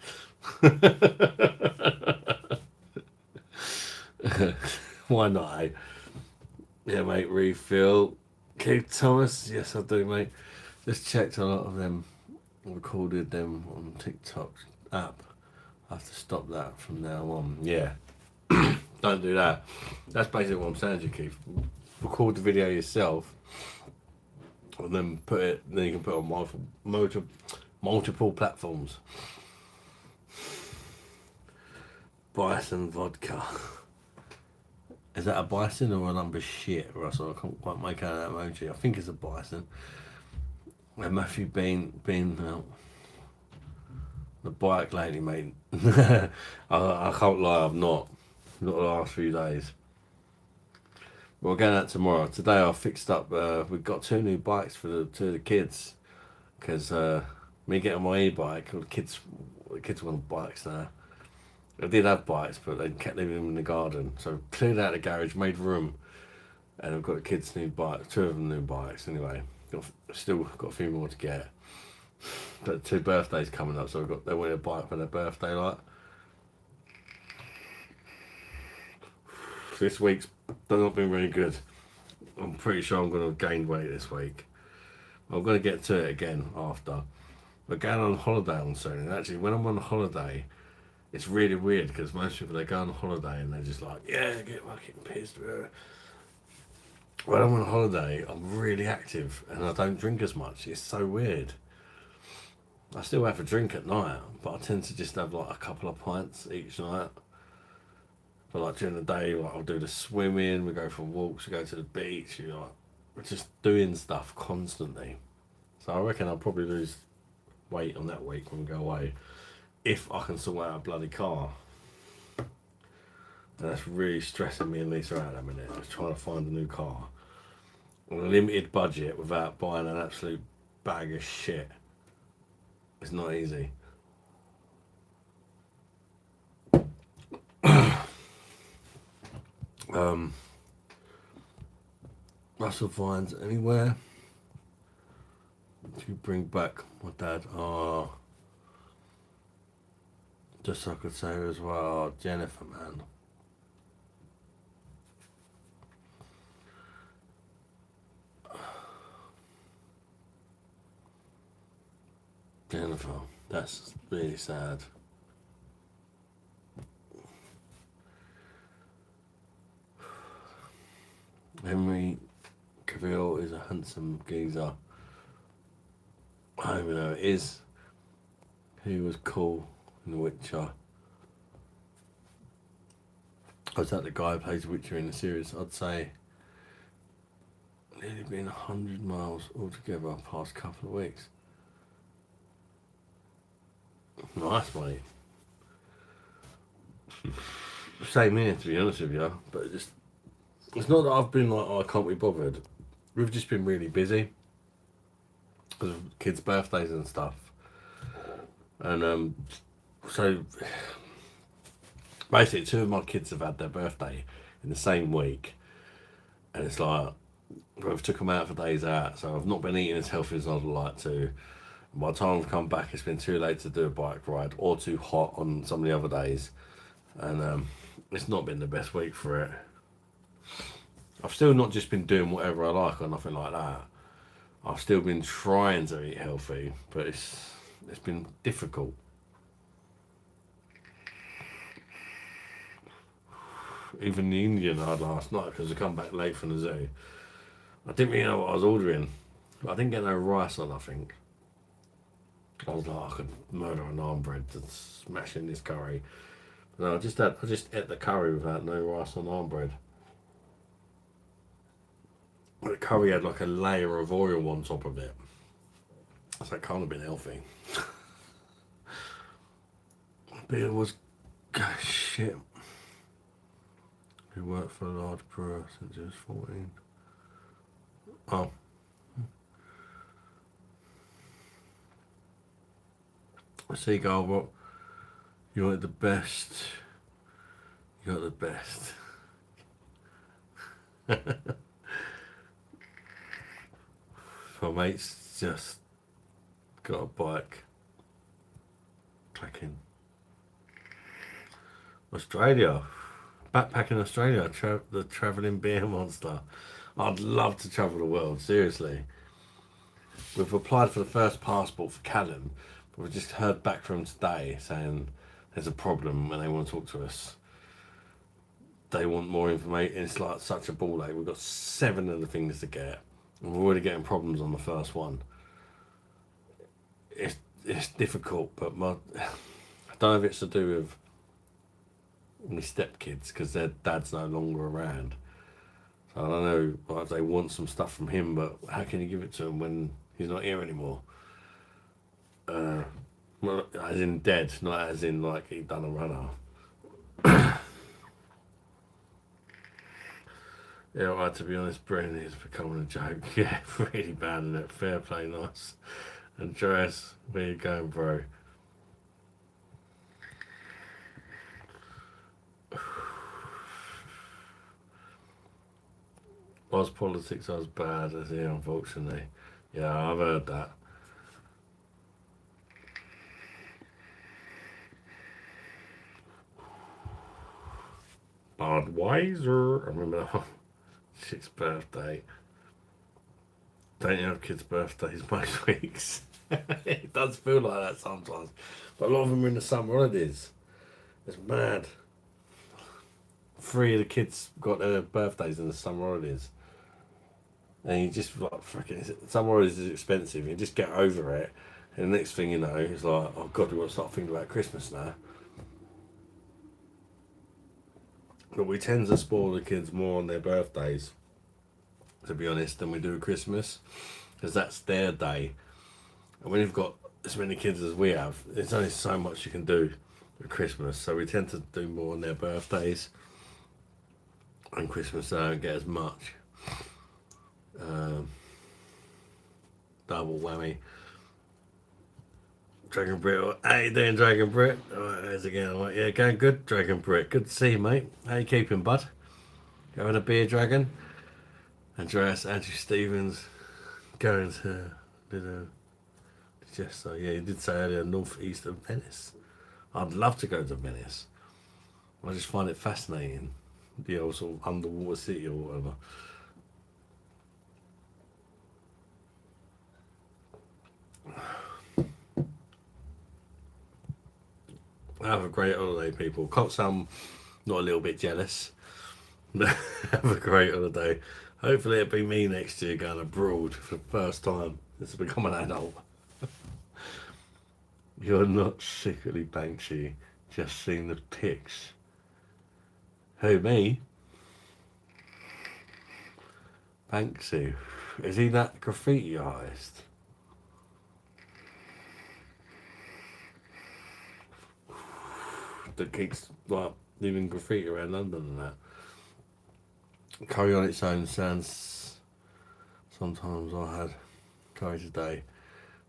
Why not, eh? Yeah, mate, refill. Keith Thomas, yes I do, mate. Just checked a lot of them, recorded them on TikTok app. I have to stop that from now on. Yeah. Don't do that. That's basically what I'm saying to you, Keith. Record the video yourself and then then you can put it on multiple platforms. Bison vodka. Is that a bison or a number shit, Russell? I can't quite make out that emoji. I think it's a bison. And Matthew Bean the bike lady, mate. I can't lie, I've not the last few days. We're going out tomorrow. Today I fixed up, we've got 2 new bikes for two of the kids. Because me getting my e-bike, the kids want bikes now. I did have bikes, but they kept leaving them in the garden. So cleared out the garage, made room. And I've got the kids' new bikes, 2 of them new bikes anyway. Still got a few more to get. But 2 birthdays coming up, so they wanted a bike for their birthday, like. This week's not been really good. I'm pretty sure I'm going to gain weight this week. I'm going to get to it again after. We're going on holiday on soon, and actually when I'm on holiday, it's really weird because most people, they go on holiday and they're just like, yeah, get fucking pissed. When I'm on holiday, I'm really active and I don't drink as much. It's so weird. I still have a drink at night, but I tend to just have like a couple of pints each night. But like during the day, like I'll do the swimming, we go for walks, we go to the beach, we're just doing stuff constantly. So I reckon I'll probably lose weight on that week when we go away, if I can sort out a bloody car. And that's really stressing me and Lisa out at the minute. I was trying to find a new car on a limited budget without buying an absolute bag of shit. It's not easy. Russell finds anywhere to bring back my dad. Just so I could say as well, Jennifer, man. Jennifer, that's really sad. Henry Cavill is a handsome geezer. I don't even know who it is. He was cool in The Witcher. Was that the guy who plays Witcher in the series? I'd say nearly been 100 miles altogether past couple of weeks. Nice, mate. Same here, to be honest with you. But it's not that I've been like, oh, I can't be bothered. We've just been really busy because of kids' birthdays and stuff. And so basically 2 of my kids have had their birthday in the same week. And it's like, we've took them out for days out, so I've not been eating as healthy as I'd like to. By the time I've come back, it's been too late to do a bike ride, or too hot on some of the other days. And it's not been the best week for it. I've still not just been doing whatever I like or nothing like that. I've still been trying to eat healthy, but it's been difficult. Even the Indian I had last night, because I come back late from the zoo. I didn't really know what I was ordering. I didn't get no rice on, I think. I was like, I could murder a naan bread to smash in this curry. But no, I just ate the curry without no rice or naan bread. The curry had like a layer of oil on top of it. So it can't have been healthy. But it was shit. He worked for a large brewer since he was 14. Oh. Seagull, what? You wanted the best. You got the best. My mate's just got a bike. Clicking. Australia. Backpacking Australia. The travelling beer monster. I'd love to travel the world, seriously. We've applied for the first passport for Callum, but we've just heard back from him today saying there's a problem when they want to talk to us. They want more information. It's like such a ball ache. We've got 7 of the things to get, and we're already getting problems on the first one. It's difficult, but I don't know if it's to do with my stepkids because their dad's no longer around. So I don't know, like, they want some stuff from him, but how can you give it to him when he's not here anymore? Well, as in dead, not as in like he done a runner. Yeah, well, to be honest, Brennan is becoming a joke. Yeah, really bad in it. Fair play, nice. Andreas, where you going, bro? Was politics as bad as here, unfortunately? Yeah, I've heard that. Budweiser. I remember that one. 6th birthday. Don't you have kids' birthdays most weeks? It does feel like that sometimes. But a lot of them are in the summer holidays. It's mad. 3 of the kids got their birthdays in the summer holidays. And you just like, fucking, summer holidays is expensive. You just get over it. And the next thing you know, it's like, oh God, we've got to start thinking about Christmas now. But we tend to spoil the kids more on their birthdays, to be honest, than we do Christmas. Because that's their day. And when you've got as many kids as we have, there's only so much you can do at Christmas. So we tend to do more on their birthdays. And Christmas, I don't get as much. Double whammy. Dragon Brit, how you doing, Dragon Brit? Alright, how's it going? Alright, yeah, going good, Dragon Brit. Good to see you, mate. How you keeping, bud? Having a beer, Dragon? Andreas, Andrew Stevens, going to, just so, yeah, you did say earlier, northeast of Venice. I'd love to go to Venice. I just find it fascinating, the old sort of underwater city or whatever. Have a great holiday, people. Can't say I'm not a little bit jealous. Have a great holiday. Hopefully it'll be me next year going abroad for the first time since I've become an adult. You're not secretly Banksy, just seen the pics. Who, me? Banksy. Is he that graffiti artist? That keeps like leaving graffiti around London and that. Curry on its own sounds. Sometimes I had curry today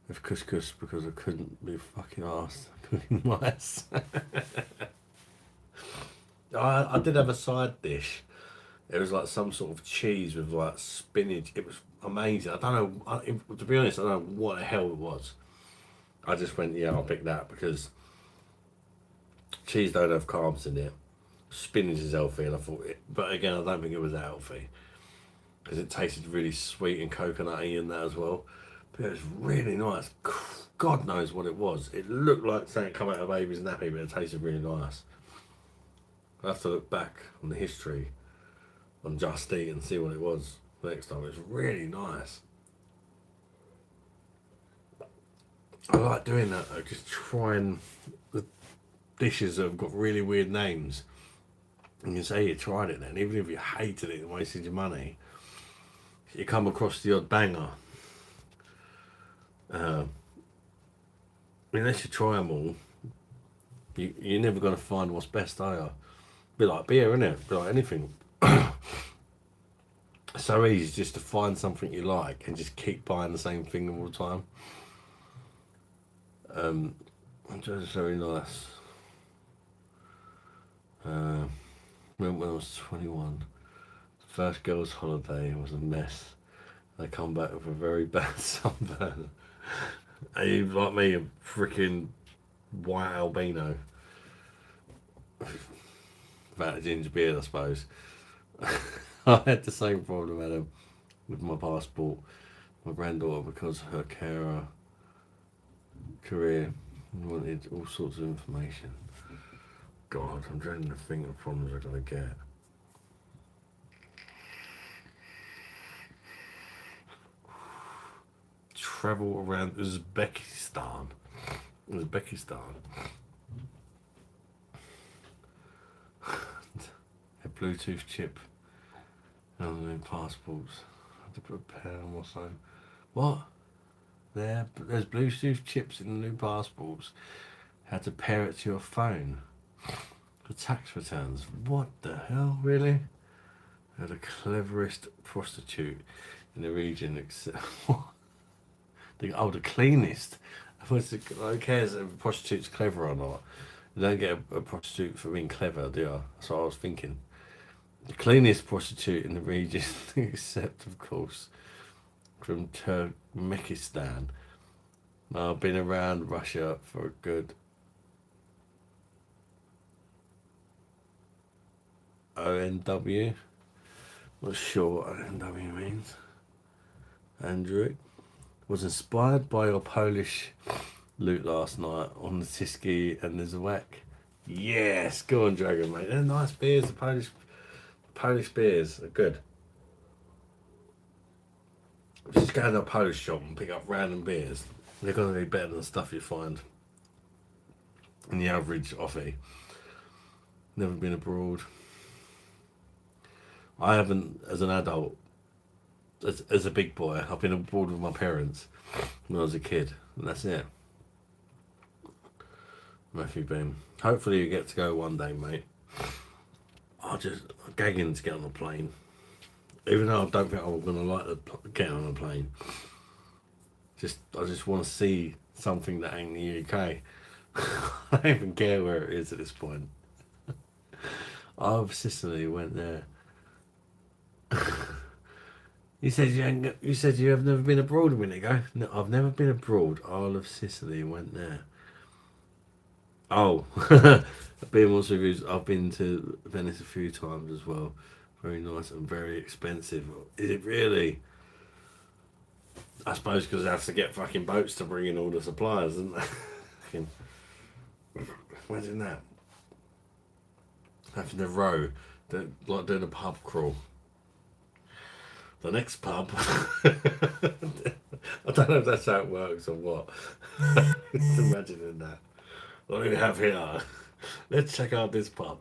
with couscous because I couldn't be fucking arsed cooking rice. I did have a side dish. It was like some sort of cheese with like spinach. It was amazing. I don't know. To be honest, I don't know what the hell it was. I just went, yeah, I'll pick that because cheese don't have carbs in it. Spinach is healthy, and I thought it. But again, I don't think it was that healthy because it tasted really sweet and coconutty and that as well. But it was really nice. God knows what it was. It looked like something come out of a baby's nappy, but it tasted really nice. I have to look back on the history on Just Eat and see what it was next time. It was really nice. I like doing that though, just trying the dishes that have got really weird names. And you say you tried it then, even if you hated it and wasted your money, you come across the odd banger. Unless you try them all, you're never going to find what's best, are you? Be like beer, innit? Be like anything. It's so easy just to find something you like and just keep buying the same thing all the time. It's very nice. When I was 21, the first girls' holiday was a mess. They come back with a very bad sunburn. And you, like me, a freaking white albino. Without a ginger beard, I suppose. I had the same problem, Adam, with my passport. My granddaughter, because her carer career, wanted all sorts of information. God, I'm dreading to think of problems I'm going to get. Travel around Uzbekistan. A Bluetooth chip on their passports. I had to prepare them or so. What? There's Bluetooth chips in the new passports. Had to pair it to your phone for tax returns. What the hell, really? They're the cleverest prostitute in the region, except the cleanest. Who cares if a prostitute's clever or not? You don't get a prostitute for being clever, do you? That's what I was thinking. The cleanest prostitute in the region, except, of course, from Turkmenistan. I've been around Russia for a good ONW. Not sure what ONW means. Andrew was inspired by your Polish loot last night on the Tiski and the Zwak. Yes, go on, Dragon, mate. They're nice beers. The Polish beers are good. Just go to a Polish shop and pick up random beers. They're going to be better than the stuff you find in the average offie. Never been abroad. I haven't, as an adult, as a big boy. I've been abroad with my parents when I was a kid, and that's it. Matthew Beam. Hopefully you get to go one day, mate. I'm gagging to get on a plane. Even though I don't think I'm going to like to get on a plane. I just want to see something that ain't the UK. I don't even care where it is at this point. Sicily went there. You said you have never been abroad a minute ago. No, I've never been abroad. Isle of Sicily went there. Oh, being honest with you, I've been to Venice a few times as well. Very nice and very expensive. Is it really? I suppose because they have to get fucking boats to bring in all the supplies, isn't they? Fucking- Imagine that. Having to row, like doing a pub crawl. The next pub. I don't know if that's how it works or what. Just imagining that. What do we have here? Let's check out this pub.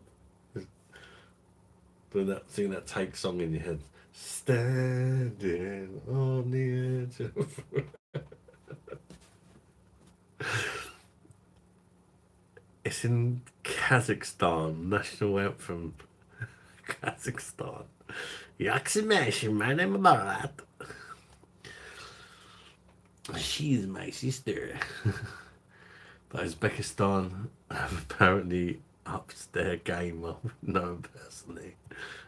Doing that, singing that take song in your head. Standing on the edge of. It's in Kazakhstan, national anthem. Kazakhstan. Yaksimashi, my name Marat. She's my sister. But Uzbekistan have apparently upped their game. I know personally.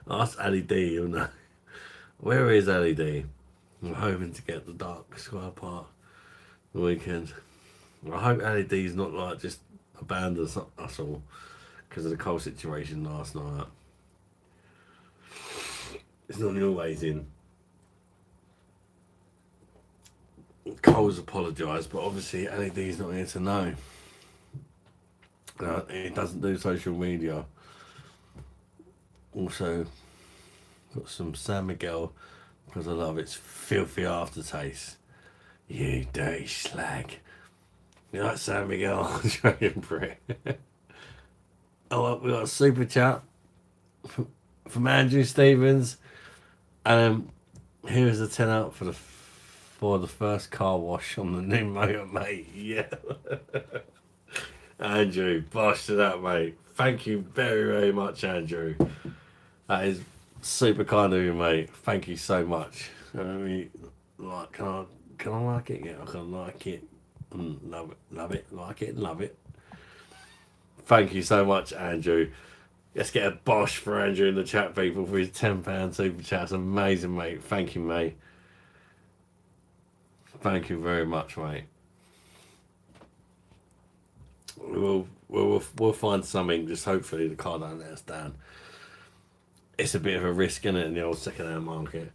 Ask Ali D, you'll know. Where is Ali D? I'm hoping to get the Dark Sky part the weekend. I hope Ali D's not like just abandoned us all because of the coal situation last night. It's not always in. Cole's apologised, but obviously Ali D's not here to know. He doesn't do social media. Also, got some San Miguel because I love its filthy aftertaste. You dirty slag. You like San Miguel? Australian Brit. Oh, we got a super chat from Andrew Stevens. Here's a 10 out for the first car wash on the new motor, mate. Yeah. Andrew, bosh to that, mate. Thank you very, very much, Andrew. That is super kind of you, mate. Thank you so much. I mean, like, can I like it? Yeah, I can like it. Love it, like it, love it. Thank you so much, Andrew. Let's get a bosh for Andrew in the chat, people, for his £10 super chat. It's amazing, mate. Thank you, mate. Thank you very much, mate. We'll find something. Just hopefully the car don't let us down. It's a bit of a risk, isn't it, in the old second-hand market?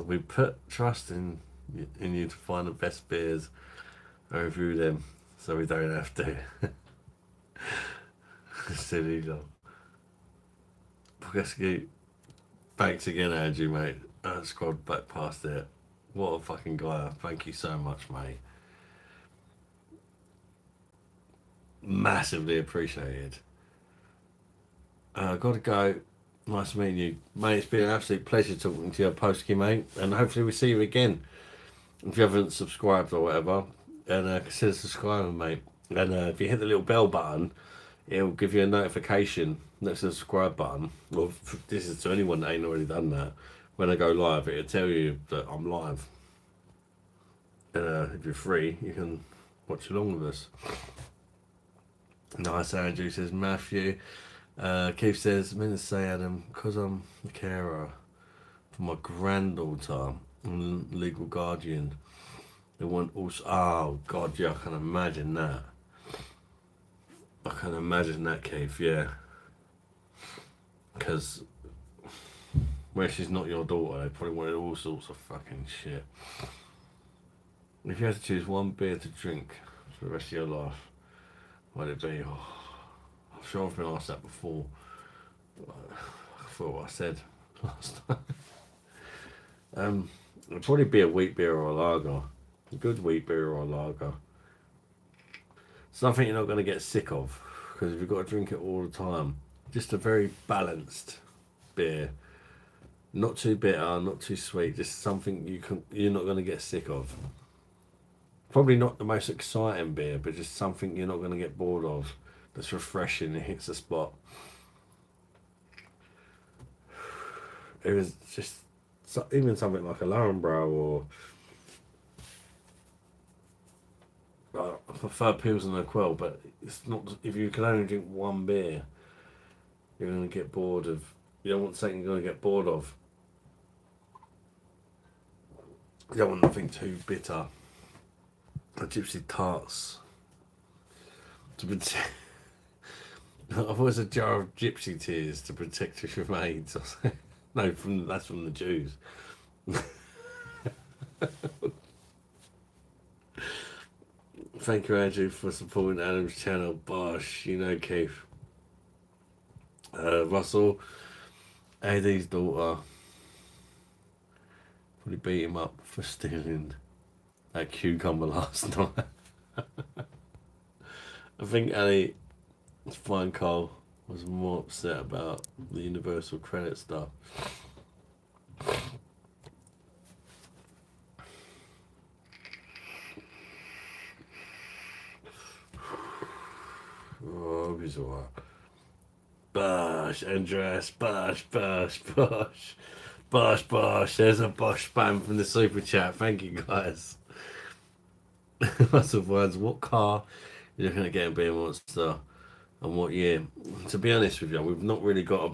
We put trust in you to find the best beers and review them, so we don't have to. Silly though. Thanks again, Andrew, mate. I scrolled back past it. What a fucking guy. Thank you so much, mate. Massively appreciated. Gotta go. Nice meeting you, mate. It's been an absolute pleasure talking to you, Posky, mate. And hopefully we see you again. If you haven't subscribed or whatever, and consider subscribing, mate. And if you hit the little bell button, it'll give you a notification next to the subscribe button. Well, this is to anyone that ain't already done that. When I go live, it'll tell you that I'm live. And if you're free, you can watch along with us. Nice, Andrew says Matthew. Keith says, I meant to say, Adam, because I'm the carer for my granddaughter and legal guardian, they want also. Oh, God, yeah, I can imagine that. I can imagine that, Keith, yeah. Because where she's not your daughter, they probably wanted all sorts of fucking shit. If you had to choose one beer to drink for the rest of your life, what would it be? Oh, I'm sure I've been asked that before. I forgot what I said last time. It'd probably be a wheat beer or a lager. A good wheat beer or a lager. Something you're not going to get sick of, because if you've got to drink it all the time, just a very balanced beer. Not too bitter, not too sweet, just something you're not going to get sick of. Probably not the most exciting beer, but just something you're not going to get bored of. That's refreshing, it hits the spot. It was just even something like a Laurenbrow or I prefer Pilsner and Quell, but it's not. If you can only drink one beer, you're going to get bored of. You don't want something you're going to get bored of. You don't want nothing too bitter. A gypsy tarts to protect. I've always a jar of gypsy tears to protect you from AIDS. No, that's from the Jews. Thank you, Andrew, for supporting Adam's channel. Bosh, you know, Keith. Russell, AD's daughter, probably beat him up for stealing that cucumber last night. I think Ali Fine Cole was more upset about the universal credit stuff. Oh, he's alright. Bosh, Andreas, bosh, bosh, bosh. Bosh, bosh. There's a bosh spam from the super chat. Thank you, guys. Lots of words. What car are you looking at getting being Monster? And what year? To be honest with you, we've not really got a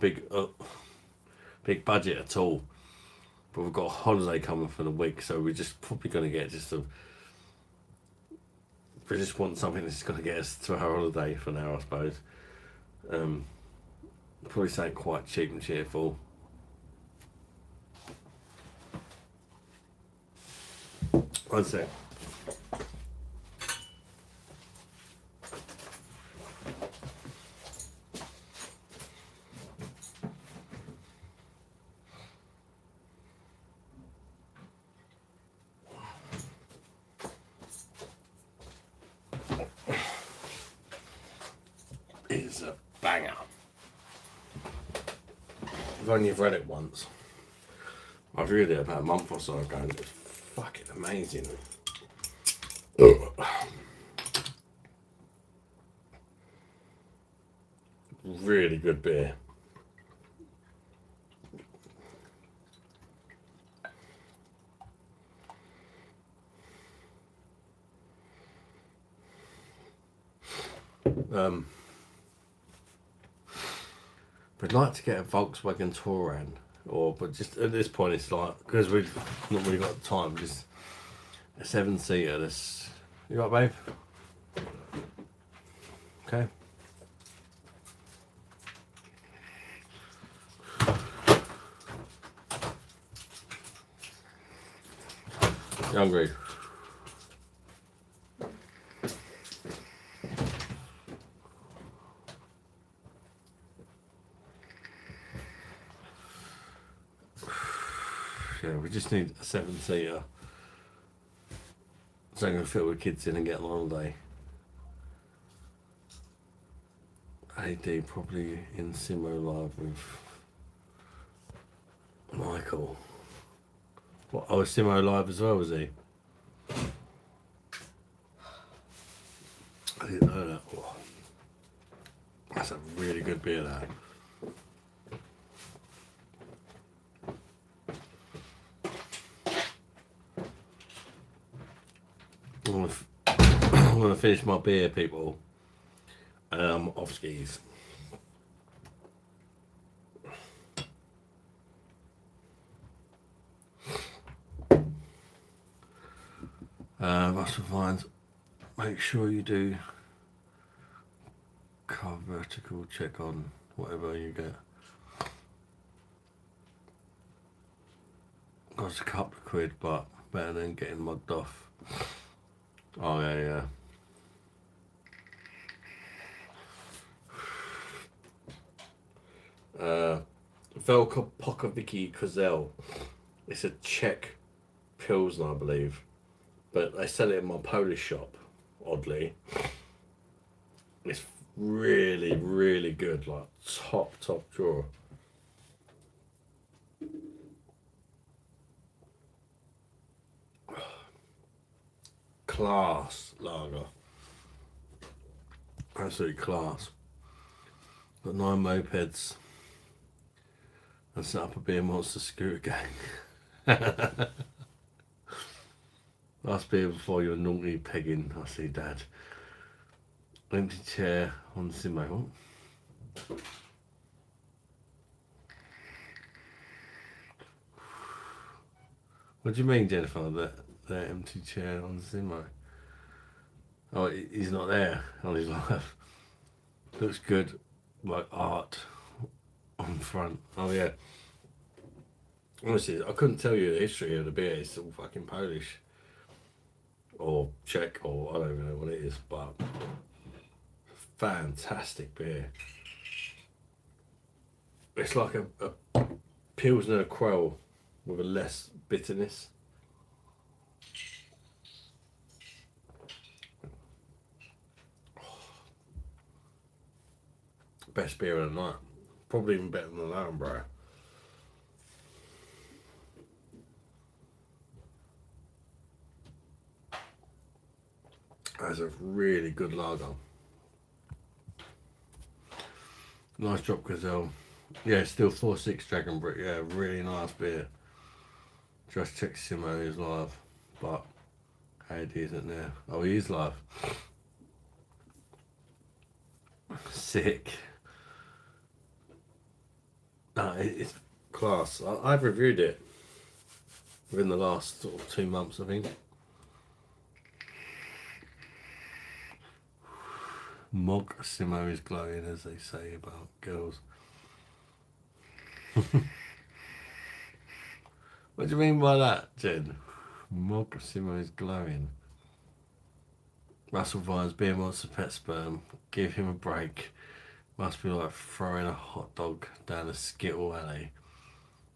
big budget at all. But we've got a holiday coming for the week, so we're just probably going to get we just want something that's going to get us to our holiday for now, I suppose. Probably something quite cheap and cheerful. One sec. It's a banger. If only you've read it once. I've read it about a month or so ago and it was fucking amazing. Really good beer. We'd like to get a Volkswagen Touran, but just at this point it's like, because we've not really got the time, just a 7-seater. That's, you right, babe? Okay. You hungry? Yeah, we just need a 7-seater so I can fit the kids in and get on holiday. AD probably in Simo Live with Michael. What? Oh, Simo Live as well, was he? I didn't know that. Oh, that's a really good beer, that. I'm gonna finish my beer, people, and I'm off skis. Russell Vines, make sure you do car vertical check on whatever you get. Cost a couple of quid, but better than getting mugged off. Oh yeah. Velka Pokovici Kozel. It's a Czech Pilsner, I believe. But they sell it in my Polish shop, oddly. It's really, really good, like top drawer. Class lager. Absolutely class. Got 9 mopeds. And set up a beer monster scooter gang. Last beer before you're naughty pegging, I see, Dad. Empty chair on the Simo. What do you mean, Jennifer? That empty chair on Zimo? Oh, he's not there on his live. Looks good, like art on front. Oh yeah. Honestly, I couldn't tell you the history of the beer. It's all fucking Polish or Czech or I don't even know what it is, but fantastic beer. It's like a Pilsner Quell with a less bitterness. Best beer of the night. Probably even better than the Lauenbrow. That's a really good lager. Nice drop gazelle. Yeah, still 4.6 Dragon Brick. Yeah, really nice beer. Just checked Simone's live, but Heidi isn't there. Oh, he is live. Sick. No, it's class. I've reviewed it within the last sort of 2 months, I think. Mog Simo is glowing, as they say about girls. What do you mean by that, Jen? Mog Simo is glowing. Russell Vines, beer monster, pet sperm. Give him a break. Must be like throwing a hot dog down a skittle alley.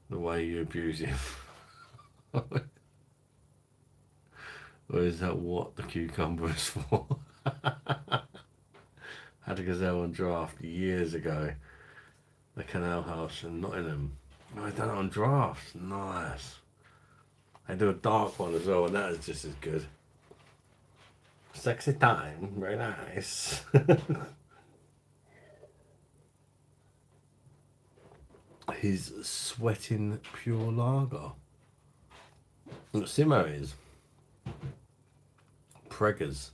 The way you abuse him. Or is that what the cucumber is for? Had a gazelle on draft years ago. The Canal House in Nottingham. Oh, I done it on draft. Nice. I do a dark one as well, and that is just as good. Sexy time. Very nice. He's sweating pure lager. What Simo is. Preggers.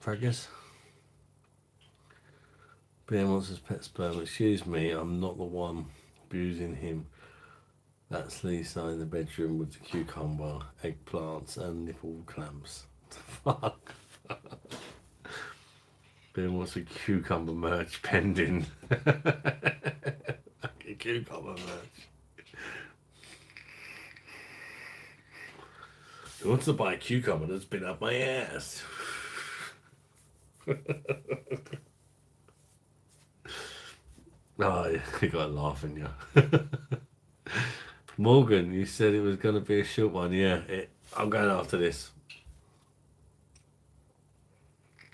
Preggers? Beer monster's pet sperm. Excuse me, I'm not the one abusing him. That's Lisa in the bedroom with the cucumber, eggplants, and nipple clamps. Fuck. Beer monster cucumber merch pending. Cucumber merch. Who wants to buy a cucumber that's been up my ass? Oh, you got laughing, yeah. Morgan, you said it was going to be a short one. Yeah, I'm going after this.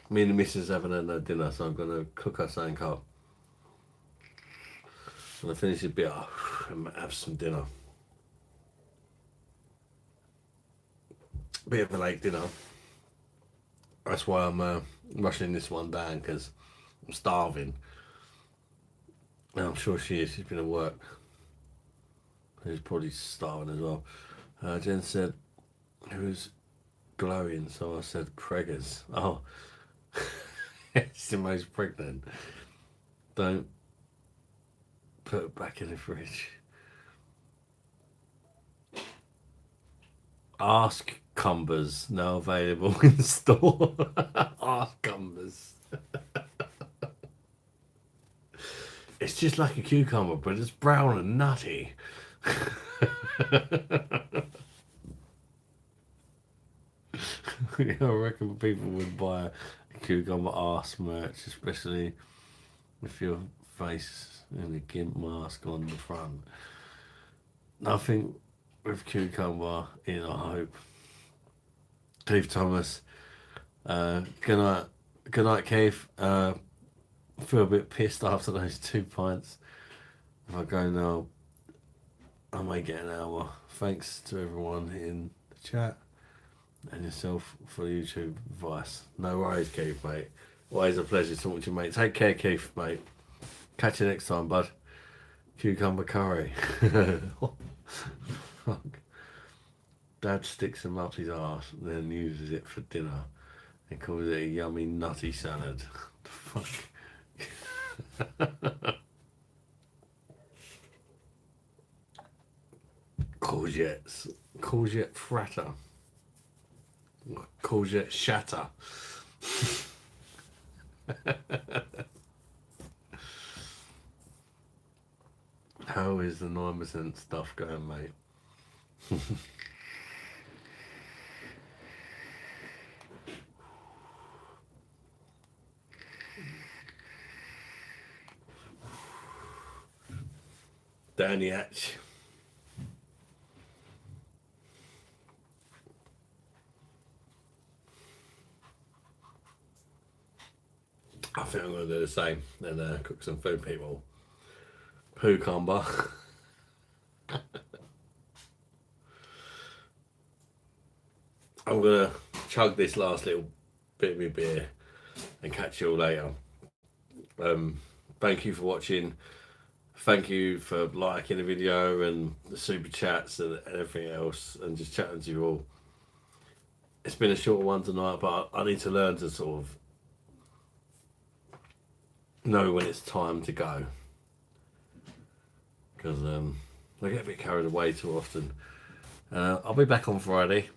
Me and the missus haven't had no dinner, so I'm going to cook us something up. I'm going to finish this beer and have some dinner. Bit of a late dinner. That's why I'm rushing this one down, because I'm starving. And I'm sure she is. She's been at work. She's probably starving as well. Jen said, who's glowing? So I said, Preggers. Oh, Simo's pregnant. Don't put it back in the fridge. Ask Cumbers, now available in store. Ask Cumbers. It's just like a cucumber, but it's brown and nutty. I reckon people would buy a cucumber arse merch, especially with your face in a gimp mask on the front. Nothing with cucumber in, I hope. Keith Thomas. Good night, Keith. I feel a bit pissed after those 2 pints. If I go now, I may get an hour. Thanks to everyone in the chat and yourself for YouTube advice. No worries, Keith, mate. Always a pleasure talking to you, mate. Take care, Keith, mate. Catch you next time, bud. Cucumber curry. Fuck. Dad sticks him up his arse and then uses it for dinner and calls it a yummy nutty salad. Fuck. courgettes. Courgette fratter. Courgette shatter. How is the 9% stuff going, mate? Danny Hatch. I think I'm going to do the same and cook some food, people. Cucumber. I'm going to chug this last little bit of my beer and catch you all later. Thank you for watching. Thank you for liking the video and the super chats and everything else and just chatting to you all. It's been a short one tonight, but I need to learn to sort of know when it's time to go. Because I get a bit carried away too often. I'll be back on Friday.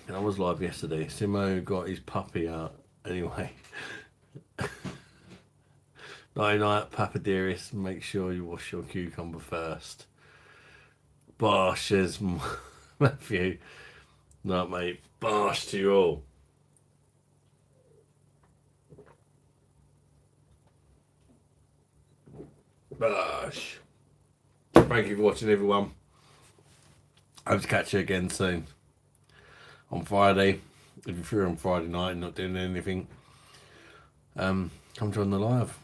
And I was live yesterday. Simo got his puppy out anyway. Night night, Papa dearest. Make sure you wash your cucumber first. Bosh is Matthew. Night mate. Bosh to you all. Bosh. Thank you for watching, everyone. Hope to catch you again soon. On Friday. If you're free on Friday night and not doing anything, come join the live.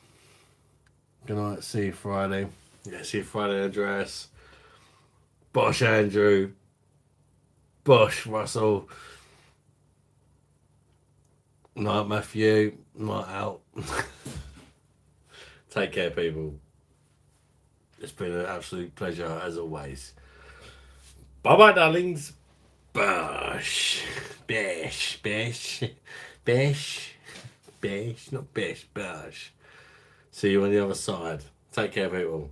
Good night. See you Friday. Yeah, see you Friday, Andreas. Bosh Andrew. Bosh Russell. Night Matthew. Night out. Take care, people. It's been an absolute pleasure as always. Bye bye, darlings. Bosh. Bish. Bish. Bish. Bish. Not bish. Bosh. See you on the other side. Take care, people.